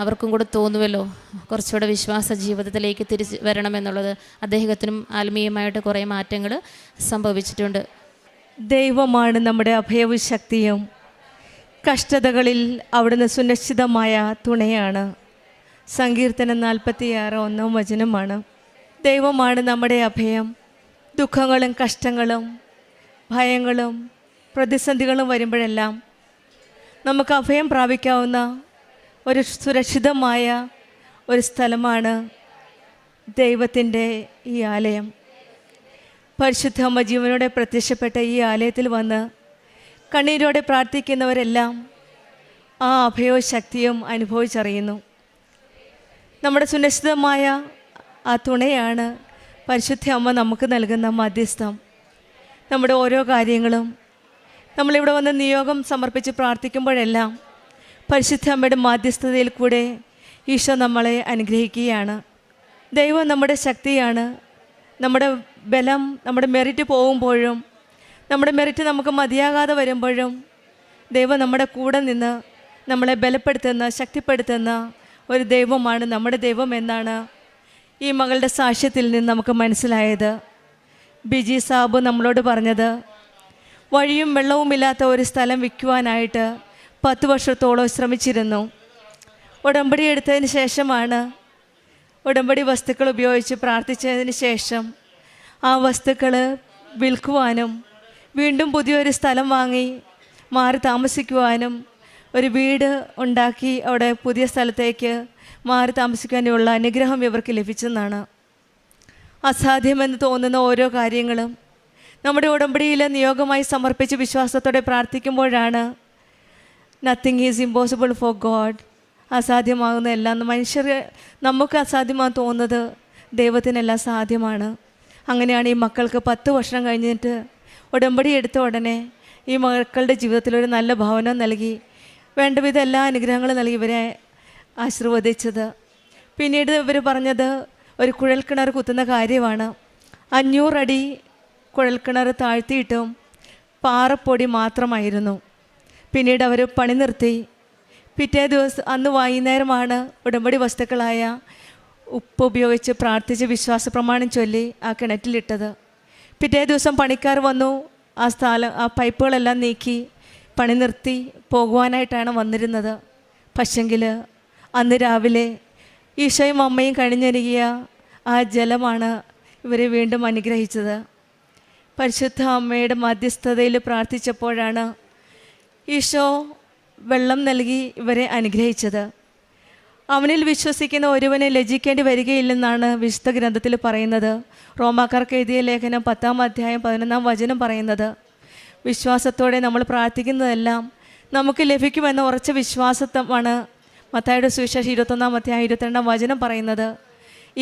അവർക്കും കൂടെ തോന്നുമല്ലോ കുറച്ചുകൂടെ വിശ്വാസ ജീവിതത്തിലേക്ക് തിരിച്ച് വരണമെന്നുള്ളത്. അദ്ദേഹത്തിനും ആത്മീയമായിട്ട് കുറേ മാറ്റങ്ങൾ സംഭവിച്ചിട്ടുണ്ട്. ദൈവമാണ് നമ്മുടെ അഭയവും ശക്തിയും, കഷ്ടതകളിൽ അവിടുന്ന് സുനിശ്ചിതമായ തുണയാണ്. സങ്കീർത്തനം 46:1 ദൈവമാണ് നമ്മുടെ അഭയം. ദുഃഖങ്ങളും കഷ്ടങ്ങളും ഭയങ്ങളും പ്രതിസന്ധികളും വരുമ്പോഴെല്ലാം നമുക്ക് അഭയം പ്രാപിക്കാവുന്ന ഒരു സുരക്ഷിതമായ ഒരു സ്ഥലമാണ് ദൈവത്തിൻ്റെ ഈ ആലയം. പരിശുദ്ധ അമ്മ ജീവനോടെ പ്രത്യക്ഷപ്പെട്ട ഈ ആലയത്തിൽ വന്ന് കണ്ണീരോടെ പ്രാർത്ഥിക്കുന്നവരെല്ലാം ആ അഭയവും ശക്തിയും അനുഭവിച്ചറിയുന്നു. നമ്മുടെ സുനിശ്ചിതമായ ആ തുണയാണ് പരിശുദ്ധ അമ്മ നമുക്ക് നൽകുന്ന മധ്യസ്ഥം. നമ്മുടെ ഓരോ കാര്യങ്ങളും നമ്മളിവിടെ വന്ന് നിയോഗം സമർപ്പിച്ച് പ്രാർത്ഥിക്കുമ്പോഴെല്ലാം പരിശുദ്ധ അമ്മയുടെ മാധ്യസ്ഥതയിൽ കൂടെ ഈശോ നമ്മളെ അനുഗ്രഹിക്കുകയാണ്. ദൈവം നമ്മുടെ ശക്തിയാണ്. നമ്മുടെ ബലം, നമ്മുടെ മെറിറ്റ് പോകുമ്പോഴും നമ്മുടെ മെറിറ്റ് നമുക്ക് മതിയാകാതെ വരുമ്പോഴും ദൈവം നമ്മുടെ കൂടെ നിന്ന് നമ്മളെ ബലപ്പെടുത്തുന്ന, ശക്തിപ്പെടുത്തുന്ന ഒരു ദൈവമാണ് നമ്മുടെ ദൈവം എന്നാണ് ഈ മകളുടെ സാക്ഷ്യത്തിൽ നിന്ന് നമുക്ക് മനസ്സിലായത്. ബിജി സാബ് നമ്മളോട് പറഞ്ഞത്, വഴിയും വെള്ളവുമില്ലാത്ത ഒരു സ്ഥലം വിൽക്കുവാനായിട്ട് 10 വർഷത്തോളം ശ്രമിച്ചിരുന്നു. ഉടമ്പടി എടുത്തതിന് ശേഷമാണ്, ഉടമ്പടി വസ്തുക്കൾ ഉപയോഗിച്ച് പ്രാർത്ഥിച്ചതിന് ശേഷം ആ വസ്തുക്കൾ വിൽക്കുവാനും വീണ്ടും പുതിയൊരു സ്ഥലം വാങ്ങി മാറി താമസിക്കുവാനും ഒരു വീട് ഉണ്ടാക്കി അവിടെ പുതിയ സ്ഥലത്തേക്ക് മാറി താമസിക്കാനുള്ള അനുഗ്രഹം ഇവർക്ക് ലഭിച്ചെന്നാണ്. അസാധ്യമെന്ന് തോന്നുന്ന ഓരോ കാര്യങ്ങളും നമ്മുടെ ഉടമ്പടിയിൽ നിയോഗമായി സമർപ്പിച്ച് വിശ്വാസത്തോടെ പ്രാർത്ഥിക്കുമ്പോഴാണ് nothing is impossible for God. അസാധ്യമാകുന്ന എല്ലാം മനുഷ്യർ നമുക്ക് അസാധ്യമാണെന്ന് തോന്നുന്നത് ദൈവത്തിനെല്ലാം സാധ്യമാണ്. അങ്ങനെയാണ് ഈ മക്കൾക്ക് 10 വർഷം കഴിഞ്ഞിട്ട് ഉടമ്പടി എടുത്ത ഉടനെ ഈ മക്കളുടെ ജീവിതത്തിലൊരു നല്ല ഭവനം നൽകി വേണ്ടവിധം എല്ലാ അനുഗ്രഹങ്ങളും നൽകി ഇവരെ ആശീർവദിച്ചത്. പിന്നീട് ഇവർ പറഞ്ഞത് ഒരു കുഴൽക്കിണർ കുത്തുന്ന കാര്യമാണ്. 500 അടി കുഴൽക്കിണർ താഴ്ത്തിയിട്ടും പാറപ്പൊടി മാത്രമായിരുന്നു. പിന്നീട് അവർ പണി നിർത്തി. പിറ്റേ ദിവസം അന്ന് വൈകുന്നേരമാണ് ഉടമ്പടി വസ്തുക്കളായ ഉപ്പ് ഉപയോഗിച്ച് പ്രാർത്ഥിച്ച് വിശ്വാസ പ്രമാണം ചൊല്ലി ആ കിണറ്റിലിട്ടത്. പിറ്റേ ദിവസം പണിക്കാർ വന്നു. ആ പൈപ്പുകളെല്ലാം നീക്കി പണി നിർത്തി പോകുവാനായിട്ടാണ് വന്നിരുന്നത്. പക്ഷെങ്കിൽ അന്ന് രാവിലെ ഈശോയും അമ്മയും കഴിഞ്ഞൊരുങ്ങിയ ആ ജലമാണ് ഇവരെ വീണ്ടും അനുഗ്രഹിച്ചത്. പരിശുദ്ധ അമ്മയുടെ മധ്യസ്ഥതയിൽ പ്രാർത്ഥിച്ചപ്പോഴാണ് ഈശോ വെള്ളം നൽകി ഇവരെ അനുഗ്രഹിച്ചത്. അവനിൽ വിശ്വസിക്കുന്ന ഒരുവനെ ലജ്ജിക്കേണ്ടി വരികയില്ലെന്നാണ് വിശുദ്ധ ഗ്രന്ഥത്തിൽ പറയുന്നത്. റോമാക്കാർക്ക് എഴുതിയ ലേഖനം 10-11 പറയുന്നത്. വിശ്വാസത്തോടെ നമ്മൾ പ്രാർത്ഥിക്കുന്നതെല്ലാം നമുക്ക് ലഭിക്കുമെന്ന ഉറച്ച വിശ്വാസമാണ് മത്തായിയുടെ സുവിശേഷം 21-22 പറയുന്നത്.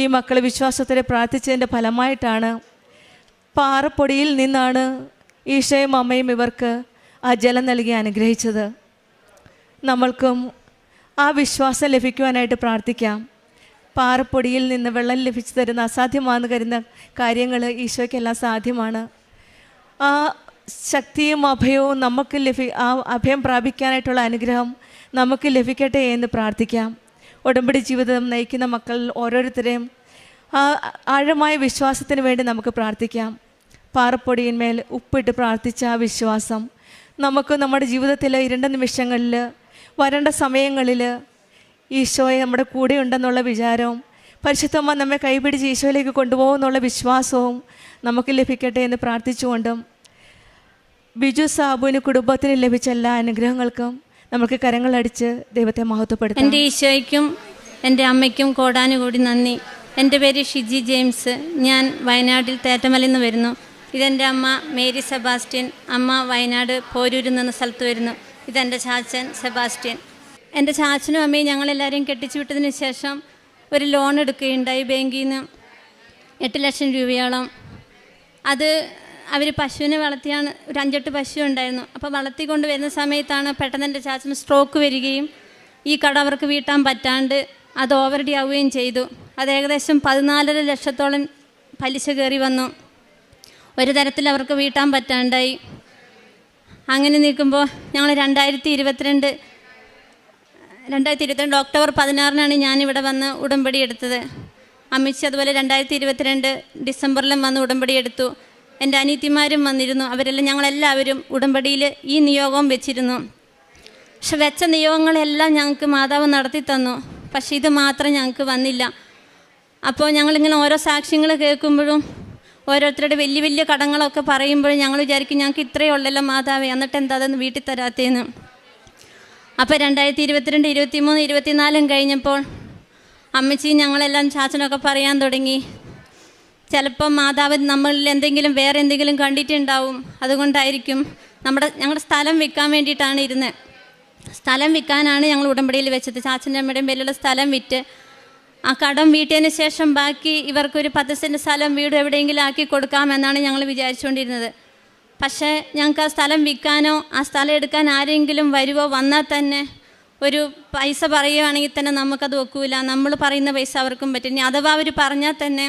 ഈ മക്കൾ വിശ്വാസത്തോടെ പ്രാർത്ഥിച്ചതിൻ്റെ ഫലമായിട്ടാണ് പാറപ്പൊടിയിൽ നിന്നാണ് ഈശോയും അമ്മയും ഇവർക്ക് ആ ജലം നൽകി അനുഗ്രഹിച്ചത്. നമ്മൾക്കും ആ വിശ്വാസം ലഭിക്കുവാനായിട്ട് പ്രാർത്ഥിക്കാം. പാറപ്പൊടിയിൽ നിന്ന് വെള്ളം ലഭിച്ചു തരുന്ന അസാധ്യമാണെന്ന് കരുതുന്ന കാര്യങ്ങൾ ഈശോയ്ക്കെല്ലാം സാധ്യമാണ്. ആ ശക്തിയും അഭയവും നമുക്ക് ആ അഭയം പ്രാപിക്കാനായിട്ടുള്ള അനുഗ്രഹം നമുക്ക് ലഭിക്കട്ടെ എന്ന് പ്രാർത്ഥിക്കാം. ഉടമ്പടി ജീവിതം നയിക്കുന്ന മക്കൾ ഓരോരുത്തരെയും ആ ആഴമായ വിശ്വാസത്തിന് വേണ്ടി നമുക്ക് പ്രാർത്ഥിക്കാം. പാറപ്പൊടിയിന്മേൽ ഉപ്പിട്ട് പ്രാർത്ഥിച്ച ആ വിശ്വാസം നമുക്ക് നമ്മുടെ ജീവിതത്തിലെ ഇരുണ്ട നിമിഷങ്ങളിൽ, വരേണ്ട സമയങ്ങളിൽ ഈശോയെ നമ്മുടെ കൂടെ ഉണ്ടെന്നുള്ള വിചാരവും പരിശുദ്ധമ്മ നമ്മെ കൈപിടിച്ച് ഈശോയിലേക്ക് കൊണ്ടുപോകുമെന്നുള്ള വിശ്വാസവും നമുക്ക് ലഭിക്കട്ടെ എന്ന് പ്രാർത്ഥിച്ചുകൊണ്ടും ബിജു സാബുവിന് കുടുംബത്തിന് ലഭിച്ച എല്ലാ അനുഗ്രഹങ്ങൾക്കും നമുക്ക് കരങ്ങളടിച്ച് ദൈവത്തെ മഹത്വപ്പെടുത്താം. എൻ്റെ ഈശോയ്ക്കും എൻ്റെ അമ്മയ്ക്കും കോടാനുകൂടി നന്ദി. എൻ്റെ പേര് ഷിജി ജെയിംസ്. ഞാൻ വയനാട്ടിൽ തേറ്റമലയിൽ നിന്ന് വരുന്നു. ഇതെൻ്റെ അമ്മ മേരി സെബാസ്റ്റ്യൻ. അമ്മ വയനാട് പോരൂരിൽ നിന്ന് സ്ഥലത്ത് വരുന്നു. ഇതെൻ്റെ ചാച്ചൻ സെബാസ്റ്റ്യൻ. എൻ്റെ ചാച്ചനും അമ്മയും ഞങ്ങളെല്ലാവരെയും കെട്ടിച്ചു വിട്ടതിന് ശേഷം ഒരു ലോൺ എടുക്കുകയുണ്ടായി ബാങ്കിൽ നിന്ന് 8 ലക്ഷം രൂപയോളം. അത് അവർ പശുവിനെ വളർത്തിയാണ്, ഒരു 5-8 പശു ഉണ്ടായിരുന്നു. അപ്പോൾ വളർത്തിക്കൊണ്ട് വരുന്ന സമയത്താണ് പെട്ടെന്ന് എൻ്റെ ചാച്ചന് സ്ട്രോക്ക് വരികയും ഈ കട അവർക്ക് വീട്ടാൻ പറ്റാണ്ട് അത് ഓവർഡി ആവുകയും ചെയ്തു. അത് ഏകദേശം 14.5 ലക്ഷത്തോളം പലിശ കയറി വന്നു. ഒരു തരത്തിൽ അവർക്ക് വീട്ടാൻ പറ്റാണ്ടായി. അങ്ങനെ നിൽക്കുമ്പോൾ ഞങ്ങൾ 2022 ഒക്ടോബർ 16-നാണ് ഞാനിവിടെ വന്ന് ഉടമ്പടി എടുത്തത്. അമ്മച്ചി അതുപോലെ 2022 ഡിസംബറിലും വന്ന് ഉടമ്പടി എടുത്തു. എൻ്റെ അനിയത്തിമാരും വന്നിരുന്നു. അവരെല്ലാം ഞങ്ങളെല്ലാവരും ഉടമ്പടിയിൽ ഈ നിയോഗം വെച്ചിരുന്നു. പക്ഷെ വെച്ച നിയോഗങ്ങളെല്ലാം ഞങ്ങൾക്ക് മാതാവ് നടത്തി തന്നു. പക്ഷെ ഇത് മാത്രം ഞങ്ങൾക്ക് വന്നില്ല. അപ്പോൾ ഞങ്ങളിങ്ങനെ ഓരോ സാക്ഷ്യങ്ങൾ കേൾക്കുമ്പോഴും ഓരോരുത്തരുടെ വലിയ വലിയ കടങ്ങളൊക്കെ പറയുമ്പോഴും ഞങ്ങൾ വിചാരിക്കും ഞങ്ങൾക്ക് ഇത്രയേ ഉള്ളല്ലോ മാതാവേ, എന്നിട്ട് എന്താ അതൊന്ന് വീട്ടിൽ തരാത്തേന്ന്. അപ്പോൾ 2022, 23, 24 കഴിഞ്ഞപ്പോൾ അമ്മച്ചി ഞങ്ങളെല്ലാം ചാച്ചനൊക്കെ പറയാൻ തുടങ്ങി, ചിലപ്പോൾ മാതാവ് നമ്മളിൽ വേറെ എന്തെങ്കിലും കണ്ടിട്ടുണ്ടാവും, അതുകൊണ്ടായിരിക്കും. ഞങ്ങളുടെ സ്ഥലം വിൽക്കാൻ വേണ്ടിയിട്ടാണ് ഇരുന്നത്. സ്ഥലം വിൽക്കാനാണ് ഞങ്ങൾ ഉടമ്പടിയിൽ വെച്ചത്. ചാച്ചൻ്റെ അമ്മയുടെയും പേരിലുള്ള സ്ഥലം വിറ്റ് ആ കടം വീട്ടിയതിന് ശേഷം ബാക്കി ഇവർക്കൊരു 10 സെൻറ്റ് സ്ഥലം വീട് എവിടെയെങ്കിലും ആക്കി കൊടുക്കാമെന്നാണ് ഞങ്ങൾ വിചാരിച്ചുകൊണ്ടിരുന്നത്. പക്ഷേ ഞങ്ങൾക്ക് ആ സ്ഥലം വിൽക്കാനോ ആ സ്ഥലം എടുക്കാൻ ആരെങ്കിലും വരുമോ, വന്നാൽ തന്നെ ഒരു പൈസ പറയുകയാണെങ്കിൽ തന്നെ നമുക്കത് ഒക്കില്ല. നമ്മൾ പറയുന്ന പൈസ അവർക്കും പറ്റും. ഇനി അഥവാ അവർ പറഞ്ഞാൽ തന്നെ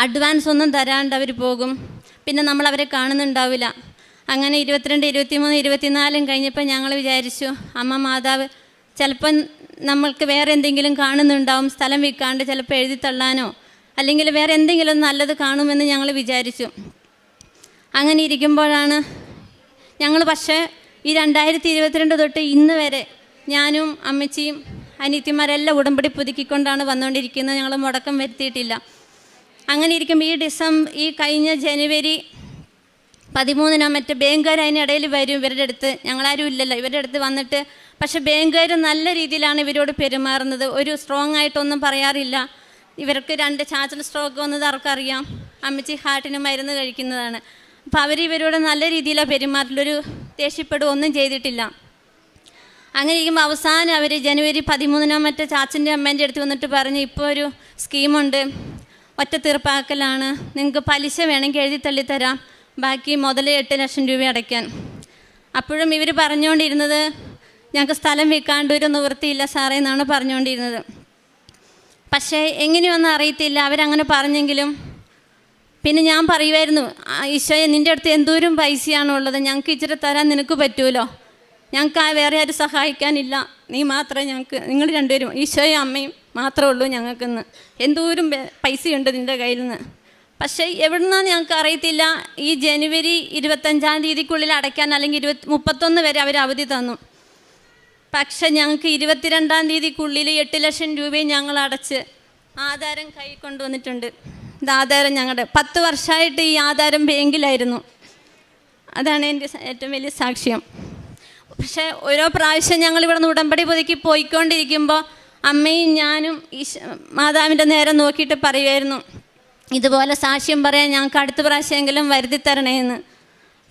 അഡ്വാൻസ് ഒന്നും തരാണ്ട് അവർ പോകും. പിന്നെ നമ്മളവരെ കാണുന്നുണ്ടാവില്ല. അങ്ങനെ 22, 23, 24 കഴിഞ്ഞപ്പോൾ ഞങ്ങൾ വിചാരിച്ചു, അമ്മ മാതാവ് ചിലപ്പം നമ്മൾക്ക് വേറെ എന്തെങ്കിലും കാണുന്നുണ്ടാവും, സ്ഥലം വിൽക്കാണ്ട് ചിലപ്പോൾ എഴുതി തള്ളാനോ അല്ലെങ്കിൽ വേറെ എന്തെങ്കിലും നല്ലത് കാണുമെന്ന് ഞങ്ങൾ വിചാരിച്ചു. അങ്ങനെ ഇരിക്കുമ്പോഴാണ് ഞങ്ങൾ പക്ഷേ ഈ 2022 തൊട്ട് ഇന്ന് വരെ ഞാനും അമ്മച്ചിയും അനിയത്തിമാരെല്ലാം ഉടമ്പടി പുതുക്കിക്കൊണ്ടാണ് വന്നുകൊണ്ടിരിക്കുന്നത്. ഞങ്ങൾ മുടക്കം വരുത്തിയിട്ടില്ല. അങ്ങനെ ഇരിക്കുമ്പോൾ ഈ കഴിഞ്ഞ ജനുവരി 13 മറ്റേ ബാങ്കുകാർ അതിനിടയിൽ വരും ഇവരുടെ അടുത്ത്. ഞങ്ങളാരും ഇല്ലല്ലോ, ഇവരുടെ അടുത്ത് വന്നിട്ട് പക്ഷെ ബാങ്കുകാർ നല്ല രീതിയിലാണ് ഇവരോട് പെരുമാറുന്നത്. ഒരു സ്ട്രോങ് ആയിട്ടൊന്നും പറയാറില്ല. ഇവർക്ക് 2 ചാച്ചൽ സ്ട്രോക്ക് വന്നത് അവർക്കറിയാം. അമ്മച്ചി ഹാർട്ടിന് മരുന്ന് കഴിക്കുന്നതാണ്. അപ്പോൾ ഇവരോട് നല്ല രീതിയിലാണ് പെരുമാറില്ലൊരു ദേഷ്യപ്പെടുക ഒന്നും ചെയ്തിട്ടില്ല. അങ്ങനെ ഇരിക്കുമ്പോൾ അവസാനം അവർ ജനുവരി 13 മറ്റേ ചാച്ചൻ്റെ അമ്മേൻ്റെ അടുത്ത് വന്നിട്ട് പറഞ്ഞ്, ഇപ്പോൾ ഒരു സ്കീമുണ്ട്, ഒറ്റ തീർപ്പാക്കലാണ്, നിങ്ങൾക്ക് പലിശ വേണമെങ്കിൽ എഴുതി തള്ളിത്തരാം, ബാക്കി മുതൽ 8 ലക്ഷം രൂപ അടയ്ക്കാൻ. അപ്പോഴും ഇവർ പറഞ്ഞുകൊണ്ടിരുന്നത് ഞങ്ങൾക്ക് സ്ഥലം വിൽക്കാണ്ട് ഒരു നിവൃത്തിയില്ല സാറേ എന്നാണ് പറഞ്ഞുകൊണ്ടിരുന്നത്. പക്ഷേ എങ്ങനെയൊന്നും അറിയത്തില്ല, അവരങ്ങനെ പറഞ്ഞെങ്കിലും പിന്നെ ഞാൻ പറയുമായിരുന്നു, ഈശോയെ നിൻ്റെ അടുത്ത് എന്തോരം പൈസയാണുള്ളത്, ഞങ്ങൾക്ക് ഇച്ചിരി തരാൻ നിനക്ക് പറ്റുമല്ലോ, ഞങ്ങൾക്ക് വേറെ ആരും സഹായിക്കാനില്ല, നീ മാത്രമേ ഞങ്ങൾക്ക്, നിങ്ങൾ രണ്ടുപേരും ഈശോയും അമ്മയും മാത്രമേ ഉള്ളൂ ഞങ്ങൾക്കെന്ന്, എന്തോരം പൈസയുണ്ട് നിൻ്റെ കയ്യിൽ നിന്ന്. പക്ഷേ എവിടുന്നാന്ന് ഞങ്ങൾക്ക് അറിയത്തില്ല. ഈ ജനുവരി 25-ാം തീയതിക്കുള്ളിൽ അടയ്ക്കാൻ അല്ലെങ്കിൽ 31 വരെ അവർ അവധി തന്നു. പക്ഷെ ഞങ്ങൾക്ക് 22-ാം തീയതിക്കുള്ളിൽ 8 ലക്ഷം രൂപയും ഞങ്ങൾ അടച്ച് ആധാരം കൈ കൊണ്ടുവന്നിട്ടുണ്ട്. ഇത് ആധാരം ഞങ്ങളുടെ 10 വർഷമായിട്ട് ഈ ആധാരം ബാങ്കിലായിരുന്നു. അതാണ് എൻ്റെ ഏറ്റവും വലിയ സാക്ഷ്യം. പക്ഷേ ഓരോ പ്രാവശ്യം ഞങ്ങളിവിടെ നിന്ന് ഉടമ്പടി പുതുക്കി പോയിക്കൊണ്ടിരിക്കുമ്പോൾ അമ്മയും ഞാനും മാതാവിൻ്റെ നേരെ നോക്കിയിട്ട് പറയുമായിരുന്നു, ഇതുപോലെ സാക്ഷ്യം പറയാൻ ഞങ്ങൾക്ക് അടുത്ത പ്രാവശ്യമെങ്കിലും വരുത്തി തരണേന്ന്.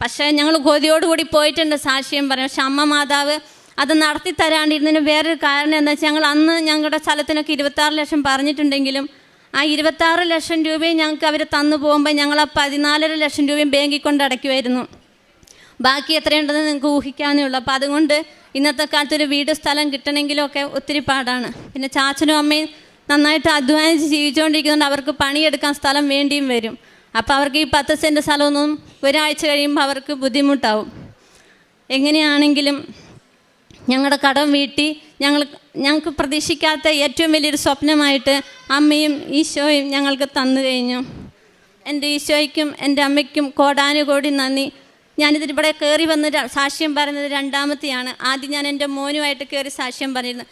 പക്ഷേ ഞങ്ങൾ കൊതിയോടുകൂടി പോയിട്ടുണ്ട് സാക്ഷ്യം പറയാം. പക്ഷെ അമ്മ മാതാവ് അത് നടത്തി തരാണ്ടിരുന്നതിന് വേറൊരു കാരണം എന്താ വെച്ചാൽ, ഞങ്ങൾ അന്ന് ഞങ്ങളുടെ സ്ഥലത്തിനൊക്കെ 26 ലക്ഷം പറഞ്ഞിട്ടുണ്ടെങ്കിലും ആ 26 ലക്ഷം രൂപയും ഞങ്ങൾക്ക് അവർ തന്നു പോകുമ്പോൾ ഞങ്ങൾ ആ 14.5 ലക്ഷം രൂപയും ബാങ്കിൽ കൊണ്ട് അടയ്ക്കുമായിരുന്നു. ബാക്കി എത്രയുണ്ടെന്ന് നിങ്ങൾക്ക് ഊഹിക്കാവുന്നേ ഉള്ളൂ. അപ്പോൾ അതുകൊണ്ട് ഇന്നത്തെ കാലത്തൊരു വീട് സ്ഥലം കിട്ടണമെങ്കിലൊക്കെ ഒത്തിരി പാടാണ്. പിന്നെ ചാച്ചനും അമ്മയും നന്നായിട്ട് അധ്വാനിച്ച് ജീവിച്ചുകൊണ്ടിരിക്കുന്നുണ്ട്, അവർക്ക് പണിയെടുക്കാൻ സ്ഥലം വേണ്ടിയും വരും. അപ്പോൾ അവർക്ക് ഈ 10 സെൻറ്റ് സ്ഥലമൊന്നും ഒരാഴ്ച കഴിയുമ്പോൾ അവർക്ക് ബുദ്ധിമുട്ടാവും. എങ്ങനെയാണെങ്കിലും ഞങ്ങളുടെ കടം വീട്ടി ഞങ്ങൾക്ക് പ്രതീക്ഷിക്കാത്ത ഏറ്റവും വലിയൊരു സ്വപ്നമായിട്ട് അമ്മയും ഈശോയും ഞങ്ങൾക്ക് തന്നു കഴിഞ്ഞു. എൻ്റെ ഈശോയ്ക്കും എൻ്റെ അമ്മയ്ക്കും കോടാനുകോടി നന്ദി. ഞാനിതിവിടെ കയറി വന്ന് സാക്ഷ്യം പറയുന്നത് 2ാമത്തെയാണ്. ആദ്യം ഞാൻ എൻ്റെ മോനുമായിട്ട് കയറി സാക്ഷ്യം പറഞ്ഞിരുന്നു.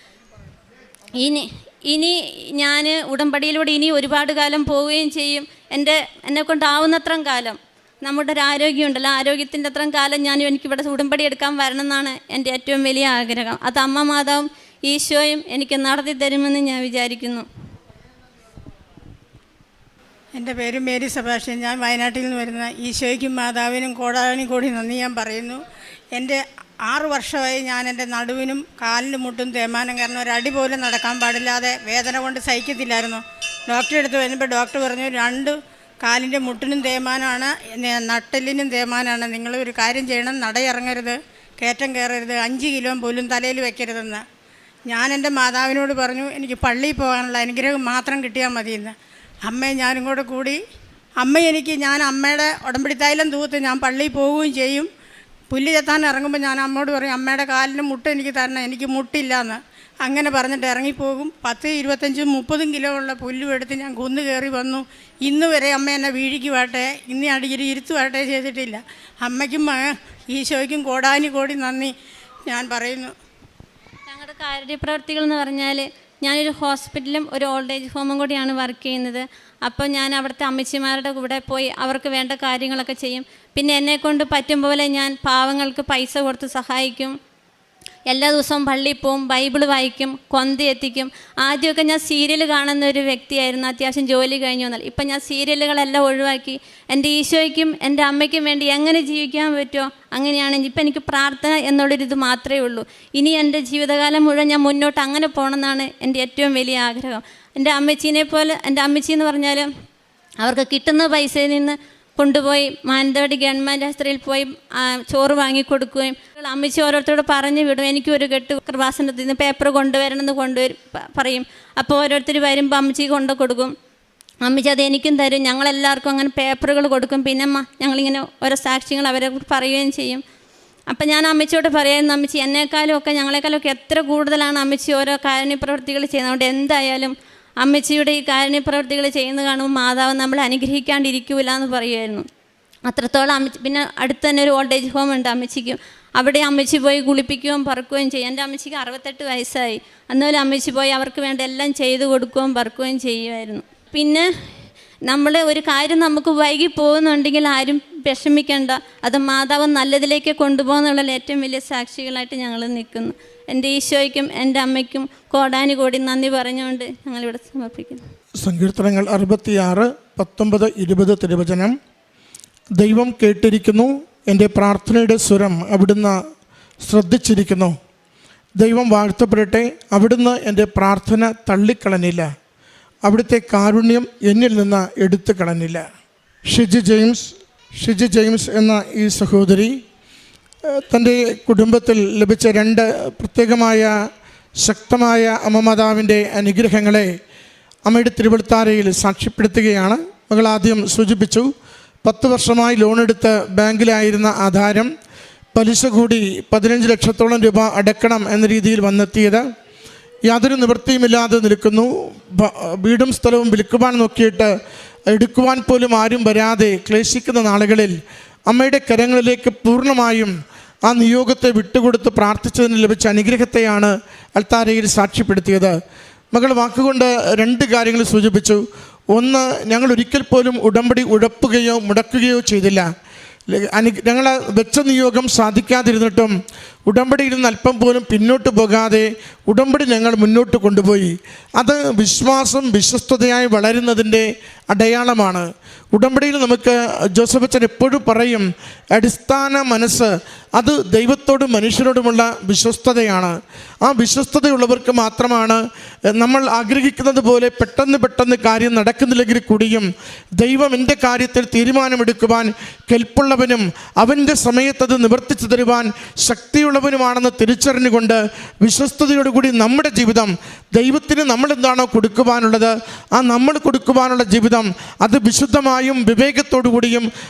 ഇനി ഞാൻ ഉടമ്പടിയിലൂടെ ഇനി ഒരുപാട് കാലം പോവുകയും ചെയ്യും. എന്നെ കൊണ്ടാവുന്നത്രയും കാലം നമ്മുടെ ഒരു ആരോഗ്യമുണ്ടല്ലോ, ആരോഗ്യത്തിൻ്റെ അത്രയും കാലം എനിക്കിവിടെ ഉടമ്പടി എടുക്കാൻ വരണം എന്നാണ് എൻ്റെ ഏറ്റവും വലിയ ആഗ്രഹം. അത് അമ്മ മാതാവും ഈശോയും എനിക്ക് നടത്തി തരുമെന്ന് ഞാൻ വിചാരിക്കുന്നു. എൻ്റെ പേര് മേരി സെബാസ്റ്റ്യൻ. ഞാൻ വയനാട്ടിൽ നിന്ന് വരുന്ന ഈശോയ്ക്കും മാതാവിനും കോടാനുകോടി നന്ദി ഞാൻ പറയുന്നു. എൻ്റെ 6 വർഷമായി ഞാൻ എൻ്റെ നടുവിനും കാലിനും മുട്ടും തേയ്മാനം കാരണം ഒരടി പോലും നടക്കാൻ പാടില്ലാതെ വേദന കൊണ്ട് സഹിക്കത്തില്ലായിരുന്നു. ഡോക്ടറെ അടുത്ത് വരുമ്പോൾ ഡോക്ടർ പറഞ്ഞു 2 കാലിൻ്റെ മുട്ടിനും തേയ്മാനമാണ്, നട്ടെല്ലിനും തേയ്മാനമാണ്. നിങ്ങൾ ഒരു കാര്യം ചെയ്യണം, നടയിറങ്ങരുത്, കയറ്റം കയറരുത്, 5 കിലോ പോലും തലയിൽ വെക്കരുതെന്ന്. ഞാൻ എൻ്റെ മാതാവിനോട് പറഞ്ഞു എനിക്ക് പള്ളിയിൽ പോകാനുള്ള അനുഗ്രഹം മാത്രം കിട്ടിയാൽ മതിയെന്ന്. അമ്മയും ഞാനും കൂടെ കൂടി ഞാൻ അമ്മയുടെ ഉടമ്പടി തൈലം തൂത്ത് ഞാൻ പള്ളിയിൽ പോവുകയും ചെയ്യും. പുല്ല് ചെത്താൻ ഇറങ്ങുമ്പോൾ ഞാൻ അമ്മയോട് പറയും അമ്മയുടെ കാലിന് മുട്ട് എനിക്ക് തരണം, എനിക്ക് മുട്ടില്ലയെന്ന്. അങ്ങനെ പറഞ്ഞിട്ട് ഇറങ്ങിപ്പോകും. 10, 25, 30 കിലോ ഉള്ള പുല്ലും എടുത്ത് ഞാൻ കുന്ന് കയറി വന്നു. ഇന്ന് വരെ അമ്മ എന്നെ വീഴിക്കുവാട്ടെ, ഇന്ന് അടിയിൽ ഇരുത്തുവാട്ടെ ചെയ്തിട്ടില്ല. അമ്മയ്ക്കും ഈശോയ്ക്കും കോടാനുകോടി നന്ദി ഞാൻ പറയുന്നു. ഞങ്ങളുടെ കാര്യപ്രവർത്തികൾ എന്ന് പറഞ്ഞാൽ ഞാനൊരു ഹോസ്പിറ്റലും ഒരു ഓൾഡ് ഏജ് ഹോമും കൂടിയാണ് വർക്ക് ചെയ്യുന്നത്. അപ്പോൾ ഞാൻ അവിടുത്തെ അമ്മച്ചിമാരുടെ കൂടെ പോയി അവർക്ക് വേണ്ട കാര്യങ്ങളൊക്കെ ചെയ്യും. പിന്നെ എന്നെക്കൊണ്ട് പറ്റും പോലെ ഞാൻ പാവങ്ങൾക്ക് പൈസ കൊടുത്ത് സഹായിക്കും. എല്ലാ ദിവസവും പള്ളിയിൽ പോവും, ബൈബിൾ വായിക്കും, കൊന്ത എത്തിക്കും. ആദ്യമൊക്കെ ഞാൻ സീരിയൽ കാണുന്ന ഒരു വ്യക്തിയായിരുന്നു, അത്യാവശ്യം ജോലി കഴിഞ്ഞു വന്നാൽ. ഇപ്പം ഞാൻ സീരിയലുകളെല്ലാം ഒഴിവാക്കി എൻ്റെ ഈശോയ്ക്കും എൻ്റെ അമ്മയ്ക്കും വേണ്ടി എങ്ങനെ ജീവിക്കാൻ പറ്റുമോ അങ്ങനെയാണ്. ഇപ്പം എനിക്ക് പ്രാർത്ഥന എന്നുള്ളൊരിത് മാത്രമേ ഉള്ളൂ. ഇനി എൻ്റെ ജീവിതകാലം മുഴുവൻ ഞാൻ മുന്നോട്ട് അങ്ങനെ പോകണമെന്നാണ് എൻ്റെ ഏറ്റവും വലിയ ആഗ്രഹം. എൻ്റെ അമ്മച്ചീനെ പോലെ, എൻ്റെ അമ്മച്ചി എന്ന് പറഞ്ഞാൽ അവർക്ക് കിട്ടുന്ന പൈസയിൽ നിന്ന് കൊണ്ടുപോയി മാനന്തവാടി ഗവൺമെൻറ് ആശുപത്രിയിൽ പോയി ചോറ് വാങ്ങിക്കൊടുക്കുകയും അമ്മച്ചി ഓരോരുത്തരോട് പറഞ്ഞു വിടും എനിക്കൊരു കെട്ട് കൃപാസനത്തിൽ നിന്ന് പേപ്പർ കൊണ്ടുവരണമെന്ന് പറയും. അപ്പോൾ ഓരോരുത്തർ വരുമ്പോൾ അമ്മച്ചി കൊണ്ടു കൊടുക്കും. അമ്മച്ചി അത് എനിക്കും തരും. ഞങ്ങളെല്ലാവർക്കും അങ്ങനെ പേപ്പറുകൾ കൊടുക്കും. പിന്നെ ഞങ്ങളിങ്ങനെ ഓരോ സാക്ഷ്യങ്ങൾ അവരെ പറയുകയും ചെയ്യും. അപ്പം ഞാൻ അമ്മച്ചിയോട് പറയായിരുന്നു അമ്മച്ചി എന്നെക്കാളും ഒക്കെ ഞങ്ങളെക്കാളും എത്ര കൂടുതലാണ് അമ്മച്ചി ഓരോ കാരുണ്യപ്രവൃത്തികൾ ചെയ്യുന്നത്. അതുകൊണ്ട് എന്തായാലും അമ്മച്ചിയുടെ ഈ കാരുണ്യപ്രവൃത്തികൾ ചെയ്യുന്നത് കാണുമ്പോൾ മാതാവ് നമ്മളെ അനുഗ്രഹിക്കാണ്ടിരിക്കൂല എന്ന് പറയുമായിരുന്നു. അത്രത്തോളം അമ്മച്ചി. പിന്നെ അടുത്ത് തന്നെ ഒരു ഓൾഡ് ഏജ് ഹോം ഉണ്ട് അമ്മച്ചിക്കും. അവിടെ അമ്മച്ചി പോയി കുളിപ്പിക്കുകയും പറക്കുകയും ചെയ്യും. എൻ്റെ അമ്മച്ചിക്ക് 68 വയസ്സായി. അന്നുപോലെ അമ്മച്ചി പോയി അവർക്ക് വേണ്ട എല്ലാം ചെയ്തു കൊടുക്കുകയും പറക്കുകയും ചെയ്യുമായിരുന്നു. പിന്നെ നമ്മൾ ഒരു കാര്യം നമുക്ക് വൈകി പോകുന്നുണ്ടെങ്കിൽ ആരും വിഷമിക്കേണ്ട, അത് മാതാവ് നല്ലതിലേക്ക് കൊണ്ടുപോകുന്നുള്ള ഏറ്റവും വലിയ സാക്ഷികളായിട്ട് ഞങ്ങൾ നിൽക്കുന്നു. എൻ്റെ ഈശോയ്ക്കും എൻ്റെ അമ്മയ്ക്കും കോടാനുകോടി നന്ദി പറഞ്ഞുകൊണ്ട് ഞങ്ങളിവിടെ സമർപ്പിക്കുന്നു. സങ്കീർത്തനങ്ങൾ 66, 19, 20 തിരുവചനം. ദൈവം കേട്ടിരിക്കുന്നു, എൻ്റെ പ്രാർത്ഥനയുടെ സ്വരം അവിടുന്ന് ശ്രദ്ധിച്ചിരിക്കുന്നു. ദൈവം വാഴ്ത്തപ്പെടട്ടെ, അവിടുന്ന് എൻ്റെ പ്രാർത്ഥന തള്ളിക്കളഞ്ഞില്ല, അവിടുത്തെ കാരുണ്യം എന്നിൽ നിന്ന് എടുത്തു കളഞ്ഞില്ല. ഷിജി ജെയിംസ് എന്ന ഈ സഹോദരി തൻ്റെ കുടുംബത്തിൽ ലഭിച്ച 2 പ്രത്യേകമായ ശക്തമായ അമ്മമാതാവിൻ്റെ അനുഗ്രഹങ്ങളെ അമ്മയുടെ തിരുവഴുത്താരയിൽ സാക്ഷ്യപ്പെടുത്തുകയാണ്. മകൾ ആദ്യം സൂചിപ്പിച്ചു 10 വർഷമായി ലോണെടുത്ത് ബാങ്കിലായിരുന്ന ആധാരം പലിശ കൂടി 15 ലക്ഷത്തോളം രൂപ അടക്കണം എന്ന രീതിയിൽ വന്നെത്തിയത്. യാതൊരു നിവൃത്തിയുമില്ലാതെ നിൽക്കുന്നു. വീടും സ്ഥലവും വിൽക്കുവാൻ നോക്കിയിട്ട് എടുക്കുവാൻ പോലും ആരും വരാതെ ക്ലേശിക്കുന്ന നാളുകളിൽ അമ്മയുടെ കരങ്ങളിലേക്ക് പൂർണ്ണമായും ആ നിയോഗത്തെ വിട്ടുകൊടുത്ത് പ്രാർത്ഥിച്ചതിന് ലഭിച്ച അനുഗ്രഹത്തെയാണ് അൾത്താരയിൽ സാക്ഷ്യപ്പെടുത്തിയത്. മകൾ വാക്കുകൊണ്ട് 2 കാര്യങ്ങൾ സൂചിപ്പിച്ചു. ഒന്ന്, ഞങ്ങൾ ഒരിക്കൽ പോലും ഉടമ്പടി ഉഴപ്പുകയോ മുടക്കുകയോ ചെയ്തില്ല. ഞങ്ങൾ വെച്ച നിയോഗം സാധിക്കാതിരുന്നിട്ടും ഉടമ്പടിയിൽ നിന്ന് അല്പം പോലും പിന്നോട്ട് പോകാതെ ഉടമ്പടി ഞങ്ങൾ മുന്നോട്ട് കൊണ്ടുപോയി. അത് വിശ്വാസം വിശ്വസ്തതയായി വളരുന്നതിൻ്റെ അടയാളമാണ്. ഉടമ്പടിയിൽ നമുക്ക് ജോസഫ് അച്ഛൻ എപ്പോഴും പറയും, അടിസ്ഥാന മനസ്സ് അത് ദൈവത്തോടും മനുഷ്യരോടുമുള്ള വിശ്വസ്തതയാണ്. ആ വിശ്വസ്തതയുള്ളവർക്ക് മാത്രമാണ് നമ്മൾ ആഗ്രഹിക്കുന്നത് പോലെ പെട്ടെന്ന് കാര്യം നടക്കുന്നില്ലെങ്കിൽ കൂടിയും ദൈവം എൻ്റെ കാര്യത്തിൽ തീരുമാനമെടുക്കുവാൻ കെൽപ്പുള്ളവനും അവൻ്റെ സമയത്തത് നിവർത്തിച്ചു തരുവാൻ ശക്തിയുള്ളവനുമാണെന്ന് തിരിച്ചറിഞ്ഞുകൊണ്ട് വിശ്വസ്തയോടുകൂടി നമ്മുടെ ജീവിതം ദൈവത്തിന് നമ്മളെന്താണോ കൊടുക്കുവാനുള്ളത് ആ നമ്മൾ കൊടുക്കുവാനുള്ള ജീവിതം അത് വിശുദ്ധമായും വിവേകത്തോടു കൂടിയും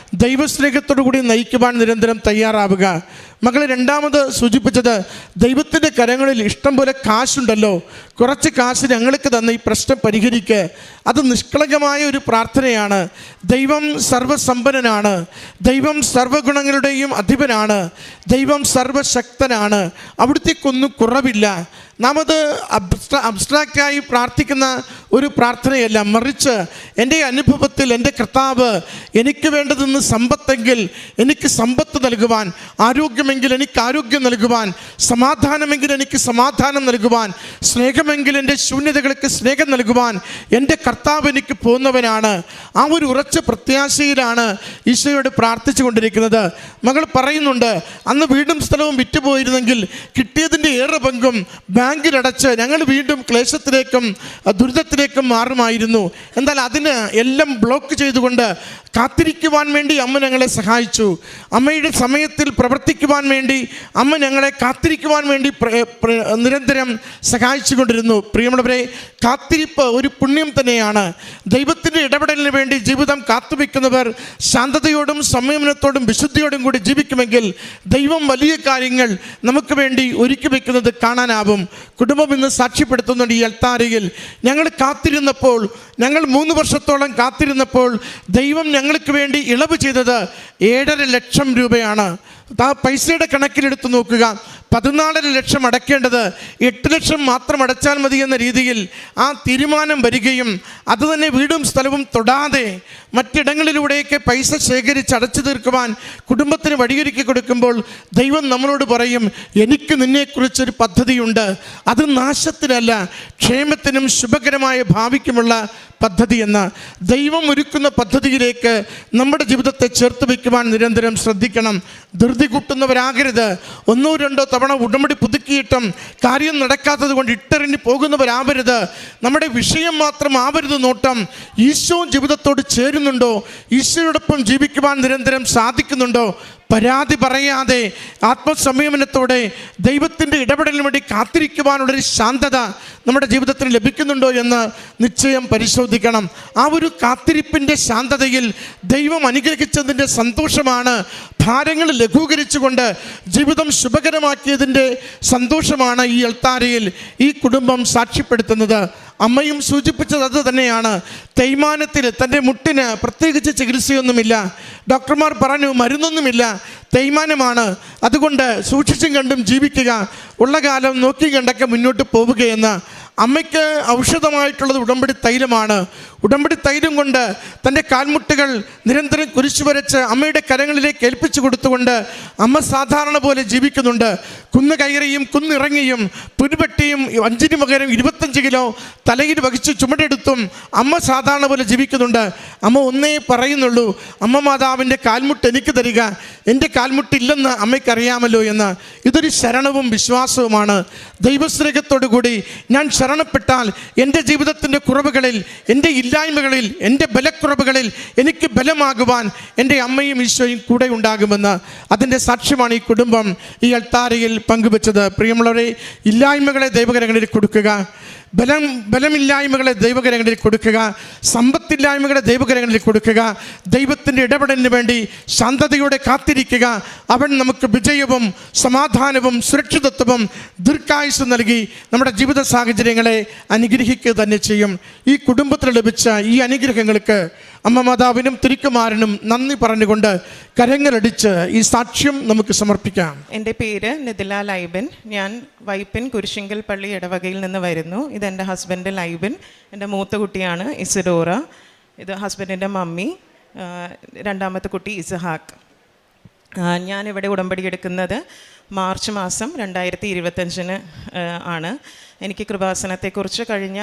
ദൈവസ്നേഹത്തോടു കൂടിയും നയിക്കുവാൻ നിരന്തരം തയ്യാറാവുക. മകളെ രണ്ടാമത് സൂചിപ്പിച്ചത്, ദൈവത്തിൻ്റെ കരങ്ങളിൽ ഇഷ്ടം പോലെ കാശുണ്ടല്ലോ, കുറച്ച് കാശ് ഞങ്ങൾക്ക് തന്ന ഈ പ്രശ്നം പരിഹരിക്കുക. അത് നിഷ്കളങ്കമായ ഒരു പ്രാർത്ഥനയാണ്. ദൈവം സർവസമ്പന്നനാണ്, ദൈവം സർവഗുണങ്ങളുടെയും അധിപനാണ്, ദൈവം സർവശക്തനാണ്, അവിടുത്തേക്കൊന്നും കുറവില്ല. നാം അത് അബ്സ്ട്രാക്റ്റായി പ്രാർത്ഥിക്കുന്ന ഒരു പ്രാർത്ഥനയല്ല, മറിച്ച് എൻ്റെ അനുഭവത്തിൽ എൻ്റെ കർത്താവ് എനിക്ക് വേണ്ടതെന്ന് സമ്പത്തെങ്കിൽ എനിക്ക് സമ്പത്ത് നൽകുവാൻ, ആരോഗ്യം ആരോഗ്യമെങ്കിൽ എനിക്ക് ആരോഗ്യം നൽകുവാൻ, സമാധാനമെങ്കിൽ എനിക്ക് സമാധാനം നൽകുവാൻ, സ്നേഹമെങ്കിൽ എൻ്റെ ശൂന്യതകൾക്ക് സ്നേഹം നൽകുവാൻ എൻ്റെ കർത്താവ് എനിക്ക് പോകുന്നവനാണ്. ആ ഒരു ഉറച്ച പ്രത്യാശയിലാണ് ഈശോയോട് പ്രാർത്ഥിച്ചു കൊണ്ടിരിക്കുന്നത്. മകൾ പറയുന്നുണ്ട്, അന്ന് വീടും സ്ഥലവും വിറ്റുപോയിരുന്നെങ്കിൽ കിട്ടിയതിൻ്റെ ഏറെ പങ്കും ബാങ്കിലടച്ച് ഞങ്ങൾ വീണ്ടും ക്ലേശത്തിലേക്കും ദുരിതത്തിലേക്കും മാറുമായിരുന്നു. എന്നാൽ അതിന് എല്ലാം ബ്ലോക്ക് ചെയ്തുകൊണ്ട് കാത്തിരിക്കുവാൻ വേണ്ടി അമ്മ ഞങ്ങളെ സഹായിച്ചു. അമ്മയുടെ സമയത്തിൽ പ്രവർത്തിക്കുവാൻ വേണ്ടി അമ്മ ഞങ്ങളെ കാത്തിരിക്കുവാൻ വേണ്ടി നിരന്തരം സഹായിച്ചു കൊണ്ടിരുന്നു. പ്രിയമുള്ളവരെ, കാത്തിരിപ്പ് ഒരു പുണ്യം തന്നെയാണ്. ദൈവത്തിൻ്റെ ഇടപെടലിന് വേണ്ടി ജീവിതം കാത്തുവെക്കുന്നവർ ശാന്തതയോടും സംയമനത്തോടും വിശുദ്ധിയോടും കൂടി ജീവിക്കുമെങ്കിൽ ദൈവം വലിയ കാര്യങ്ങൾ നമുക്ക് വേണ്ടി ഒരുക്കി വെക്കുന്നത് കാണാനാവും. കുടുംബം ഇന്ന് സാക്ഷ്യപ്പെടുത്തുന്നുണ്ട്. ഈ അൾത്താരയിൽ ഞങ്ങൾ കാത്തിരുന്നപ്പോൾ, ഞങ്ങൾ 3 വർഷത്തോളം കാത്തിരുന്നപ്പോൾ ദൈവം ഞങ്ങൾക്ക് വേണ്ടി ഇളവ് ചെയ്തത് 7.5 ലക്ഷം രൂപയാണ്. ആ പൈസയുടെ കണക്കിലെടുത്ത് നോക്കുക. 14.5 ലക്ഷം അടയ്ക്കേണ്ടത് 8 ലക്ഷം മാത്രം അടച്ചാൽ മതി എന്ന രീതിയിൽ ആ തീരുമാനം വരികയും അത് തന്നെ വീടും സ്ഥലവും തൊടാതെ മറ്റിടങ്ങളിലൂടെയൊക്കെ പൈസ ശേഖരിച്ച് അടച്ചു തീർക്കുവാൻ കുടുംബത്തിന് വഴിയൊരുക്കി കൊടുക്കുമ്പോൾ ദൈവം നമ്മളോട് പറയും, എനിക്ക് നിന്നെക്കുറിച്ചൊരു പദ്ധതിയുണ്ട്. അത് നാശത്തിനല്ല, ക്ഷേമത്തിനും ശുഭകരമായ ഭാവിക്കുമുള്ള പദ്ധതി എന്ന്. ദൈവം ഒരുക്കുന്ന പദ്ധതിയിലേക്ക് നമ്മുടെ ജീവിതത്തെ ചേർത്ത് വയ്ക്കുവാൻ നിരന്തരം ശ്രദ്ധിക്കണം. ധൃതി കൂട്ടുന്നവരാകരുത്. 1-2 തവണ ഉടമ്പടി പുതുക്കിയിട്ടും കാര്യം നടക്കാത്തത് കൊണ്ട് ഇട്ടെറിഞ്ഞ് പോകുന്നവരാവരുത്. നമ്മുടെ വിഷയം മാത്രം ആവരുത് നോട്ടം. ഈശോ ജീവിതത്തോട് ചേരുന്നുണ്ടോ? ഈശോയോടൊപ്പം ജീവിക്കുവാൻ നിരന്തരം സാധിക്കുന്നുണ്ടോ? പരാതി പറയാതെ ആത്മസംയമനത്തോടെ ദൈവത്തിൻ്റെ ഇടപെടലിന് വേണ്ടി കാത്തിരിക്കുവാനുള്ളൊരു ശാന്തത നമ്മുടെ ജീവിതത്തിന് ലഭിക്കുന്നുണ്ടോ എന്ന് നിശ്ചയം പരിശോധിക്കണം. ആ ഒരു കാത്തിരിപ്പിൻ്റെ ശാന്തതയിൽ ദൈവം അനുഗ്രഹിച്ചതിൻ്റെ സന്തോഷമാണ്, ഭാരങ്ങൾ ലഘൂകരിച്ചുകൊണ്ട് ജീവിതം ശുഭകരമാക്കിയതിൻ്റെ സന്തോഷമാണ് ഈ അൾത്താരയിൽ ഈ കുടുംബം സാക്ഷ്യപ്പെടുത്തുന്നത്. അമ്മയും സൂചിപ്പിച്ചത് അത് തന്നെയാണ്. തേയ്മാനത്തിൽ തൻ്റെ മുട്ടിന് പ്രത്യേകിച്ച് ചികിത്സയൊന്നുമില്ല. ഡോക്ടർമാർ പറഞ്ഞു മരുന്നൊന്നുമില്ല, തേയ്മാനമാണ്, അതുകൊണ്ട് സൂക്ഷിച്ചും കണ്ടും ജീവിക്കുക, ഉള്ള കാലം നോക്കി കണ്ടൊക്കെ മുന്നോട്ട് പോവുകയെന്ന്. അമ്മയ്ക്ക് ഔഷധമായിട്ടുള്ളത് ഉടമ്പടി തൈലമാണ്. ഉടമ്പടി തൈലം കൊണ്ട് തൻ്റെ കാൽമുട്ടുകൾ നിരന്തരം കുരിശു വരച്ച് അമ്മയുടെ കരങ്ങളിലേക്ക് ഏൽപ്പിച്ചു കൊടുത്തുകൊണ്ട് അമ്മ സാധാരണ പോലെ ജീവിക്കുന്നുണ്ട്. കുന്ന് കയറിയും കുന്നിറങ്ങിയും പുരുപെട്ടിയും 5 പകരം 25 കിലോ തലയിൽ വഹിച്ച് ചുമടെടുത്തും അമ്മ സാധാരണ പോലെ ജീവിക്കുന്നുണ്ട്. അമ്മ ഒന്നേ പറയുന്നുള്ളൂ, അമ്മ മാതാവിൻ്റെ കാൽമുട്ട് എനിക്ക് തരിക, എൻ്റെ കാൽമുട്ടില്ലെന്ന് അമ്മയ്ക്കറിയാമല്ലോ എന്ന്. ഇതൊരു ശരണവും വിശ്വാസവുമാണ്. ദൈവസ്നേഹത്തോടു കൂടി ഞാൻ ശരണപ്പെട്ടാൽ എൻ്റെ ജീവിതത്തിൻ്റെ കുറവുകളിൽ, എൻ്റെ ഇല്ലായ്മകളിൽ, എൻ്റെ ബലക്കുറവുകളിൽ എനിക്ക് ബലമാകുവാൻ എൻ്റെ അമ്മയും ഈശോയും കൂടെ ഉണ്ടാകുമെന്ന് അതിൻ്റെ സാക്ഷ്യമാണ് ഈ കുടുംബം ഈ അൾത്താരയിൽ പങ്കുവെച്ചത്. പ്രിയമുള്ളവരെ, ഇല്ലായ്മകളെ ദൈവകരങ്ങളിൽ കൊടുക്കുക, ബലമില്ലായ്മകളെ ദൈവകരങ്ങളിൽ കൊടുക്കുക, സമ്പത്തില്ലായ്മകളെ ദൈവകരങ്ങളിൽ കൊടുക്കുക, ദൈവത്തിൻ്റെ ഇടപെടലിന് വേണ്ടി ശാന്തതയോടെ കാത്തിരിക്കുക. അവൻ നമുക്ക് വിജയവും സമാധാനവും സുരക്ഷിതത്വവും ദീർഘായുസ്സും നൽകി നമ്മുടെ ജീവിത സാഹചര്യങ്ങളെ അനുഗ്രഹിക്കുക തന്നെ ചെയ്യും. ഈ കുടുംബത്തിന് ലഭിച്ച ഈ അനുഗ്രഹങ്ങൾക്ക് അമ്മ മാതാവിനും തിരുക്കുമാരനും നന്ദി പറഞ്ഞുകൊണ്ട് കരങ്ങളടിച്ച് ഈ സാക്ഷ്യം നമുക്ക് സമർപ്പിക്കാം. എൻ്റെ പേര് നിതില ലൈബൻ. ഞാൻ വൈപ്പിൻ കുരിശിങ്കൽ പള്ളി ഇടവകയിൽ നിന്ന് വരുന്നു. ഇതെൻ്റെ ഹസ്ബൻഡ് ലൈബൻ. എൻ്റെ മൂത്ത കുട്ടിയാണ് ഇസഡോറ. ഇത് ഹസ്ബൻഡിൻ്റെ മമ്മി. രണ്ടാമത്തെ കുട്ടി ഇസഹാക്ക്. ഞാനിവിടെ ഉടമ്പടി എടുക്കുന്നത് മാർച്ച് മാസം 2025 ആണ്. എനിക്ക് കൃപാസനത്തെക്കുറിച്ച് കഴിഞ്ഞ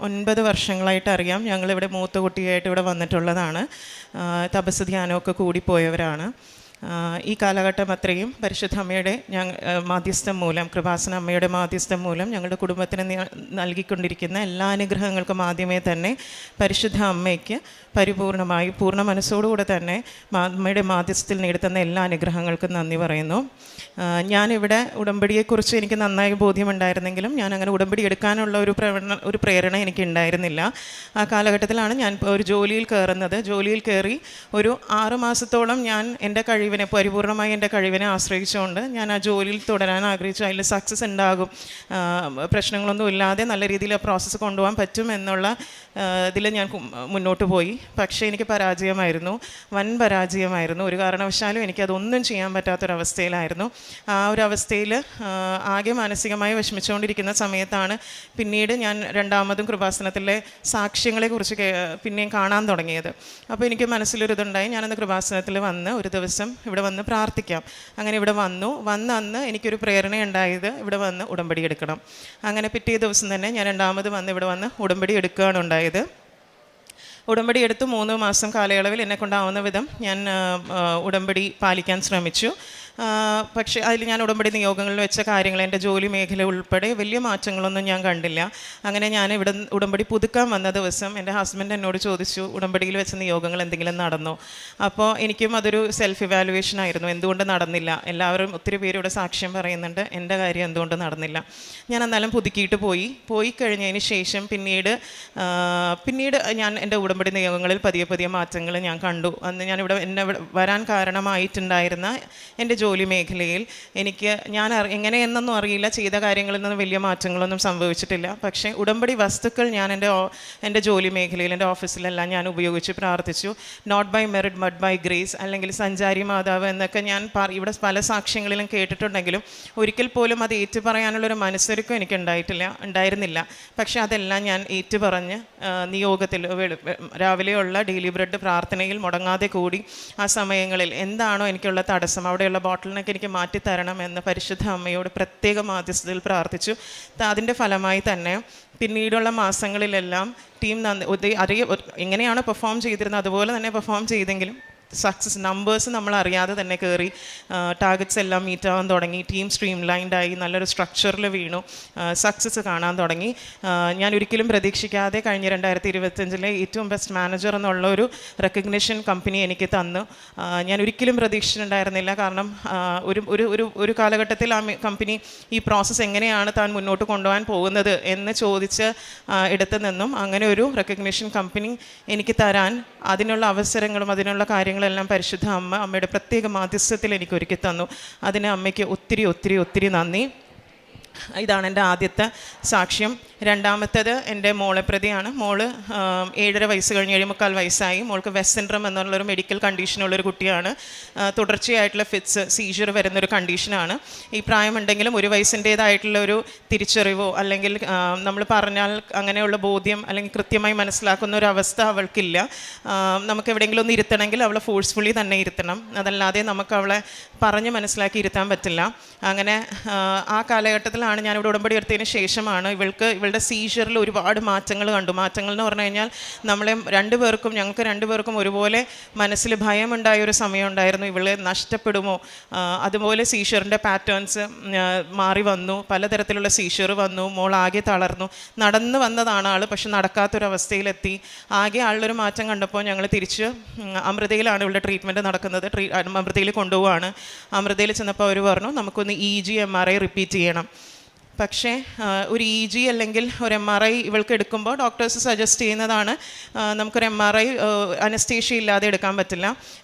9 വർഷങ്ങളായിട്ട് അറിയാം. ഞങ്ങളിവിടെ മൂത്ത കുട്ടിയായിട്ട് ഇവിടെ വന്നിട്ടുള്ളതാണ്. തപസ് ധ്യാനമൊക്കെ കൂടിപ്പോയവരാണ്. ഈ കാലഘട്ടം അത്രയും പരിശുദ്ധ അമ്മയുടെ മാധ്യസ്ഥം മൂലം, കൃപാസന അമ്മയുടെ മാധ്യസ്ഥം മൂലം ഞങ്ങളുടെ കുടുംബത്തിന് നൽകിക്കൊണ്ടിരിക്കുന്ന എല്ലാ അനുഗ്രഹങ്ങൾക്കും ആദ്യമേ തന്നെ പരിശുദ്ധ അമ്മയ്ക്ക് പരിപൂർണമായി പൂർണ്ണ മനസ്സോടുകൂടെ തന്നെ അമ്മയുടെ മാധ്യസ്ഥത്തിൽ നേടുത്തുന്ന എല്ലാ അനുഗ്രഹങ്ങൾക്കും നന്ദി പറയുന്നു. ഞാനിവിടെ ഉടമ്പടിയെക്കുറിച്ച് എനിക്ക് നന്നായി ബോധ്യമുണ്ടായിരുന്നെങ്കിലും ഞാൻ അങ്ങനെ ഉടമ്പടി എടുക്കാനുള്ള ഒരു പ്രേരണ എനിക്ക് ഉണ്ടായിരുന്നില്ല. ആ കാലഘട്ടത്തിലാണ് ഞാൻ ഒരു ജോലിയിൽ കയറുന്നത്. ജോലിയിൽ കയറി ഒരു 6 മാസത്തോളം ഞാൻ എൻ്റെ കഴിവിനെ, പരിപൂർണമായി എൻ്റെ കഴിവിനെ ആശ്രയിച്ചുകൊണ്ട് ഞാൻ ആ ജോലിയിൽ തുടരാൻ ആഗ്രഹിച്ചു. അതിൽ സക്സസ് ഉണ്ടാകും, പ്രശ്നങ്ങളൊന്നും ഇല്ലാതെ നല്ല രീതിയിൽ ആ പ്രോസസ്സ് കൊണ്ടുപോകാൻ പറ്റും എന്നുള്ള ഇതിൽ ഞാൻ മുന്നോട്ട് പോയി. പക്ഷേ എനിക്ക് പരാജയമായിരുന്നു, വൻ പരാജയമായിരുന്നു. ഒരു കാരണവശാലും എനിക്കതൊന്നും ചെയ്യാൻ പറ്റാത്തൊരവസ്ഥയിലായിരുന്നു. ആ ഒരു അവസ്ഥയിൽ ആകെ മാനസികമായി വിഷമിച്ചുകൊണ്ടിരിക്കുന്ന സമയത്താണ് പിന്നീട് ഞാൻ രണ്ടാമതും കൃപാസനത്തിലെ സാക്ഷ്യങ്ങളെക്കുറിച്ച് പിന്നെയും കാണാൻ തുടങ്ങിയത്. അപ്പോൾ എനിക്ക് മനസ്സിലൊരിതുണ്ടായി. ഞാനന്ന് കൃപാസനത്തിൽ വന്ന് ഒരു ദിവസം ഇവിടെ വന്ന് പ്രാർത്ഥിക്കാം. അങ്ങനെ ഇവിടെ വന്ന അന്ന് എനിക്കൊരു പ്രേരണ ഉണ്ടായത് ഇവിടെ വന്ന് ഉടമ്പടി എടുക്കണം. അങ്ങനെ പിറ്റേ ദിവസം തന്നെ ഞാൻ രണ്ടാമത് വന്ന് ഇവിടെ വന്ന് ഉടമ്പടി എടുക്കുകയാണ് ഉണ്ടായത്. ഉടമ്പടി എടുത്ത് 3 മാസം കാലയളവിൽ എന്നെക്കൊണ്ടാവുന്ന വിധം ഞാൻ ഉടമ്പടി പാലിക്കാൻ ശ്രമിച്ചു. പക്ഷേ അതിൽ ഞാൻ ഉടമ്പടി നിയോഗങ്ങളിൽ വെച്ച കാര്യങ്ങൾ എൻ്റെ ജോലി മേഖല ഉൾപ്പെടെ വലിയ മാറ്റങ്ങളൊന്നും ഞാൻ കണ്ടില്ല. അങ്ങനെ ഞാൻ ഇവിടെ ഉടമ്പടി പുതുക്കാൻ വന്ന ദിവസം എൻ്റെ ഹസ്ബൻഡ് എന്നോട് ചോദിച്ചു, ഉടമ്പടിയിൽ വെച്ച നിയോഗങ്ങൾ എന്തെങ്കിലും നടന്നോ? അപ്പോൾ എനിക്കും അതൊരു സെൽഫ് ഇവാലുവേഷൻ ആയിരുന്നു, എന്തുകൊണ്ട് നടന്നില്ല. എല്ലാവരും ഒത്തിരി പേര് ഇവിടെ സാക്ഷ്യം പറയുന്നുണ്ട്, എൻ്റെ കാര്യം എന്തുകൊണ്ട് നടന്നില്ല. ഞാൻ എന്നാലും പുതുക്കിയിട്ട് പോയി കഴിഞ്ഞതിന് ശേഷം പിന്നീട് ഞാൻ എൻ്റെ ഉടമ്പടി നിയോഗങ്ങളിൽ പതിയെ മാറ്റങ്ങൾ ഞാൻ കണ്ടു. അന്ന് ഞാനിവിടെ എന്നെ വരാൻ കാരണമായിട്ടുണ്ടായിരുന്ന എൻ്റെ ജോലി മേഖലയിൽ ഞാൻ എങ്ങനെയെന്നൊന്നും അറിയില്ല, ചെയ്ത കാര്യങ്ങളിൽ നിന്ന് വലിയ മാറ്റങ്ങളൊന്നും സംഭവിച്ചിട്ടില്ല. പക്ഷേ ഉടമ്പടി വസ്തുക്കൾ ഞാൻ എൻ്റെ ജോലി മേഖലയിൽ എൻ്റെ ഓഫീസിലെല്ലാം ഞാൻ ഉപയോഗിച്ച് പ്രാർത്ഥിച്ചു. Not by merit but by grace, അല്ലെങ്കിൽ സഞ്ചാരി മാതാവ് എന്നൊക്കെ ഞാൻ ഇവിടെ പല സാക്ഷ്യങ്ങളിലും കേട്ടിട്ടുണ്ടെങ്കിലും ഒരിക്കൽ പോലും അത് ഏറ്റുപറയാനുള്ളൊരു മനസ്സൊരുക്കം എനിക്ക് ഉണ്ടായിരുന്നില്ല. പക്ഷേ അതെല്ലാം ഞാൻ ഏറ്റുപറഞ്ഞ് നിയോഗത്തിൽ രാവിലെയുള്ള ഡെയിലി ബ്രെഡ് പ്രാർത്ഥനയിൽ മുടങ്ങാതെ കൂടി ആ സമയങ്ങളിൽ എന്താണോ എനിക്കുള്ള തടസ്സം, അവിടെയുള്ള ബോട്ടിലിനൊക്കെ എനിക്ക് മാറ്റിത്തരണം എന്ന് പരിശുദ്ധ അമ്മയോട് പ്രത്യേക മാധ്യസ്ഥതയിൽ പ്രാർത്ഥിച്ചു. അതിൻ്റെ ഫലമായി തന്നെ പിന്നീടുള്ള മാസങ്ങളിലെല്ലാം ടീം എങ്ങനെയാണ് പെർഫോം ചെയ്തിരുന്നത് അതുപോലെ തന്നെ പെർഫോം ചെയ്തെങ്കിലും സക്സസ് നമ്പേഴ്സ് നമ്മൾ അറിയാതെ തന്നെ കയറി, ടാർഗറ്റ്സ് എല്ലാം മീറ്റ് ആവാൻ തുടങ്ങി, ടീം സ്ട്രീം ലൈൻഡായി, നല്ലൊരു സ്ട്രക്ചറിൽ വീണു, സക്സസ് കാണാൻ തുടങ്ങി. ഞാൻ ഒരിക്കലും പ്രതീക്ഷിക്കാതെ കഴിഞ്ഞ 2025 ഏറ്റവും ബെസ്റ്റ് മാനേജർ എന്നുള്ള ഒരു റെക്കഗ്നിഷൻ കമ്പനി എനിക്ക് തന്നു. ഞാൻ ഒരിക്കലും പ്രതീക്ഷിച്ചിട്ടുണ്ടായിരുന്നില്ല. കാരണം ഒരു കാലഘട്ടത്തിൽ ആ കമ്പനി ഈ പ്രോസസ്സ് എങ്ങനെയാണ് താൻ മുന്നോട്ട് കൊണ്ടുപോകാൻ പോകുന്നത് എന്ന് ചോദിച്ച് ഇടത്തു നിന്നും അങ്ങനെ ഒരു റെക്കഗ്നിഷൻ കമ്പനി എനിക്ക് തരാൻ അതിനുള്ള അവസരങ്ങളും അതിനുള്ള കാര്യങ്ങളെല്ലാം പരിശുദ്ധ അമ്മയുടെ പ്രത്യേക മാധ്യസ്ഥത്തിൽ എനിക്ക് ഒരുക്കി തന്നു. അതിന് അമ്മയ്ക്ക് ഒത്തിരി നന്ദി. ഇതാണ് എൻ്റെ ആദ്യത്തെ സാക്ഷ്യം. രണ്ടാമത്തേത് എൻ്റെ മോളെ പ്രതിയാണ്. മോള് 7.5 വയസ്സ് കഴിഞ്ഞ് 7.25 വയസ്സായി. മോൾക്ക് വെസ്റ്റ് സിൻഡ്രം എന്നുള്ളൊരു മെഡിക്കൽ കണ്ടീഷനുള്ളൊരു കുട്ടിയാണ്. തുടർച്ചയായിട്ടുള്ള ഫിറ്റ്സ്, സീജർ വരുന്നൊരു കണ്ടീഷനാണ്. ഈ പ്രായമുണ്ടെങ്കിലും 1 വയസ്സിൻ്റേതായിട്ടുള്ള ഒരു തിരിച്ചറിവോ അല്ലെങ്കിൽ നമ്മൾ പറഞ്ഞാൽ അങ്ങനെയുള്ള ബോധ്യം അല്ലെങ്കിൽ കൃത്യമായി മനസ്സിലാക്കുന്ന ഒരു അവസ്ഥ അവൾക്കില്ല. നമുക്ക് എവിടെയെങ്കിലും ഒന്ന് ഇരുത്തണമെങ്കിൽ അവളെ ഫോഴ്സ്ഫുള്ളി തന്നെ ഇരുത്തണം, അതല്ലാതെ നമുക്ക് അവളെ പറഞ്ഞ് മനസ്സിലാക്കി ഇരുത്താൻ പറ്റില്ല. അങ്ങനെ ആ കാലഘട്ടത്തിലാണ് ഞാനിവിടെ ഉടമ്പടി എടുത്തതിന് ശേഷമാണ് ഇവളുടെ സീജറിൽ ഒരുപാട് മാറ്റങ്ങൾ കണ്ടു. മാറ്റങ്ങൾ എന്ന് പറഞ്ഞു കഴിഞ്ഞാൽ ഞങ്ങൾക്ക് രണ്ടുപേർക്കും ഒരുപോലെ മനസ്സിൽ ഭയമുണ്ടായ ഒരു സമയം ഉണ്ടായിരുന്നു, ഇവളെ നഷ്ടപ്പെടുമോ. അതുപോലെ സീഷറിൻ്റെ പാറ്റേൺസ് മാറി വന്നു, പലതരത്തിലുള്ള സീഷർ വന്നു. മോൾ ആകെ തളർന്നു. നടന്നു വന്നതാണ് ആൾ, പക്ഷെ നടക്കാത്തൊരവസ്ഥയിലെത്തി. ആകെ ആളിലൊരു മാറ്റം കണ്ടപ്പോൾ ഞങ്ങൾ തിരിച്ച് അമൃതയിലാണ് ഇവളുടെ ട്രീറ്റ്മെൻറ്റ് നടക്കുന്നത്. അമൃതയിൽ കൊണ്ടുപോവാണ്. അമൃതയിൽ ചെന്നപ്പോൾ അവർ പറഞ്ഞു നമുക്കൊന്ന് EG MRI റിപ്പീറ്റ് ചെയ്യണം. പക്ഷേ ഒരു EG അല്ലെങ്കിൽ ഒരു MRI ഇവൾക്ക് എടുക്കുമ്പോൾ ഡോക്ടേഴ്സ് സജസ്റ്റ് ചെയ്യുന്നതാണ് നമുക്കൊരു MRI അനസ്തേഷ്യ ഇല്ലാതെ എടുക്കാൻ പറ്റില്ല,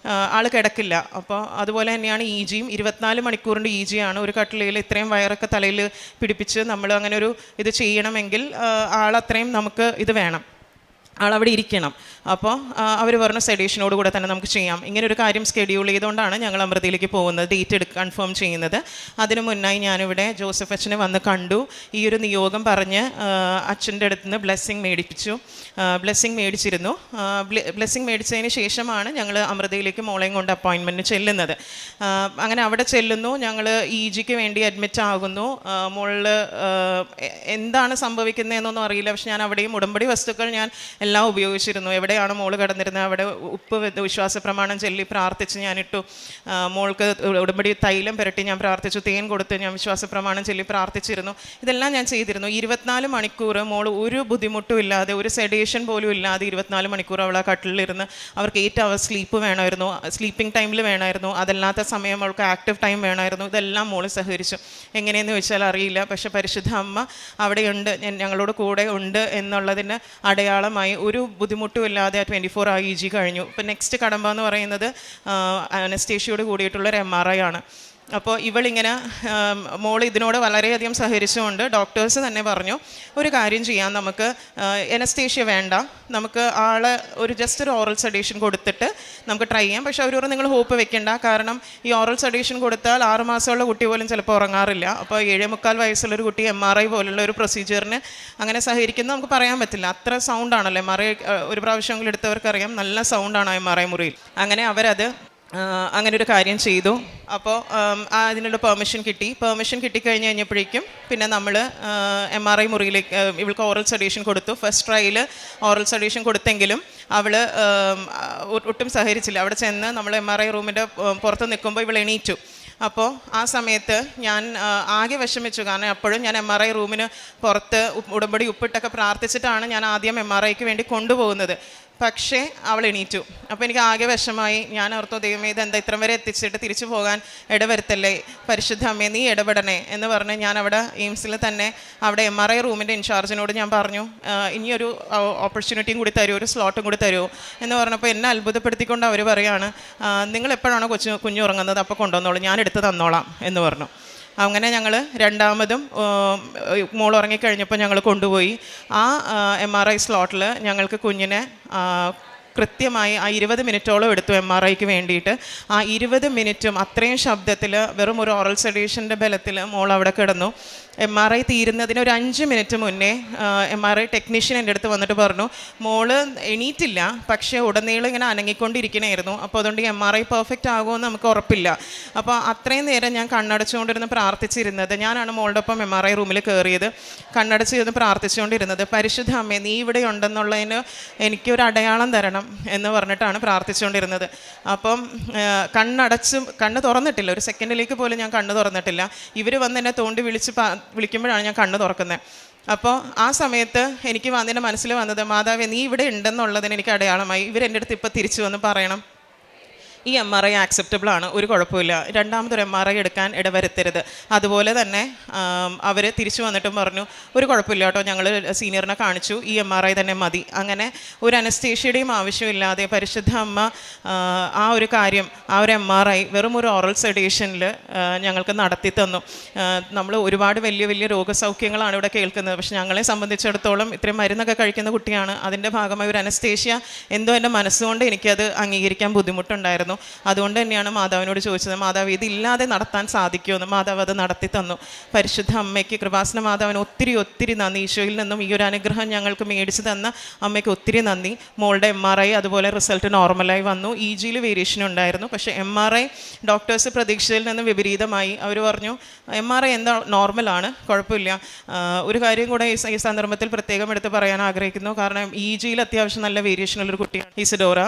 ആൾ കിടക്കില്ല. അപ്പോൾ അതുപോലെ തന്നെയാണ് EGയും 24 മണിക്കൂറിൻ്റെ EG ആണ്. ഒരു കട്ടിലയിൽ ഇത്രയും വയറൊക്കെ തലയിൽ പിടിപ്പിച്ച് നമ്മൾ അങ്ങനെ ഒരു ഇത് ചെയ്യണമെങ്കിൽ ആളത്രയും നമുക്ക് ഇത് വേണം, ആളവിടെ ഇരിക്കണം. അപ്പോൾ അവർ പറഞ്ഞു സെഡേഷനോട് കൂടെ തന്നെ നമുക്ക് ചെയ്യാം. ഇങ്ങനൊരു കാര്യം സ്കെഡ്യൂൾ ചെയ്തുകൊണ്ടാണ് ഞങ്ങൾ അമൃതയിലേക്ക് പോകുന്നത്, ഡേറ്റ് കൺഫേം ചെയ്യുന്നത്. അതിനു മുന്നായി ഞാനിവിടെ ജോസഫ് അച്ഛനെ വന്ന് കണ്ടു. ഈ ഒരു നിയോഗം പറഞ്ഞ് അച്ഛൻ്റെ അടുത്ത് നിന്ന് ബ്ലെസ്സിങ് മേടിച്ചിരുന്നു. ബ്ലെസ്സിങ് മേടിച്ചതിന് ശേഷമാണ് ഞങ്ങൾ അമൃതയിലേക്ക് മോളെയും കൊണ്ട് അപ്പോയിൻമെൻറ്റ് ചെല്ലുന്നത്. അങ്ങനെ അവിടെ ചെല്ലുന്നു, ഞങ്ങൾ EGക്ക് വേണ്ടി അഡ്മിറ്റ് ആകുന്നു. മോളിൽ എന്താണ് സംഭവിക്കുന്നതെന്നൊന്നും അറിയില്ല. പക്ഷെ ഞാൻ അവിടെയും ഉടമ്പടി വസ്തുക്കൾ ഞാൻ എല്ലാം ഉപയോഗിച്ചിരുന്നു. എവിടെയാണ് മോള് കിടന്നിരുന്നത് അവിടെ ഉപ്പ് വിശ്വാസ പ്രമാണം ചൊല്ലി പ്രാർത്ഥിച്ച് ഞാനിട്ടു. മോൾക്ക് ഉടമ്പടി തൈലം പുരട്ടി ഞാൻ പ്രാർത്ഥിച്ചു, തേൻ കൊടുത്ത് ഞാൻ വിശ്വാസ പ്രമാണം ചൊല്ലി പ്രാർത്ഥിച്ചിരുന്നു. ഇതെല്ലാം ഞാൻ ചെയ്തിരുന്നു. 24 മണിക്കൂർ മോൾ ഒരു ബുദ്ധിമുട്ടും ഇല്ലാതെ, ഒരു സെഡേഷൻ പോലും ഇല്ലാതെ 24 മണിക്കൂർ അവൾ ആ കട്ടിലിരുന്ന്. അവർക്ക് 8 hours സ്ലീപ്പ് വേണമായിരുന്നു, സ്ലീപ്പിംഗ് ടൈമിൽ വേണമായിരുന്നു, അതല്ലാത്ത സമയം അവൾക്ക് ആക്റ്റീവ് ടൈം വേണമായിരുന്നു. ഇതെല്ലാം മോൾ സഹകരിച്ചു. എങ്ങനെയെന്ന് ചോദിച്ചാൽ അറിയില്ല, പക്ഷെ പരിശുദ്ധ അമ്മ അവിടെയുണ്ട്, ഞങ്ങളോട് കൂടെ ഉണ്ട് എന്നുള്ളതിന് അടയാളമായി. ഒരു ബുദ്ധിമുട്ടും ഇല്ലാതെ 24 hour EG കഴിഞ്ഞു. ഇപ്പം നെക്സ്റ്റ് കടമ്പ എന്ന് പറയുന്നത് അനസ്തേഷ്യയോട് കൂടിയിട്ടുള്ളൊരു MRI ആണ്. അപ്പോൾ ഇവളിങ്ങനെ മോൾ ഇതിനോട് വളരെയധികം സഹകരിച്ചുകൊണ്ട് ഡോക്ടേഴ്സ് തന്നെ പറഞ്ഞു ഒരു കാര്യം ചെയ്യാം, നമുക്ക് അനസ്തേഷ്യ വേണ്ട, നമുക്ക് ആളെ ജസ്റ്റ് ഒരു ഓറൽ സെഡേഷൻ കൊടുത്തിട്ട് നമുക്ക് ട്രൈ ചെയ്യാം. പക്ഷേ അവർ നിങ്ങൾ ഹോപ്പ് വെക്കേണ്ട, കാരണം ഈ ഓറൽ സെഡേഷൻ കൊടുത്താൽ 6 മാസമുള്ള കുട്ടി പോലും ചിലപ്പോൾ ഉറങ്ങാറില്ല. അപ്പോൾ 7.25 വയസ്സുള്ളൊരു കുട്ടി MRI പോലുള്ള ഒരു പ്രൊസീജിയറിന് അങ്ങനെ സഹകരിക്കുന്നത് നമുക്ക് പറയാൻ പറ്റില്ല. അത്ര സൗണ്ടാണല്ലോ MRI. ഒരു പ്രാവശ്യമെങ്കിലും എടുത്തവർക്കറിയാം, നല്ല സൗണ്ടാണ് MRI മുറിയിൽ. അങ്ങനെ അവരത് അങ്ങനെ ഒരു കാര്യം ചെയ്തു. അപ്പോൾ അതിനുള്ള പെർമിഷൻ കിട്ടിക്കഴിഞ്ഞ് കഴിഞ്ഞപ്പോഴേക്കും പിന്നെ നമ്മൾ MRI മുറിയിലേക്ക് ഇവൾക്ക് ഓറൽ സഡേഷൻ കൊടുത്തു. ഫസ്റ്റ് ട്രയൽ ഓറൽ സഡേഷൻ കൊടുത്തെങ്കിലും അവൾ ഒട്ടും സഹകരിച്ചില്ല. അവിടെ ചെന്ന് നമ്മൾ MRI റൂമിൻ്റെ പുറത്ത് നിൽക്കുമ്പോൾ ഇവൾ എണീറ്റു. അപ്പോൾ ആ സമയത്ത് ഞാൻ ആകെ വിഷമിച്ചു. കാരണം അപ്പോഴും ഞാൻ MRI റൂമിന് പുറത്ത് ഉടമ്പടി ഉപ്പിട്ടൊക്കെ പ്രാർത്ഥിച്ചിട്ടാണ് ഞാൻ ആദ്യം MRIക്ക് വേണ്ടി കൊണ്ടുപോകുന്നത്. പക്ഷേ അവൾ എണീറ്റു. അപ്പോൾ എനിക്ക് ആകെ വിഷമായി. ഞാൻ ഓർത്തു, ദൈവമേ ഇതെന്താ ഇത്രയും വരെ എത്തിച്ചിട്ട് തിരിച്ചു പോകാൻ ഇടവരുത്തല്ലേ, പരിശുദ്ധ അമ്മേ നീ ഇടപെടണേ എന്ന് പറഞ്ഞ് ഞാൻ അവിടെ എയിംസിൽ തന്നെ അവിടെ MRI റൂമിൻ്റെ ഇൻചാർജിനോട് ഞാൻ പറഞ്ഞു, ഇനിയൊരു ഓപ്പർച്യൂണിറ്റിയും കൂടി തരുമോ, ഒരു സ്ലോട്ടും കൂടി തരുമോ എന്ന് പറഞ്ഞപ്പോൾ എന്നെ അത്ഭുതപ്പെടുത്തിക്കൊണ്ട് അവർ പറയുകയാണ്, നിങ്ങൾ എപ്പോഴാണോ കുഞ്ഞു ഉറങ്ങുന്നത് അപ്പോൾ കൊണ്ടുവന്നോളൂ, ഞാൻ എടുത്ത് തന്നോളാം എന്ന് പറഞ്ഞു. അങ്ങനെ ഞങ്ങൾ രണ്ടാമതും മോൾ ഉറങ്ങിക്കഴിഞ്ഞപ്പോൾ ഞങ്ങൾ കൊണ്ടുപോയി. ആ MRI സ്ലോട്ടിൽ ഞങ്ങൾക്ക് കുഞ്ഞിനെ കൃത്യമായി ആ 20 മിനിറ്റോളം എടുത്തു MRIക്ക് വേണ്ടിയിട്ട്. ആ 20 മിനിറ്റും അത്രയും ശബ്ദത്തിൽ വെറും ഒരു ഓറൽ സെഡേഷൻ്റെ ബലത്തിൽ മോൾ അവിടെ കിടന്നു. MRI തീരുന്നതിന് ഒരു 5 മിനിറ്റ് മുന്നേ MRI ടെക്നീഷ്യൻ എൻ്റെ അടുത്ത് വന്നിട്ട് പറഞ്ഞു, മോള് എണീറ്റില്ല, പക്ഷേ ഉടനീളം ഇങ്ങനെ അനങ്ങിക്കൊണ്ടിരിക്കണമായിരുന്നു. അപ്പോൾ അതുകൊണ്ട് ഈ MRI പെർഫെക്റ്റ് ആകുമെന്ന് നമുക്ക് ഉറപ്പില്ല. അപ്പോൾ അത്രയും നേരം ഞാൻ കണ്ണടച്ചുകൊണ്ടിരുന്ന് പ്രാർത്ഥിച്ചിരുന്നത്. ഞാനാണ് മോളുടെ ഒപ്പം MRI റൂമിൽ കയറിയത്, കണ്ണടച്ചിരുന്ന് പ്രാർത്ഥിച്ചുകൊണ്ടിരുന്നത്. പരിശുദ്ധ അമ്മേ നീ ഇവിടെ ഉണ്ടെന്നുള്ളതിന് എനിക്കൊരു അടയാളം തരണം എന്ന് പറഞ്ഞിട്ടാണ് പ്രാർത്ഥിച്ചുകൊണ്ടിരുന്നത്. അപ്പം കണ്ണ് തുറന്നിട്ടില്ല, ഒരു സെക്കൻഡിലേക്ക് പോലും ഞാൻ കണ്ണ് തുറന്നിട്ടില്ല. ഇവർ വന്ന് എന്നെ തോണ്ടി വിളിക്കുമ്പോഴാണ് ഞാൻ കണ്ണ് തുറക്കുന്നത്. അപ്പോൾ ആ സമയത്ത് എനിക്ക് വന്നതിൻ്റെ മനസ്സിൽ വന്നത്, മാതാവേ നീ ഇവിടെ ഉണ്ടെന്നുള്ളതിന് എനിക്ക് അടയാളമായി. ഇവരെൻ്റെ അടുത്ത് ഇപ്പോൾ തിരിച്ചു വന്ന് പറയണം, ഈ MRI ആക്സെപ്റ്റബിൾ ആണ്, ഒരു കുഴപ്പമില്ല, രണ്ടാമതൊരു MRI എടുക്കാൻ ഇടവരുത്തരുത്. അതുപോലെ തന്നെ അവർ തിരിച്ചു വന്നിട്ടും പറഞ്ഞു, ഒരു കുഴപ്പമില്ല കേട്ടോ, ഞങ്ങൾ സീനിയറിനെ കാണിച്ചു, ഈ MRI തന്നെ മതി. അങ്ങനെ ഒരു അനസ്തേഷ്യയുടെയും ആവശ്യമില്ലാതെ പരിശുദ്ധ അമ്മ ആ ഒരു കാര്യം, ആ ഒരു MRI വെറും ഒരു ഓറൽ സെഡേഷനിൽ ഞങ്ങൾക്ക് നടത്തി തന്നു. നമ്മൾ ഒരുപാട് വലിയ വലിയ രോഗസൗഖ്യങ്ങളാണ് ഇവിടെ കേൾക്കുന്നത്. പക്ഷെ ഞങ്ങളെ സംബന്ധിച്ചിടത്തോളം ഇത്രയും മരുന്നൊക്കെ കഴിക്കുന്ന കുട്ടിയാണ്. അതിൻ്റെ ഭാഗമായി ഒരു അനസ്തേഷ്യ എന്തോ എൻ്റെ മനസ്സുകൊണ്ട് എനിക്കത് അംഗീകരിക്കാൻ ബുദ്ധിമുട്ടുണ്ടായിരുന്നു. അതുകൊണ്ട് തന്നെയാണ് മാതാവിനോട് ചോദിച്ചത്, മാതാവ് ഇതില്ലാതെ നടത്താൻ സാധിക്കുമെന്ന്. മാതാവ് അത് നടത്തി തന്നു. പരിശുദ്ധ അമ്മയ്ക്ക്, കൃപാസന മാതാവിന് ഒത്തിരി ഒത്തിരി നന്ദി. ഈശോയിൽ നിന്നും ഈ ഒരു അനുഗ്രഹം ഞങ്ങൾക്ക് മേടിച്ച് തന്ന അമ്മയ്ക്ക് ഒത്തിരി നന്ദി. മോളുടെ MRI അതുപോലെ റിസൾട്ട് നോർമലായി വന്നു. EGയിൽ വേരിയേഷൻ ഉണ്ടായിരുന്നു. പക്ഷേ MRI ഡോക്ടേഴ്സ് പ്രതീക്ഷിച്ചതിൽ നിന്ന് വിപരീതമായി. അവർ പറഞ്ഞു MRI എന്താ നോർമലാണ്, കുഴപ്പമില്ല. ഒരു കാര്യം കൂടെ ഈ സന്ദർഭത്തിൽ പ്രത്യേകം എടുത്ത് പറയാൻ ആഗ്രഹിക്കുന്നു. കാരണം EGയിൽ അത്യാവശ്യം നല്ല വേരിയേഷനുള്ളൊരു കുട്ടിയാണ് ഇസഡോറ.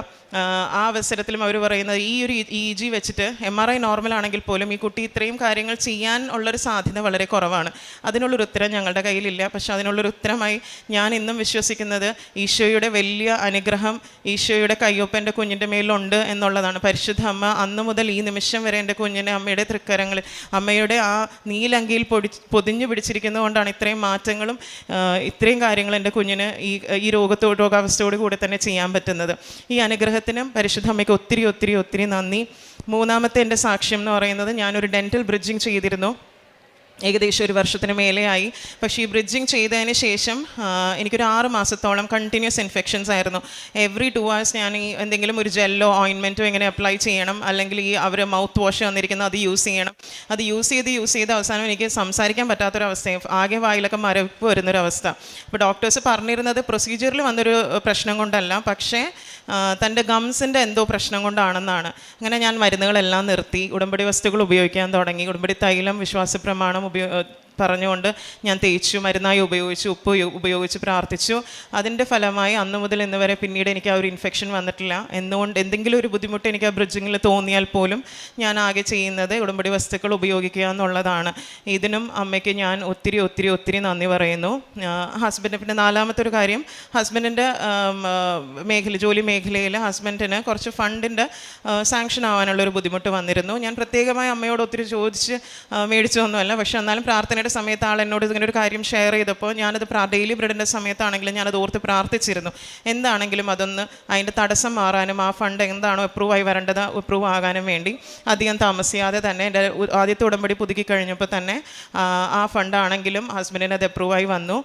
ആ അവസരത്തിലും അവർ പറയുന്നത്, ഈ ഒരു EG വെച്ചിട്ട് MRI നോർമൽ ആണെങ്കിൽ പോലും ഈ കുട്ടി ഇത്രയും കാര്യങ്ങൾ ചെയ്യാൻ ഉള്ളൊരു സാധ്യത വളരെ കുറവാണ്. അതിനുള്ളൊരു ഉത്തരം ഞങ്ങളുടെ കയ്യിലില്ല. പക്ഷെ അതിനുള്ളൊരു ഉത്തരമായി ഞാൻ ഇന്നും വിശ്വസിക്കുന്നത് ഈശോയുടെ വലിയ അനുഗ്രഹം, ഈശോയുടെ കയ്യൊപ്പ് എൻ്റെ കുഞ്ഞിൻ്റെ മേലുണ്ട് എന്നുള്ളതാണ്. പരിശുദ്ധ അമ്മ അന്ന് മുതൽ ഈ നിമിഷം വരെ എൻ്റെ കുഞ്ഞിനെ അമ്മയുടെ തൃക്കരങ്ങളിൽ, അമ്മയുടെ ആ നീലങ്കിയിൽ പൊതിഞ്ഞു പിടിച്ചിരിക്കുന്നതുകൊണ്ടാണ് ഇത്രയും മാറ്റങ്ങളും ഇത്രയും കാര്യങ്ങൾ എൻ്റെ കുഞ്ഞിന് ഈ രോഗാവസ്ഥയോട് കൂടെ തന്നെ ചെയ്യാൻ പറ്റുന്നത്. ഈ അനുഗ്രഹത്തിനും പരിശുദ്ധ അമ്മയ്ക്ക് ഒത്തിരി ഒത്തിരി ഒത്തിരി നന്ദി. മൂന്നാമത്തെ എൻ്റെ സാക്ഷ്യം എന്ന് പറയുന്നത്, ഞാനൊരു ഡെൻറ്റൽ ബ്രിഡ്ജിങ് ചെയ്തിരുന്നു. ഏകദേശം 1 വർഷത്തിന് മേലെയായി. പക്ഷേ ഈ ബ്രിഡ്ജിങ് ചെയ്തതിന് ശേഷം എനിക്കൊരു 6 മാസത്തോളം കണ്ടിന്യൂസ് ഇൻഫെക്ഷൻസ് ആയിരുന്നു. എവറി 2 hours ഞാൻ ഈ എന്തെങ്കിലും ഒരു ജെല്ലോ ഓയിൻമെൻറ്റോ ഇങ്ങനെ അപ്ലൈ ചെയ്യണം, അല്ലെങ്കിൽ ഈ അവർ മൗത്ത് വാഷ് വന്നിരിക്കുന്നത് അത് യൂസ് ചെയ്യണം. അത് യൂസ് ചെയ്ത് അവസാനം എനിക്ക് സംസാരിക്കാൻ പറ്റാത്തൊരവസ്ഥയും ആകെ വായിലൊക്കെ മരവിപ്പ് വരുന്നൊരവസ്ഥ. അപ്പോൾ ഡോക്ടേഴ്സ് പറഞ്ഞിരുന്നത് പ്രൊസീജിയറിൽ വന്നൊരു പ്രശ്നം കൊണ്ടല്ല, പക്ഷേ തൻ്റെ ഗംസിൻ്റെ എന്തോ പ്രശ്നം കൊണ്ടാണെന്നാണ്. അങ്ങനെ ഞാൻ മരുന്നുകളെല്ലാം നിർത്തി, ഉടമ്പടി വസ്തുക്കൾ ഉപയോഗിക്കാൻ തുടങ്ങി. ഉടമ്പടി തൈലം, വിശ്വാസ പ്രമാണം പറഞ്ഞുകൊണ്ട് ഞാൻ തേച്ചു, മരുന്നായി ഉപയോഗിച്ചു, ഉപ്പ് ഉപയോഗിച്ച് പ്രാർത്ഥിച്ചു. അതിൻ്റെ ഫലമായി അന്ന് മുതൽ ഇന്ന് വരെ പിന്നീട് എനിക്ക് ആ ഒരു ഇൻഫെക്ഷൻ വന്നിട്ടില്ല. എന്തെങ്കിലും ഒരു ബുദ്ധിമുട്ട് എനിക്ക് ആ ബ്രിഡ്ജിങ്ങിൽ തോന്നിയാൽ പോലും ഞാൻ ആകെ ചെയ്യുന്നത് ഉടമ്പടി വസ്തുക്കൾ ഉപയോഗിക്കുക എന്നുള്ളതാണ്. ഇതിനും അമ്മയ്ക്ക് ഞാൻ ഒത്തിരി ഒത്തിരി ഒത്തിരി നന്ദി പറയുന്നു. ഹസ്ബൻഡ്, പിന്നെ നാലാമത്തെ ഒരു കാര്യം, ഹസ്ബൻഡിൻ്റെ ജോലി മേഖലയിൽ ഹസ്ബൻഡിന് കുറച്ച് ഫണ്ടിൻ്റെ സാങ്ഷൻ ആവാനുള്ളൊരു ബുദ്ധിമുട്ട് വന്നിരുന്നു. ഞാൻ പ്രത്യേകമായി അമ്മയോട് ഒത്തിരി ചോദിച്ച് മേടിച്ചതൊന്നുമല്ല, പക്ഷേ എന്നാലും പ്രാർത്ഥനയുടെ സമയത്ത് ആൾ എന്നോട് ഇങ്ങനെ ഒരു കാര്യം ഷെയർ ചെയ്തപ്പോൾ ഞാനത് ഡെയിലി ബ്രെഡിൻ്റെ സമയത്താണെങ്കിലും ഞാനത് ഓർത്ത് പ്രാർത്ഥിച്ചിരുന്നു. എന്താണെങ്കിലും അതൊന്ന് അതിൻ്റെ തടസ്സം മാറാനും ആ ഫണ്ട് എന്താണോ അപ്രൂവ് ആയി വരേണ്ടത് അപ്രൂവ് ആകാനും വേണ്ടി അധികം താമസിയാതെ തന്നെ എൻ്റെ ആദ്യത്തെ ഉടമ്പടി പുതുക്കി കഴിഞ്ഞപ്പോൾ തന്നെ ആ ഫണ്ടാണെങ്കിലും ഹസ്ബൻഡിന് അത് അപ്രൂവായി വന്നു.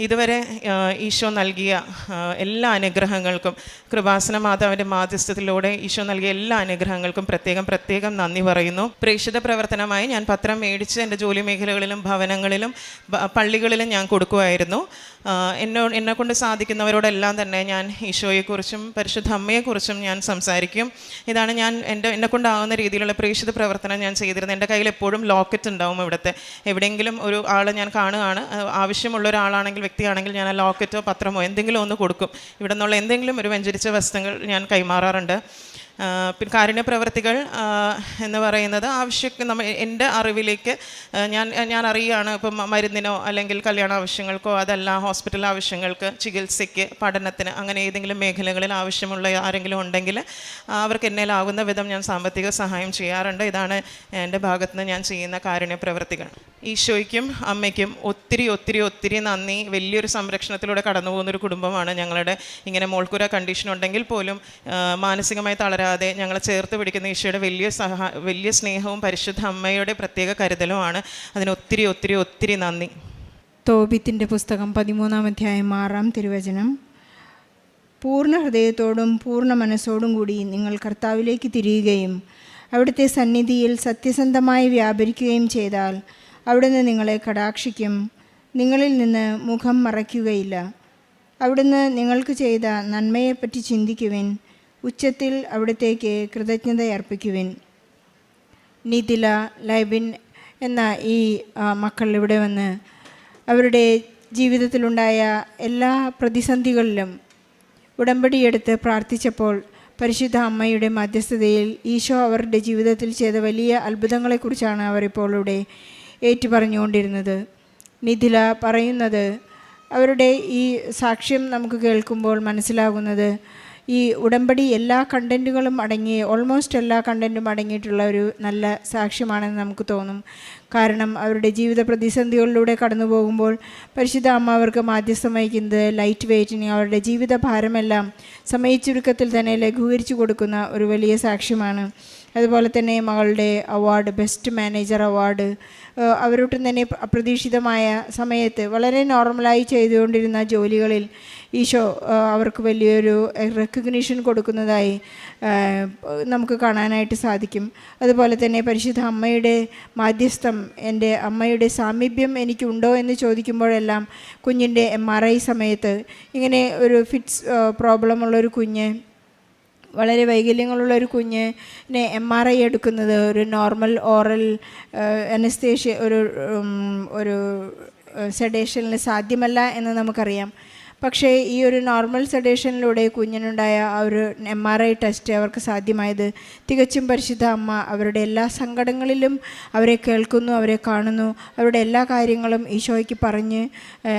ഇതുവരെ ഈശോ നൽകിയ എല്ലാ അനുഗ്രഹങ്ങൾക്കും, കൃപാസന മാതാവിൻ്റെ മാധ്യസ്ഥത്തിലൂടെ ഈശോ നൽകിയ എല്ലാ അനുഗ്രഹങ്ങൾക്കും പ്രത്യേകം നന്ദി പറയുന്നു. പ്രേക്ഷിത പ്രവർത്തനമായി ഞാൻ പത്രം മേടിച്ച് എൻ്റെ ജോലി മേഖലകളിലും ഭവന ഭവനങ്ങളിലും പള്ളികളിലും ഞാൻ കൊടുക്കുമായിരുന്നു. എന്നെക്കൊണ്ട് സാധിക്കുന്നവരോടെല്ലാം തന്നെ ഞാൻ ഈശോയെക്കുറിച്ചും പരിശുദ്ധ അമ്മയെക്കുറിച്ചും ഞാൻ സംസാരിക്കും. ഇതാണ് ഞാൻ എന്നെക്കൊണ്ടാവുന്ന രീതിയിലുള്ള പ്രേക്ഷിത പ്രവർത്തനം ഞാൻ ചെയ്തിരുന്നത്. എൻ്റെ കയ്യിൽ എപ്പോഴും ലോക്കറ്റ് ഉണ്ടാവും. ഇവിടുത്തെ എവിടെയെങ്കിലും ഒരു ആളെ ഞാൻ കാണുകയാണ്, ആവശ്യമുള്ള ഒരാളാണെങ്കിൽ, വ്യക്തിയാണെങ്കിൽ, ഞാൻ ആ ലോക്കറ്റോ പത്രമോ എന്തെങ്കിലും ഒന്ന് കൊടുക്കും. ഇവിടെ നിന്നുള്ള എന്തെങ്കിലും ഒരു വെഞ്ചരിച്ച വസ്തുക്കൾ ഞാൻ കൈമാറാറുണ്ട്. പിന്നെ കാരുണ്യ പ്രവർത്തികൾ എന്ന് പറയുന്നത് എൻ്റെ അറിവിലേക്ക് ഞാൻ അറിയുകയാണ്. ഇപ്പം മരുന്നിനോ അല്ലെങ്കിൽ കല്യാണ ആവശ്യങ്ങൾക്കോ, അതല്ല ഹോസ്പിറ്റൽ ആവശ്യങ്ങൾക്ക്, ചികിത്സയ്ക്ക്, പഠനത്തിന്, അങ്ങനെ ഏതെങ്കിലും മേഖലകളിൽ ആവശ്യമുള്ള ആരെങ്കിലും ഉണ്ടെങ്കിൽ അവർക്ക് എന്നേലാകുന്ന വിധം ഞാൻ സാമ്പത്തിക സഹായം ചെയ്യാറുണ്ട്. ഇതാണ് എൻ്റെ ഭാഗത്തുനിന്ന് ഞാൻ ചെയ്യുന്ന കാരുണ്യ പ്രവർത്തികൾ. ഈശോയ്ക്കും അമ്മയ്ക്കും ഒത്തിരി ഒത്തിരി ഒത്തിരി നന്ദി. വലിയൊരു സംരക്ഷണത്തിലൂടെ കടന്നു പോകുന്നൊരു കുടുംബമാണ് ഞങ്ങളുടെ. ഇങ്ങനെ മോൾക്കുര കണ്ടീഷൻ ഉണ്ടെങ്കിൽ പോലും മാനസികമായി തളരാതെ ഞങ്ങളെ ചേർത്ത് പിടിക്കുന്ന ഈശോയുടെ വലിയ സ്നേഹവും പരിശുദ്ധ അമ്മയുടെ പ്രത്യേക കരുതലുമാണ്. അതിന് ഒത്തിരി ഒത്തിരി ഒത്തിരി നന്ദി. തോബിത്തിൻ്റെ പുസ്തകം 13-ാം അധ്യായം 6-ാം തിരുവചനം. പൂർണ്ണ ഹൃദയത്തോടും പൂർണ്ണ മനസ്സോടും കൂടി നിങ്ങൾ കർത്താവിലേക്ക് തിരിയുകയും അവിടുത്തെ സന്നിധിയിൽ സത്യസന്ധമായി വ്യാപരിക്കുകയും ചെയ്താൽ അവിടുന്ന് നിങ്ങളെ കടാക്ഷിക്കും, നിങ്ങളിൽ നിന്ന് മുഖം മറയ്ക്കുകയില്ല. അവിടുന്ന് നിങ്ങൾക്ക് ചെയ്ത നന്മയെപ്പറ്റി ചിന്തിക്കുവിൻ, ഉച്ചത്തിൽ അവിടത്തേക്ക് കൃതജ്ഞതയർപ്പിക്കുവിൻ. നിതില, ലൈബിൻ എന്ന ഈ മക്കൾ ഇവിടെ വന്ന് അവരുടെ ജീവിതത്തിലുണ്ടായ എല്ലാ പ്രതിസന്ധികളിലും ഉടമ്പടിയെടുത്ത് പ്രാർത്ഥിച്ചപ്പോൾ പരിശുദ്ധ അമ്മയുടെ മധ്യസ്ഥതയിൽ ഈശോ അവരുടെ ജീവിതത്തിൽ ചെയ്ത വലിയ അത്ഭുതങ്ങളെക്കുറിച്ചാണ് അവരിപ്പോൾ ഇവിടെ ഏറ്റുപറഞ്ഞുകൊണ്ടിരുന്നത്. നിതില പറയുന്നത്, അവരുടെ ഈ സാക്ഷ്യം നമുക്ക് കേൾക്കുമ്പോൾ മനസ്സിലാകുന്നത്, ഈ ഉടമ്പടി എല്ലാ കണ്ടൻറ്റുകളും ഓൾമോസ്റ്റ് എല്ലാ കണ്ടൻറ്റും അടങ്ങിയിട്ടുള്ള ഒരു നല്ല സാക്ഷ്യമാണെന്ന് നമുക്ക് തോന്നും. കാരണം അവരുടെ ജീവിത പ്രതിസന്ധികളിലൂടെ കടന്നു പോകുമ്പോൾ പരിശുദ്ധ അമ്മ അവർക്ക് മാധ്യസ്ഥം വഹിക്കുന്നത് ലൈറ്റ് വെയ്റ്റിന്, അവരുടെ ജീവിത ഭാരമെല്ലാം സമയച്ചുരുക്കത്തിൽ തന്നെ ലഘൂകരിച്ചു കൊടുക്കുന്ന ഒരു വലിയ സാക്ഷ്യമാണ്. അതുപോലെ തന്നെ മകളുടെ അവാർഡ്, ബെസ്റ്റ് മാനേജർ അവാർഡ്, അവരൊട്ടും തന്നെ അപ്രതീക്ഷിതമായ സമയത്ത് വളരെ നോർമലായി ചെയ്തുകൊണ്ടിരുന്ന ജോലികളിൽ ഈശോ അവർക്ക് വലിയൊരു റെക്കഗ്നിഷൻ കൊടുക്കുന്നതായി നമുക്ക് കാണാനായിട്ട് സാധിക്കും. അതുപോലെ തന്നെ പരിശുദ്ധ അമ്മയുടെ മാധ്യസ്ഥം, എൻ്റെ അമ്മയുടെ സാമീപ്യം എനിക്കുണ്ടോ എന്ന് ചോദിക്കുമ്പോഴെല്ലാം കുഞ്ഞിൻ്റെ MRI സമയത്ത് ഇങ്ങനെ ഒരു ഫിറ്റ്സ് പ്രോബ്ലമുള്ളൊരു കുഞ്ഞ്, വളരെ വൈകല്യങ്ങളുള്ള ഒരു കുഞ്ഞിനെ MRI എടുക്കുന്നത് ഒരു നോർമൽ ഓറൽ അനസ്തേഷ്യ, ഒരു സെഡേഷനിൽ സാധ്യമല്ല എന്ന് നമുക്കറിയാം. പക്ഷേ ഈ ഒരു നോർമൽ സെഡേഷനിലൂടെ കുഞ്ഞിനുണ്ടായ ആ ഒരു MRI ടെസ്റ്റ് അവർക്ക് സാധ്യമായത് തികച്ചും പരിശുദ്ധ അമ്മ അവരുടെ എല്ലാ സങ്കടങ്ങളിലും അവരെ കേൾക്കുന്നു, അവരെ കാണുന്നു, അവരുടെ എല്ലാ കാര്യങ്ങളും ഈശോയ്ക്ക് പറഞ്ഞ്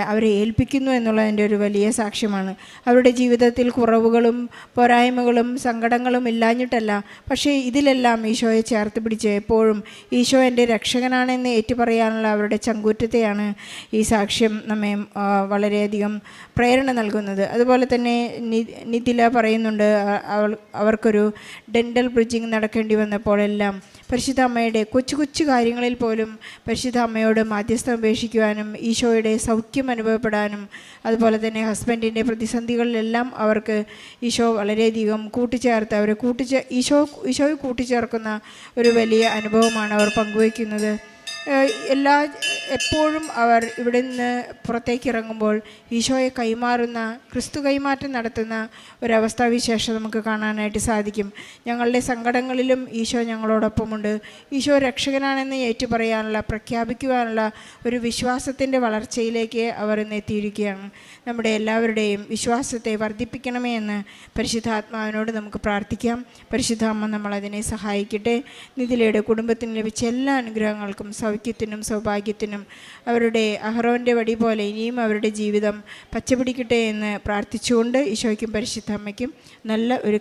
അവരെ ഏൽപ്പിക്കുന്നു എന്നുള്ളതിൻ്റെ ഒരു വലിയ സാക്ഷ്യമാണ്. അവരുടെ ജീവിതത്തിൽ കുറവുകളും പോരായ്മകളും സങ്കടങ്ങളും ഇല്ലാഞ്ഞിട്ടല്ല, പക്ഷേ ഇതിലെല്ലാം ഈശോയെ ചേർത്ത് പിടിച്ച് എപ്പോഴും ഈശോ എൻ്റെ രക്ഷകനാണെന്ന് ഏറ്റുപറയാനുള്ള അവരുടെ ചങ്കൂറ്റത്തെയാണ് ഈ സാക്ഷ്യം നമ്മെ വളരെയധികം പ്രേരണ നൽകുന്നത്. അതുപോലെ തന്നെ നിതില പറയുന്നുണ്ട്, അവർക്കൊരു ഡെൻ്റൽ ബ്രിഡ്ജിങ് നടക്കേണ്ടി വന്നപ്പോഴെല്ലാം പരിശുദ്ധ അമ്മയുടെ കൊച്ചു കൊച്ചു കാര്യങ്ങളിൽ പോലും പരിശുദ്ധ അമ്മയോട് മാധ്യസ്ഥം അപേക്ഷിക്കുവാനും ഈശോയുടെ സൗഖ്യം അനുഭവപ്പെടാനും, അതുപോലെ തന്നെ ഹസ്ബൻഡിൻ്റെ പ്രതിസന്ധികളിലെല്ലാം അവർക്ക് ഈശോ വളരെയധികം കൂട്ടിച്ചേർത്ത് അവരെ ഈശോയെ കൂട്ടിച്ചേർക്കുന്ന ഒരു വലിയ അനുഭവമാണ് അവർ പങ്കുവയ്ക്കുന്നത്. എപ്പോഴും അവർ ഇവിടെ നിന്ന് പുറത്തേക്ക് ഇറങ്ങുമ്പോൾ ഈശോയെ കൈമാറുന്ന, ക്രിസ്തു കൈമാറ്റം നടത്തുന്ന ഒരവസ്ഥാവിശേഷം നമുക്ക് കാണാനായിട്ട് സാധിക്കും. ഞങ്ങളുടെ സങ്കടങ്ങളിലും ഈശോ ഞങ്ങളോടൊപ്പമുണ്ട്. ഈശോ രക്ഷകനാണെന്ന് ഏറ്റുപറയാനുള്ള, പ്രഖ്യാപിക്കുവാനുള്ള ഒരു വിശ്വാസത്തിൻ്റെ വളർച്ചയിലേക്ക് അവർ ഇന്ന് എത്തിയിരിക്കുകയാണ്. നമ്മുടെ എല്ലാവരുടെയും വിശ്വാസത്തെ വർദ്ധിപ്പിക്കണമേ എന്ന് പരിശുദ്ധാത്മാവിനോട് നമുക്ക് പ്രാർത്ഥിക്കാം. പരിശുദ്ധ അമ്മ നമ്മളതിനെ സഹായിക്കട്ടെ. നിതിലയുടെ കുടുംബത്തിന് ലഭിച്ച എല്ലാ അനുഗ്രഹങ്ങൾക്കും സൗഖ്യത്തിനും സൗഭാഗ്യത്തിനും അവരുടെ അഹറോൻ്റെ വടി പോലെ ഇനിയും അവരുടെ ജീവിതം പച്ചപിടിക്കട്ടെ എന്ന് പ്രാർത്ഥിച്ചുകൊണ്ട് ഈശോയ്ക്കും പരിശുദ്ധ അമ്മയ്ക്കും നല്ല ഒരു